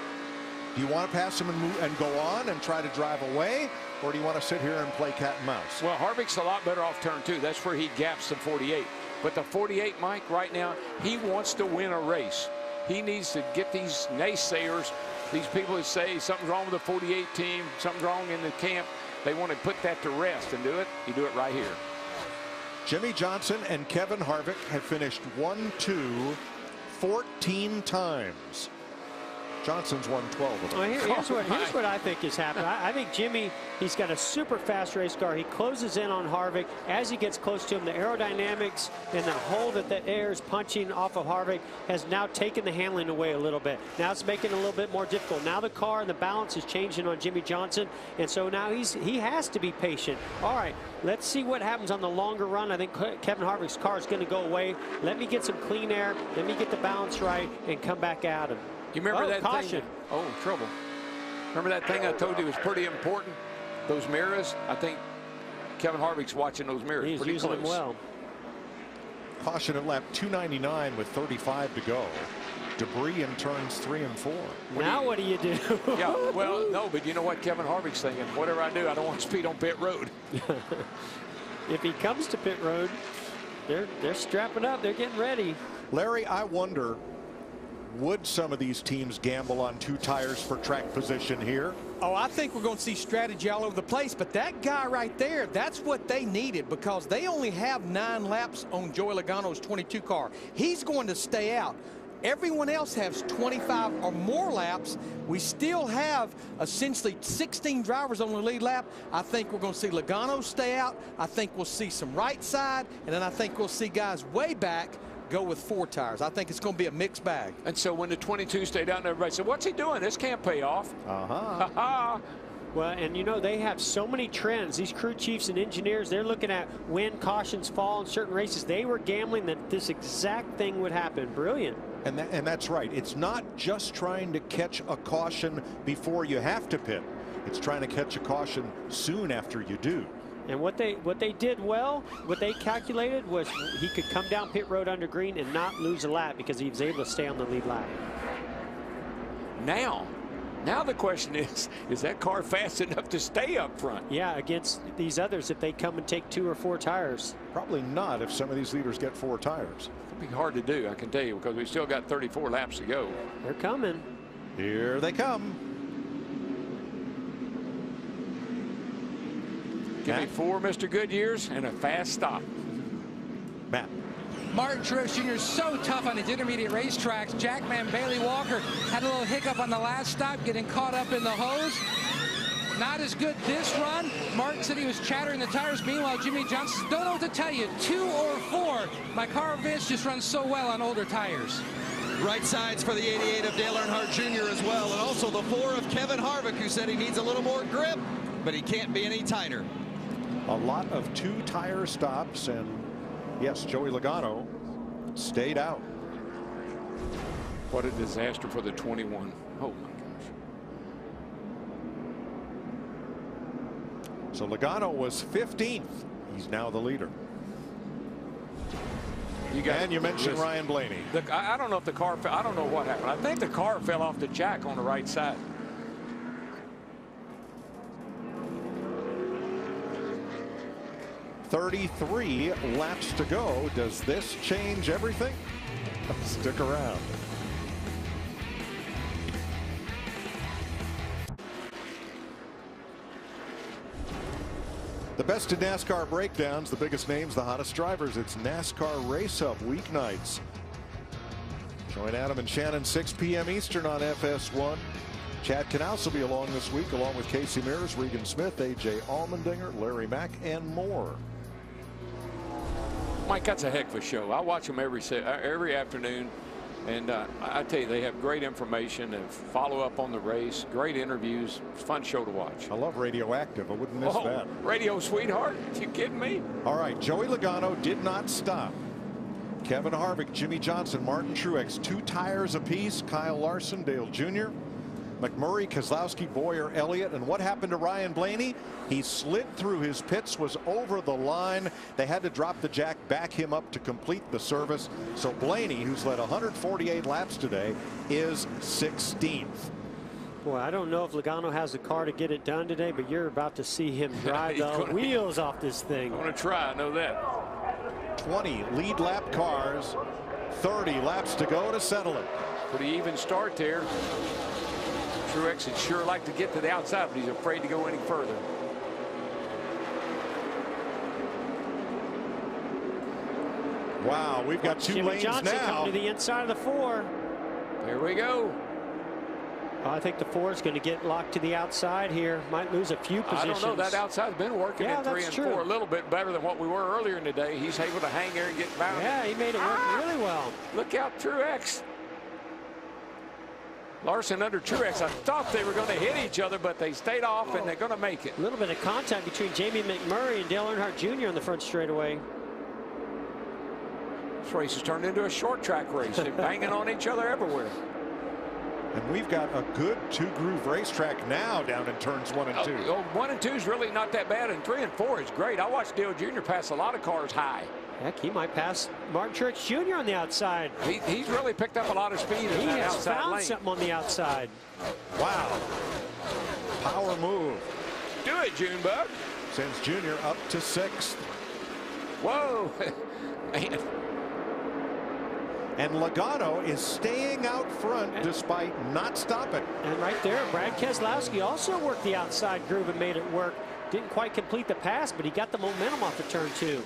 Do you want to pass him and go on and try to drive away, or do you want to sit here and play cat and mouse? Well, Harvick's a lot better off turn 2. That's where he gaps the 48. But the 48, Mike, right now, he wants to win a race. He needs to get these naysayers, these people that say something's wrong with the 48 team, something's wrong in the camp. They want to put that to rest and do it. You do it right here. Jimmie Johnson and Kevin Harvick have finished 1-2 14 times. Johnson's won 12 of them. Well, here's what I think is happening. I think Jimmy, he's got a super fast race car. He closes in on Harvick. As he gets close to him, the aerodynamics and the hole that the air is punching off of Harvick has now taken the handling away a little bit. Now it's making it a little bit more difficult. Now the car and the balance is changing on Jimmie Johnson, and so now he has to be patient. All right, let's see what happens on the longer run. I think Kevin Harvick's car is going to go away. Let me get some clean air. Let me get the balance right and come back at him. You remember that caution. thing? Oh, trouble. Remember that thing I told you was pretty important? Those mirrors? I think Kevin Harvick's watching those mirrors. He's pretty using close. them well. Caution at lap 299 with 35 to go. Debris in turns 3 and 4. What do you do? Yeah, well, no, but you know what Kevin Harvick's thinking? Whatever I do, I don't want to speed on pit road. If he comes to pit road, they're strapping up. They're getting ready. Larry, I wonder, would some of these teams gamble on 2 tires for track position here? Oh, I think we're going to see strategy all over the place, but that guy right there, that's what they needed, because they only have 9 laps on Joey Logano's 22 car. He's going to stay out. Everyone else has 25 or more laps. We still have essentially 16 drivers on the lead lap. I think we're going to see Logano stay out. I think we'll see some right side, and then I think we'll see guys way back go with 4 tires. I think it's going to be a mixed bag. And so when the 22 stayed out, and everybody said, what's he doing? This can't pay off. Well, and you know, they have so many trends. These crew chiefs and engineers, they're looking at when cautions fall in certain races. They were gambling that this exact thing would happen. Brilliant. And that's right. It's not just trying to catch a caution before you have to pit. It's trying to catch a caution soon after you do. And what they did well, what they calculated was he could come down pit road under green and not lose a lap because he was able to stay on the lead lap. Now the question is that car fast enough to stay up front? Yeah, against these others if they come and take 2 or 4 tires. Probably not if some of these leaders get 4 tires. It'll be hard to do, I can tell you, because we still got 34 laps to go. They're coming. Here they come. Give me 4 Mr. Goodyears and a fast stop. Matt. Martin Truex Jr. is so tough on his intermediate racetracks. Jackman Bailey Walker had a little hiccup on the last stop, getting caught up in the hose. Not as good this run. Martin said he was chattering the tires. Meanwhile, Jimmy Johnson, don't know what to tell you. 2 or 4. My car Vince just runs so well on older tires. Right sides for the 88 of Dale Earnhardt Jr. as well. And also the 4 of Kevin Harvick, who said he needs a little more grip, but he can't be any tighter. A lot of 2 tire stops, and yes, Joey Logano stayed out. What a disaster for the 21. Oh my gosh. So Logano was 15th. He's now the leader. And you mentioned Ryan Blaney. I don't know if the car fell. I don't know what happened. I think the car fell off the jack on the right side. .33 laps to go. Does this change everything? Stick around. The best in NASCAR breakdowns, the biggest names, the hottest drivers. It's NASCAR Race Hub weeknights. Join Adam and Shannon 6 p.m. Eastern on FS1. Chad Knaus will be along this week, along with Casey Mears, Regan Smith, AJ Allmendinger, Larry Mack, and more. Mike, that's a heck of a show. I watch them every afternoon, and I tell you, they have great information and follow up on the race, great interviews. It's a fun show to watch. I love Radioactive. I wouldn't miss that. Radio Sweetheart? You kidding me? All right, Joey Logano did not stop. Kevin Harvick, Jimmy Johnson, Martin Truex, 2 tires apiece. Kyle Larson, Dale Jr., McMurray, Keselowski, Boyer, Elliott. And what happened to Ryan Blaney? He slid through his pits, was over the line. They had to drop the jack, back him up to complete the service. So Blaney, who's led 148 laps today, is 16th. Boy, I don't know if Logano has the car to get it done today, but you're about to see him drive the wheels off this thing. I'm going to try, I know that. 20 lead lap cars, 30 laps to go to settle it. Pretty even start there. Truex would sure like to get to the outside, but he's afraid to go any further. Wow, we've got 2 Jimmy lanes Johnson now. coming to the inside of the 4. Here we go. I think the 4 is going to get locked to the outside here. Might lose a few positions. I don't know. That outside's been working in 3 and 4 a little bit better than what we were earlier in the day. He's able to hang there and get bound. Yeah, he made it work really well. Look out, Truex. Larson under Truex. I thought they were going to hit each other, but they stayed off, and they're going to make it. A little bit of contact between Jamie McMurray and Dale Earnhardt Jr. on the front straightaway. This race has turned into a short track race. They're banging on each other everywhere. And we've got a good 2-groove racetrack now down in turns 1 and 2. 1 and 2 is really not that bad, and 3 and 4 is great. I watched Dale Jr. pass a lot of cars high. Heck, he might pass Martin Truex Jr. on the outside. He's really picked up a lot of speed in that outside lane. He has found something on the outside. Wow. Power move. Do it, Junebug. Sends Jr. up to 6th. Whoa. Man. And Logano is staying out front despite not stopping. And right there, Brad Keselowski also worked the outside groove and made it work. Didn't quite complete the pass, but he got the momentum off the turn 2.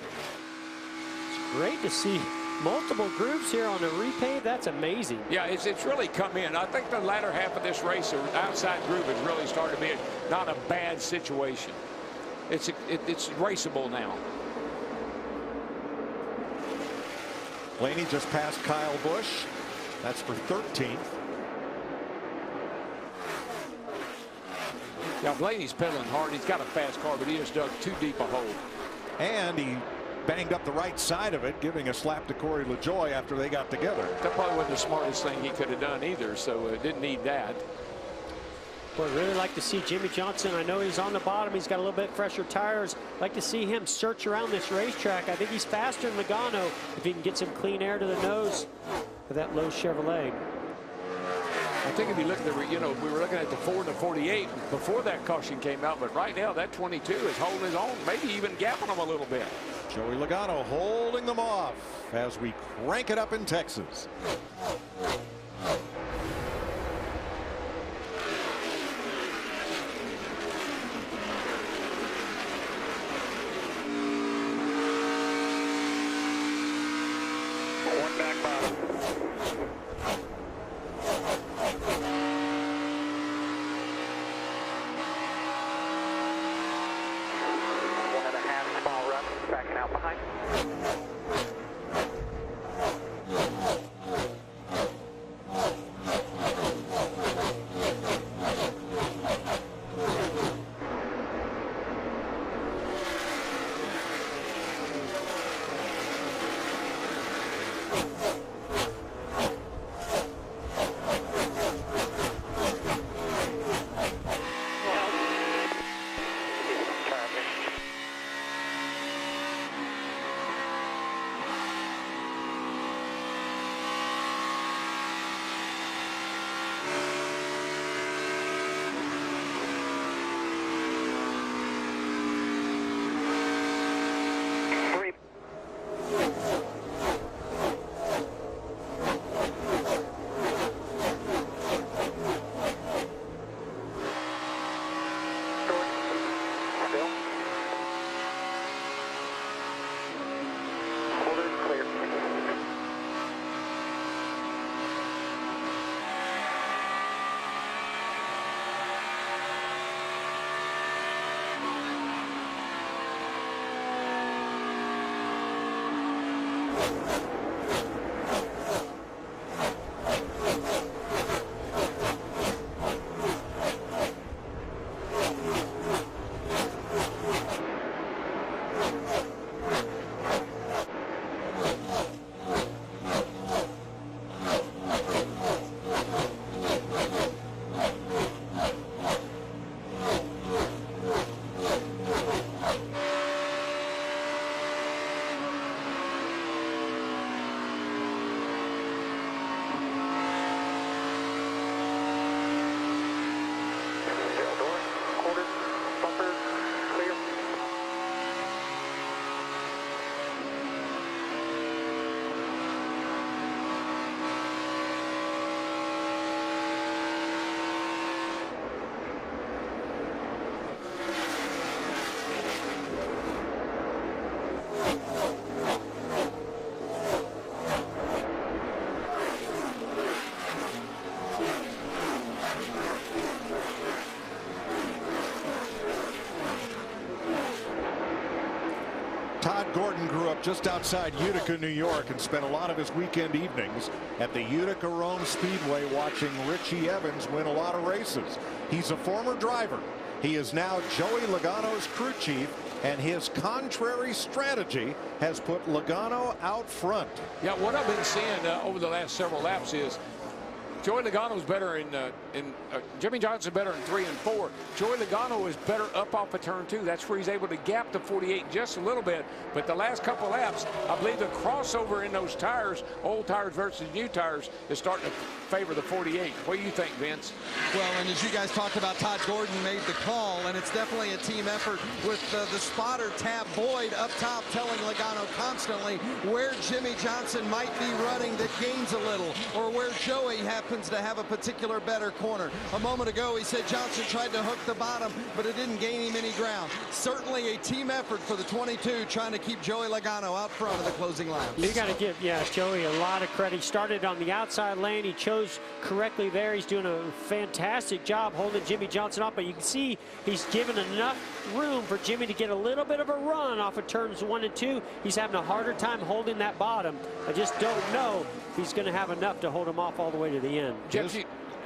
It's great to see Multiple groups here on the repave. That's amazing. Yeah, it's really come in. I think the latter half of this race, the outside group has really started to be not a bad situation. It's raceable now. Blaney just passed Kyle Busch. That's for 13th. Yeah, Blaney's pedaling hard. He's got a fast car, but he just dug too deep a hole. And he banged up the right side of it, giving a slap to Corey LaJoie after they got together. That probably wasn't the smartest thing he could have done either, so it didn't need that. Boy, I'd really like to see Jimmie Johnson. I know he's on the bottom. He's got a little bit fresher tires. I'd like to see him search around this racetrack. I think he's faster than Logano if he can get some clean air to the nose of that low Chevrolet. I think if you look at the, you know, we were looking at the 4 and the 48 before that caution came out, but right now that 22 is holding his own, maybe even gapping them a little bit. Joey Logano holding them off as we crank it up in Texas. One back bottom. 1.5 small run, tracking out behind. Todd Gordon grew up just outside Utica, New York, and spent a lot of his weekend evenings at the Utica Rome Speedway watching Richie Evans win a lot of races. He's a former driver. He is now Joey Logano's crew chief, and his contrary strategy has put Logano out front. Yeah, what I've been seeing over the last several laps is Joey Logano's better in Jimmie Johnson better in 3 and 4. Joey Logano is better up off of turn 2. That's where he's able to gap the 48 just a little bit. But the last couple laps, I believe the crossover in those tires, old tires versus new tires, is starting to favor the 48. What do you think, Vince? Well, and as you guys talked about, Todd Gordon made the call, and it's definitely a team effort with the spotter, Tab Boyd, up top telling Logano constantly where Jimmie Johnson might be running that gains a little, or where Joey happens to have a particular better corner. A moment ago, he said Johnson tried to hook the bottom, but it didn't gain him any ground. Certainly a team effort for the 22, trying to keep Joey Logano out front of the closing laps. You got to give, Joey a lot of credit. He started on the outside lane. He chose correctly there. He's doing a fantastic job holding Jimmie Johnson off, but you can see he's given enough room for Jimmy to get a little bit of a run off of turns 1 and 2. He's having a harder time holding that bottom. I just don't know if he's going to have enough to hold him off all the way to the end. Jeff,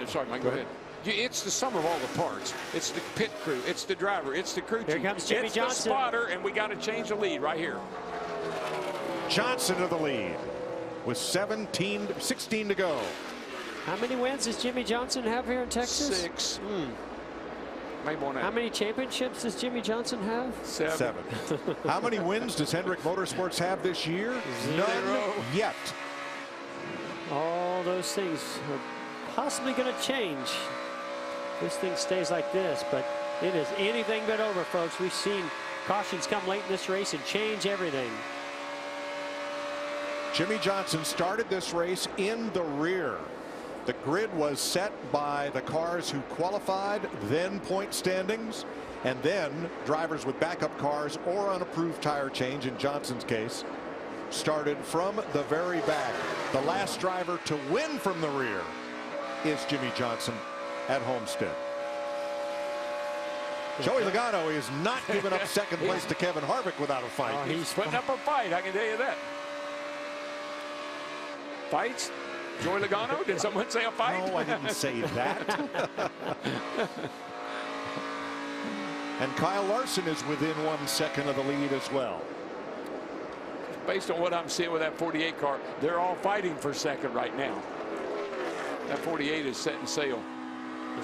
sorry, Mike, go ahead. It's the sum of all the parts. It's the pit crew. It's the driver. It's the crew chief. Here comes Jimmie Johnson. It's the spotter, and we got to change the lead right here. Johnson to the lead with 16 to go. How many wins does Jimmie Johnson have here in Texas? 6. Maybe one. How many championships does Jimmie Johnson have? 7. How many wins does Hendrick Motorsports have this year? 0. None yet. All those things are possibly going to change. This thing stays like this, but it is anything but over, folks. We've seen cautions come late in this race and change everything. Jimmie Johnson started this race in the rear. The grid was set by the cars who qualified, then point standings, and then drivers with backup cars or unapproved tire change, in Johnson's case, started from the very back. The last driver to win from the rear is Jimmie Johnson at Homestead. Joey Logano is not giving up second place to Kevin Harvick without a fight. He's putting up a fight, I can tell you that. Fights? Joey Logano? Did someone say a fight? No, I didn't say that. And Kyle Larson is within 1 second of the lead as well. Based on what I'm seeing with that 48 car, they're all fighting for second right now. That 48 is setting sail.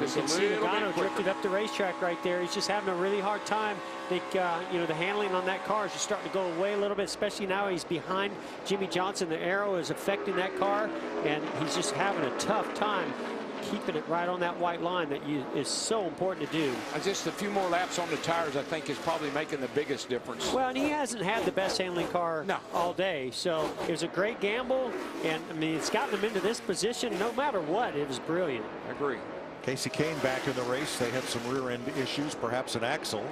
Just you can see Logano drifted up the racetrack right there. He's just having a really hard time. I think, the handling on that car is just starting to go away a little bit, especially now he's behind Jimmie Johnson. The arrow is affecting that car, and he's just having a tough time keeping it right on that white line that is so important to do. Just a few more laps on the tires, I think, is probably making the biggest difference. Well, and he hasn't had the best handling car all day, so it was a great gamble, and I mean, it's gotten him into this position. No matter what, it was brilliant. I agree. Kasey Kahne back in the race. They had some rear end issues, perhaps an axle.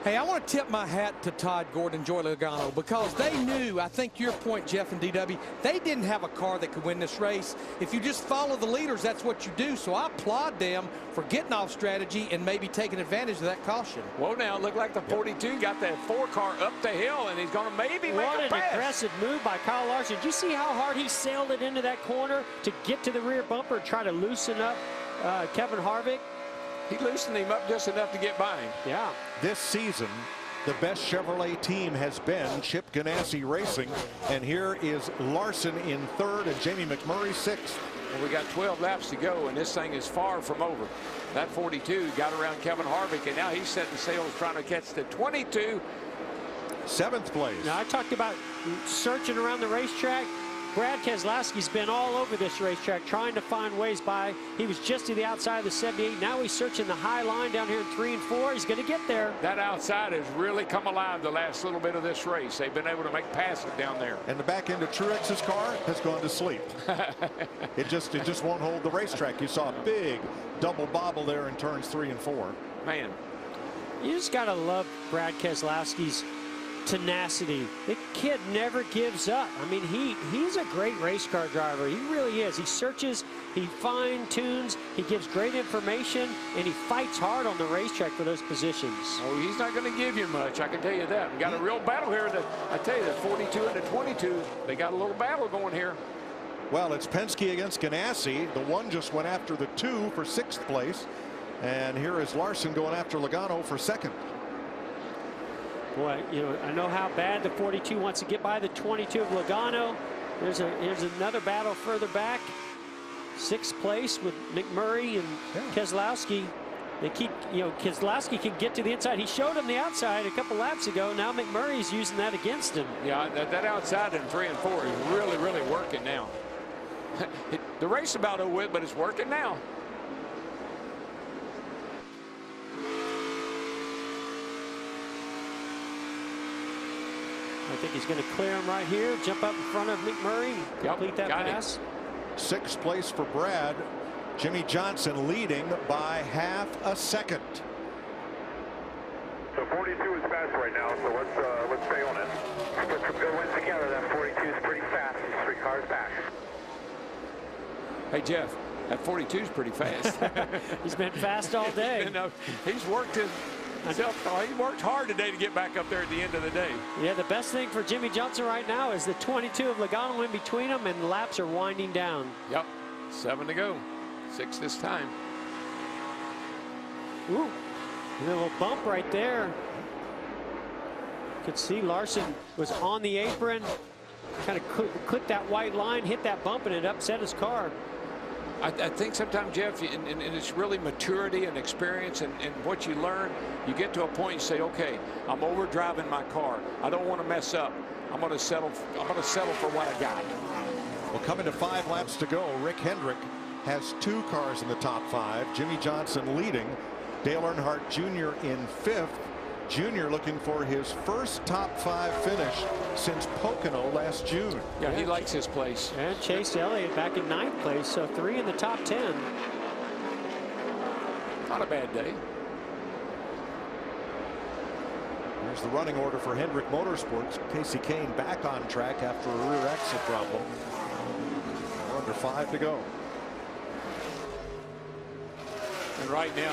Hey, I want to tip my hat to Todd Gordon and Joey Logano because they knew, I think your point, Jeff and DW, they didn't have a car that could win this race. If you just follow the leaders, that's what you do. So I applaud them for getting off strategy and maybe taking advantage of that caution. Well, now, it looked like the 42 got that 4 car up the hill, and he's going to maybe make a pass. What an aggressive move by Kyle Larson. Did you see how hard he sailed it into that corner to get to the rear bumper and try to loosen up Kevin Harvick? He loosened him up just enough to get by him. Yeah. This season, the best Chevrolet team has been Chip Ganassi Racing, and here is Larson in 3rd and Jamie McMurray 6th. Well, we got 12 laps to go, and this thing is far from over. That 42 got around Kevin Harvick, and now he's setting sails trying to catch the 22. 7th place. Now, I talked about searching around the racetrack. Brad Keselowski's been all over this racetrack trying to find ways by. He was just to the outside of the 78. Now he's searching the high line down here in 3 and 4. He's going to get there. That outside has really come alive the last little bit of this race. They've been able to make passes down there. And the back end of Truex's car has gone to sleep. It just won't hold the racetrack. You saw a big double bobble there in turns 3 and 4. Man, you just got to love Brad Keselowski's tenacity. The kid never gives up. I mean, he's a great race car driver. He really is. He searches, he fine tunes, he gives great information, and he fights hard on the racetrack for those positions. Oh, he's not going to give you much, I can tell you that. We got a real battle here. I tell you, the 42 and the 22, they got a little battle going here. Well, it's Penske against Ganassi. The 1 just went after the 2 for 6th place, and here is Larson going after Logano for 2nd. Boy, I know how bad the 42 wants to get by the 22 of Logano. Here's another battle further back. 6th place with McMurray and Keselowski. They keep, Keselowski can get to the inside. He showed him the outside a couple laps ago. Now McMurray's using that against him. Yeah, that outside in 3 and 4 is really, really working now. The race about over with, but it's working now. I think he's going to clear him right here, jump up in front of McMurray, complete that pass. 6th place for Brad. Jimmie Johnson leading by half a second. So 42 is fast right now, so let's stay on it. Put some good wins together. That 42 is pretty fast. These 3 cars back. Hey, Jeff, that 42 is pretty fast. He's been fast all day. He's worked he worked hard today to get back up there at the end of the day. Yeah, the best thing for Jimmie Johnson right now is the 22 of Logano in between them, and the laps are winding down. Yep, 7 to go. 6 this time. Ooh, a little bump right there. Could see Larson was on the apron, kind of clipped that white line, hit that bump, and it upset his car. I think sometimes, Jeff, and it's really maturity and experience and what you learn. You get to a point you say, okay, I'm overdriving my car. I don't want to mess up. I'm going to settle for what I got. Well, coming to 5 laps to go, Rick Hendrick has 2 cars in the top 5. Jimmie Johnson leading. Dale Earnhardt Jr. in 5th. Jr. looking for his first top 5 finish since Pocono last June. Yeah, he likes his place. And Chase Elliott back in 9th place, so 3 in the top 10. Not a bad day. Here's the running order for Hendrick Motorsports. Casey Kane back on track after a rear axle problem. Under 5 to go. And right now,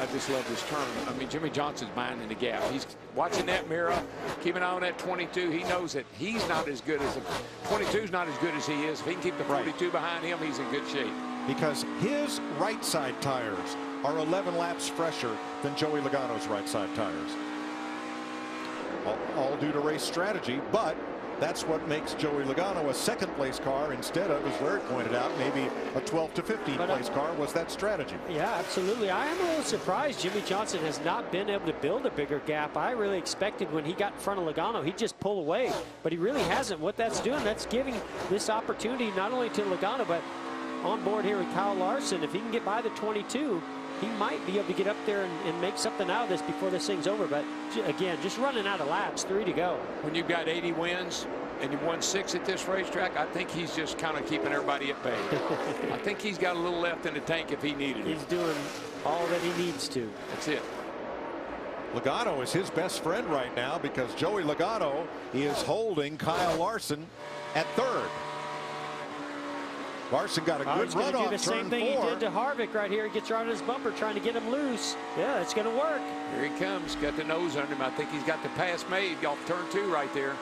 I just love this turn. I mean, Jimmie Johnson's minding the gap. He's watching that mirror, keeping an eye on that 22. He knows that he's not as good as 22's not as good as he is. If he can keep the 42 behind him, he's in good shape. Because his right side tires are 11 laps fresher than Joey Logano's right side tires. All due to race strategy, but that's what makes Joey Logano a 2nd place car instead of, as Larry pointed out, maybe a 12th to 15th place car was that strategy. Yeah, absolutely. I am a little surprised Jimmie Johnson has not been able to build a bigger gap. I really expected when he got in front of Logano, he'd just pull away, but he really hasn't. What that's doing, that's giving this opportunity not only to Logano, but on board here with Kyle Larson. If he can get by the 22, he might be able to get up there and make something out of this before this thing's over. But again, just running out of laps, 3 to go. When you've got 80 wins and you won 6 at this racetrack, I think he's just kind of keeping everybody at bay. I think he's got a little left in the tank if he needed it. He's doing all that he needs to. That's it. Logano is his best friend right now because Joey Logano is holding Kyle Larson at 3rd. Larson got a good run off turn 4. He's going to do the same thing he did to Harvick right here. He gets right on his bumper trying to get him loose. Yeah, it's going to work. Here he comes. Got the nose under him. I think he's got the pass made off turn 2 right there.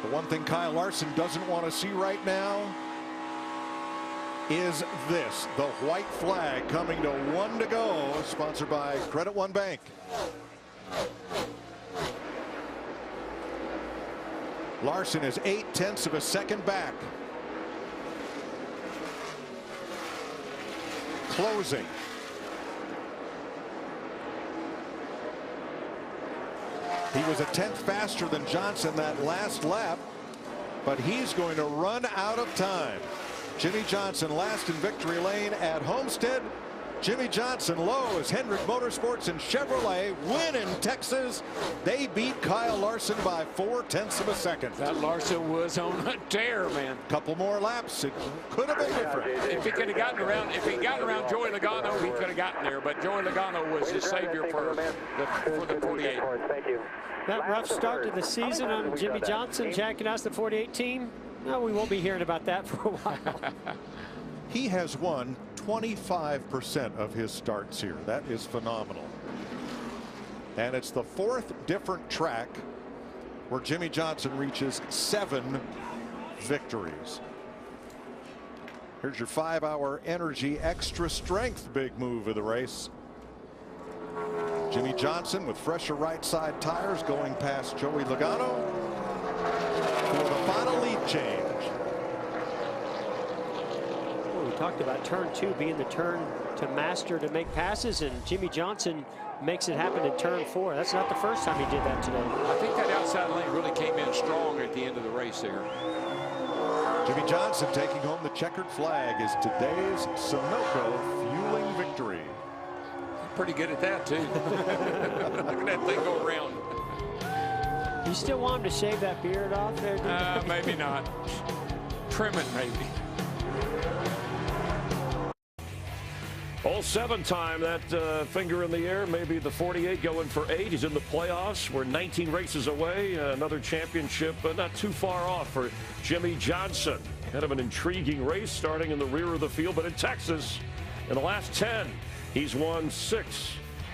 The one thing Kyle Larson doesn't want to see right now is this, the white flag coming to 1 to go, sponsored by Credit One Bank. Larson is 0.8 of a second back. Closing. He was a 10th faster than Johnson that last lap, but he's going to run out of time. Jimmie Johnson last in victory lane at Homestead. Jimmie Johnson low as Hendrick Motorsports and Chevrolet win in Texas. They beat Kyle Larson by 0.4 of a second. That Larson was on a tear, man. Couple more laps, it could have been different. If he could have gotten around, Joey Logano, he could have gotten there. But Joey Logano was his savior for the 48. Thank you. That rough start to the season on Jimmie Johnson jacking us the 48 team. No, we won't be hearing about that for a while. He has won 25% of his starts here. That is phenomenal. And it's the 4th different track where Jimmie Johnson reaches 7 victories. Here's your 5-hour energy extra strength big move of the race. Jimmie Johnson with fresher right side tires going past Joey Logano for the final lead change. We talked about turn 2 being the turn to master to make passes, and Jimmie Johnson makes it happen in turn 4. That's not the first time he did that today. I think that outside lane really came in strong at the end of the race there. Jimmie Johnson taking home the checkered flag is today's Sunoco fueling victory. Pretty good at that too. Look at that thing go around. still want him to shave that beard off there? Maybe not. Trim it, maybe. All 7 time, that finger in the air, maybe the 48 going for 8. He's in the playoffs. We're 19 races away. Another championship, but not too far off for Jimmie Johnson. Kind of an intriguing race starting in the rear of the field, but in Texas, in the last 10, he's won 6.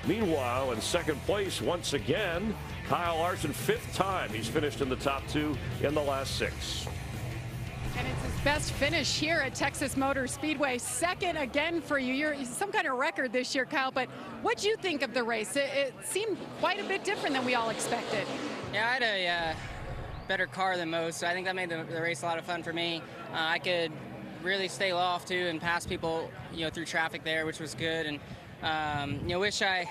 Meanwhile, in second place, once again, Kyle Larson, 5th time he's finished in the top 2 in the last 6. And it's his best finish here at Texas Motor Speedway. 2nd again for you. You're some kind of record this year, Kyle, but what'd you think of the race? It seemed quite a bit different than we all expected. Yeah, I had a better car than most, so I think that made the race a lot of fun for me. I could really stay low off too and pass people, through traffic there, which was good. And wish I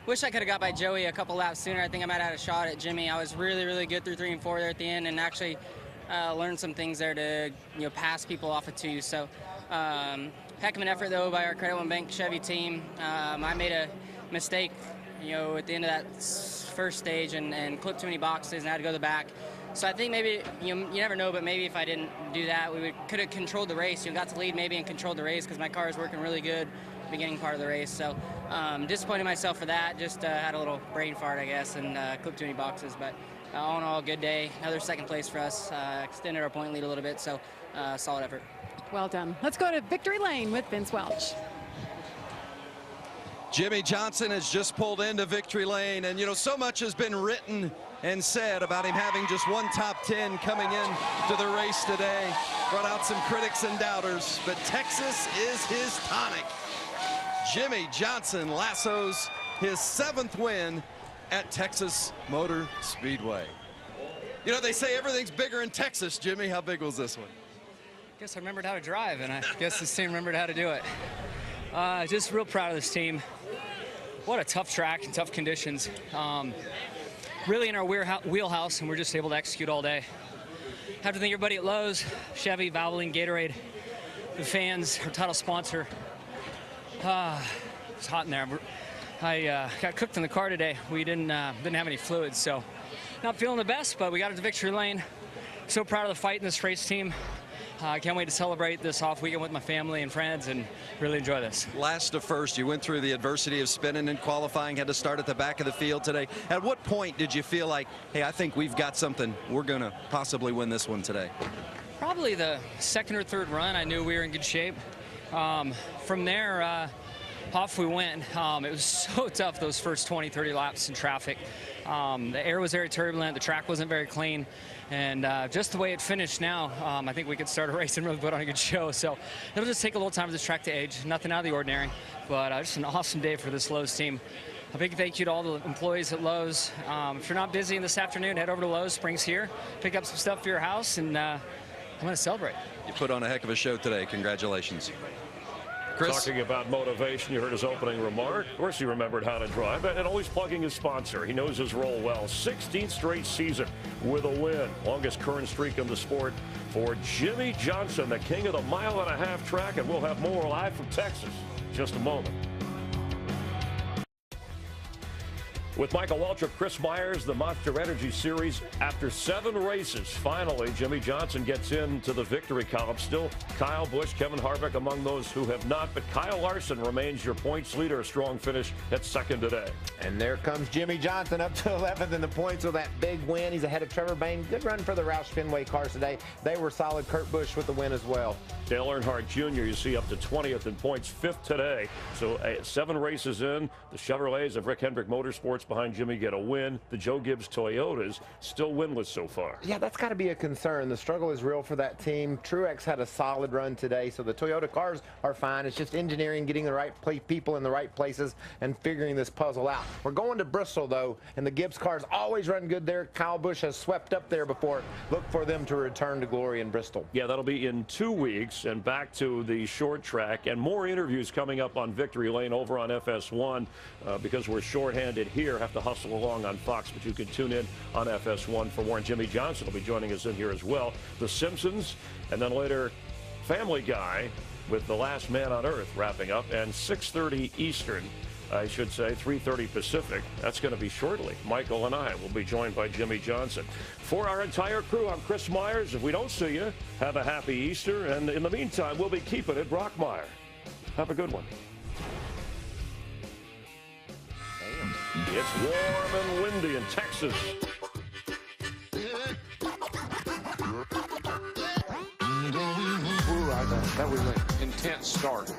could have got by Joey a couple laps sooner. I think I might have had a shot at Jimmy. I was really, really good through 3 and 4 there at the end, and actually learned some things there to pass people off of 2. So heck of an effort though by our Credit One Bank Chevy team. I made a mistake, at the end of that first stage and clipped too many boxes and had to go to the back. So I think maybe, you never know, but maybe if I didn't do that, we could have controlled the race. Got to lead maybe and controlled the race because my car was working really good beginning part of the race. So disappointed myself for that. Just had a little brain fart, I guess, and clipped too many boxes. But all in all, good day. Another 2nd place for us. Extended our point lead a little bit, so solid effort. Well done. Let's go to victory lane with Vince Welch. Jimmie Johnson has just pulled into victory lane, and so much has been written and said about him having just 1 top 10 coming in to the race today. Brought out some critics and doubters, but Texas is his tonic. Jimmie Johnson lassos his 7th win at Texas Motor Speedway. They say everything's bigger in Texas. Jimmy, how big was this one? I guess I remembered how to drive, and I guess this team remembered how to do it. Just real proud of this team. What a tough track and tough conditions. Really in our wheelhouse, and we're just able to execute all day. Have to thank everybody at Lowe's, Chevy, Valvoline, Gatorade, the fans, our title sponsor. It's hot in there. I got cooked in the car today. We didn't have any fluids, so not feeling the best, but we got it to victory lane. So proud of the fight in this race team. I can't wait to celebrate this off weekend with my family and friends and really enjoy this. Last to first, you went through the adversity of spinning and qualifying, had to start at the back of the field today. At what point did you feel like, hey, I think we've got something, we're going to possibly win this one today? Probably the 2nd or 3rd run, I knew we were in good shape. From there, off we went. It was so tough those first 20, 30 laps in traffic. The air was very turbulent, the track wasn't very clean, and just the way it finished now, I think we could start a race and really put on a good show. So it'll just take a little time for this track to age. Nothing out of the ordinary, but just an awesome day for this Lowe's team. A big thank you to all the employees at Lowe's. If you're not busy this afternoon, head over to Lowe's Springs here, pick up some stuff for your house, and I'm going to celebrate. You put on a heck of a show today. Congratulations. Chris? Talking about motivation, you heard his opening remark. Of course, he remembered how to drive, and always plugging his sponsor. He knows his role well. 16th straight season with a win. Longest current streak in the sport for Jimmie Johnson, the king of the 1.5 mile track, and we'll have more live from Texas in just a moment. With Michael Waltrip, Chris Myers, the Monster Energy Series. After 7 races, finally, Jimmie Johnson gets into the victory column. Still Kyle Busch, Kevin Harvick among those who have not, but Kyle Larson remains your points leader. A strong finish at 2nd today. And there comes Jimmie Johnson up to 11th in the points with that big win. He's ahead of Trevor Bayne. Good run for the Roush Fenway cars today. They were solid. Kurt Busch with the win as well. Dale Earnhardt Jr., you see, up to 20th in points, 5th today. So 7 races in, the Chevrolets of Rick Hendrick Motorsports behind Jimmie get a win. The Joe Gibbs Toyotas still winless so far. Yeah, that's got to be a concern. The struggle is real for that team. Truex had a solid run today, so the Toyota cars are fine. It's just engineering, getting the right people in the right places, and figuring this puzzle out. We're going to Bristol, though, and the Gibbs cars always run good there. Kyle Busch has swept up there before. Look for them to return to glory in Bristol. Yeah, that'll be in 2 weeks, and back to the short track, and more interviews coming up on Victory Lane over on FS1 because we're shorthanded here. Have to hustle along on Fox, but you can tune in on FS1 for more. And Jimmie Johnson will be joining us in here as well. The Simpsons, and then later Family Guy with The Last Man on Earth wrapping up, and 6:30 Eastern I should say, 3:30 Pacific. That's going to be shortly. Michael and I will be joined by Jimmy Johnson. For our entire crew, I'm Chris Myers. If we don't see you, have a happy Easter. And in the meantime, we'll be keeping it Brockmire. Have a good one. It's warm and windy in Texas. Ooh, I know. That we went. Intense start.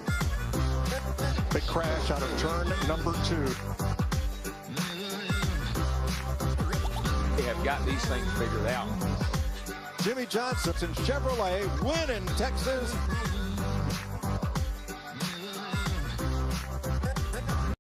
Big crash out of turn number 2. They have got these things figured out. Jimmy Johnson, Chevrolet, win in Texas.